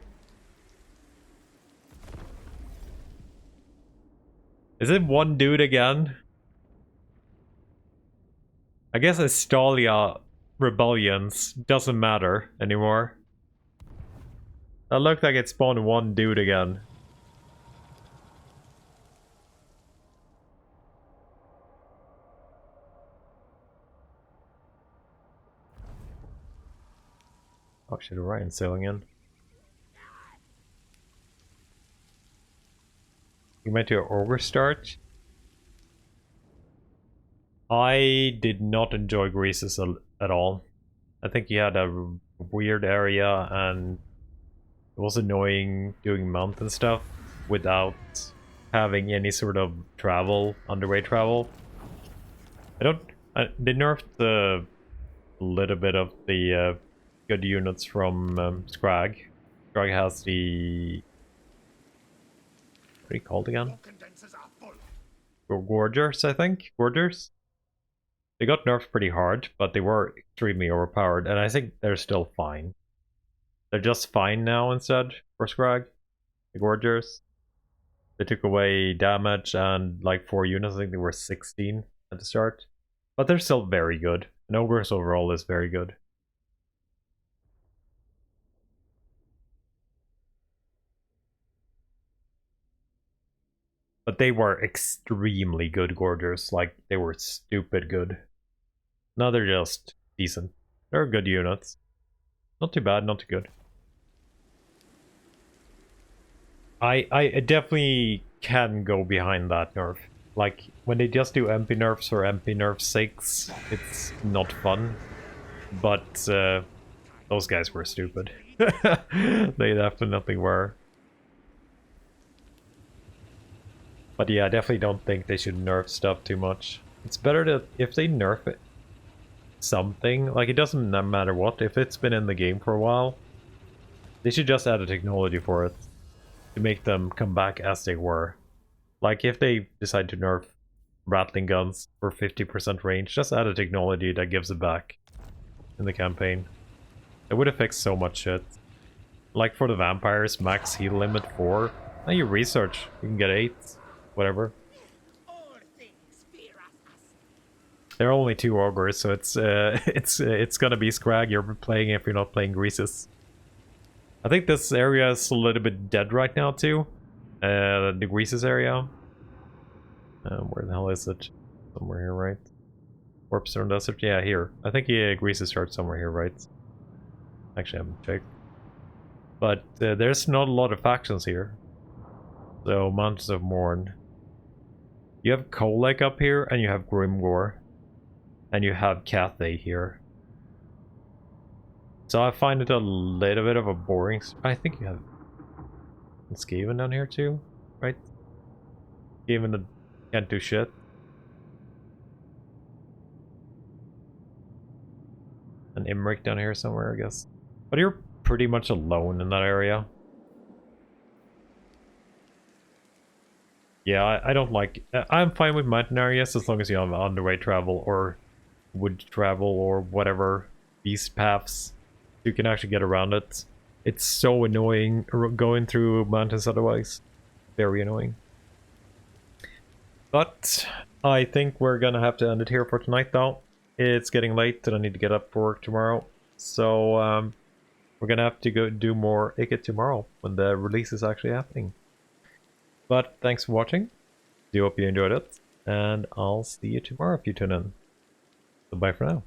Is it one dude again? I guess Estalia rebellions doesn't matter anymore. That looked like it spawned one dude again. Oh shit, Orion's sailing in. You meant to Ogre start? I did not enjoy Greases at all. I think he had a weird area and it was annoying doing mountain stuff without having any sort of travel, underway travel. They nerfed a little bit of the good units from Skryre. Skryre has the... what are you called again? Gorgers, I think? Gorgers? They got nerfed pretty hard, but they were extremely overpowered, and I think they're still fine. They're just fine now instead for Skryre. The Gorgers. They took away damage and like 4 units, I think they were 16 at the start. But they're still very good. And Ogres overall is very good. But they were extremely good Gorgers, like they were stupid good. Now they're just decent. They're good units. Not too bad, not too good. I definitely can go behind that nerf. Like, when they just do MP nerfs or MP nerf sakes, it's not fun. But those guys were stupid. They definitely were. But yeah, I definitely don't think they should nerf stuff too much. It's better to, if they nerf it, something, like it doesn't matter what, if it's been in the game for a while, they should just add a technology for it to make them come back as they were. Like if they decide to nerf rattling guns for 50% range, just add a technology that gives it back in the campaign. It would have fixed so much shit. Like for the vampires, max heal limit 4. Now you research, you can get 8, whatever. All things fear us. There are only 2 ogres, so it's gonna be Skryre you're playing if you're not playing Greases. I think this area is a little bit dead right now too. The Greases area. Where the hell is it? Somewhere here, right? Warpstone Desert? Yeah, here. I think Greases starts somewhere here, right? Actually, I haven't checked. But there's not a lot of factions here. So, Mountains of Morn. You have Coal Lake up here, and you have Grimgore. And you have Cathay here. So I find it a little bit of a boring... I think you have Skaven down here too, right? Skaven that can't do shit. And Imric down here somewhere, I guess. But you're pretty much alone in that area. Yeah, I don't like... I'm fine with mountain areas as long as you have underway travel or wood travel or whatever. Beast paths. You can actually get around it. It's so annoying going through mountains otherwise. Very annoying. But I think we're gonna have to end it here for tonight though. It's getting late and I need to get up for work tomorrow. So we're gonna have to go do more Ikit tomorrow when the release is actually happening. But thanks for watching. Do hope you enjoyed it. And I'll see you tomorrow if you tune in. So bye for now.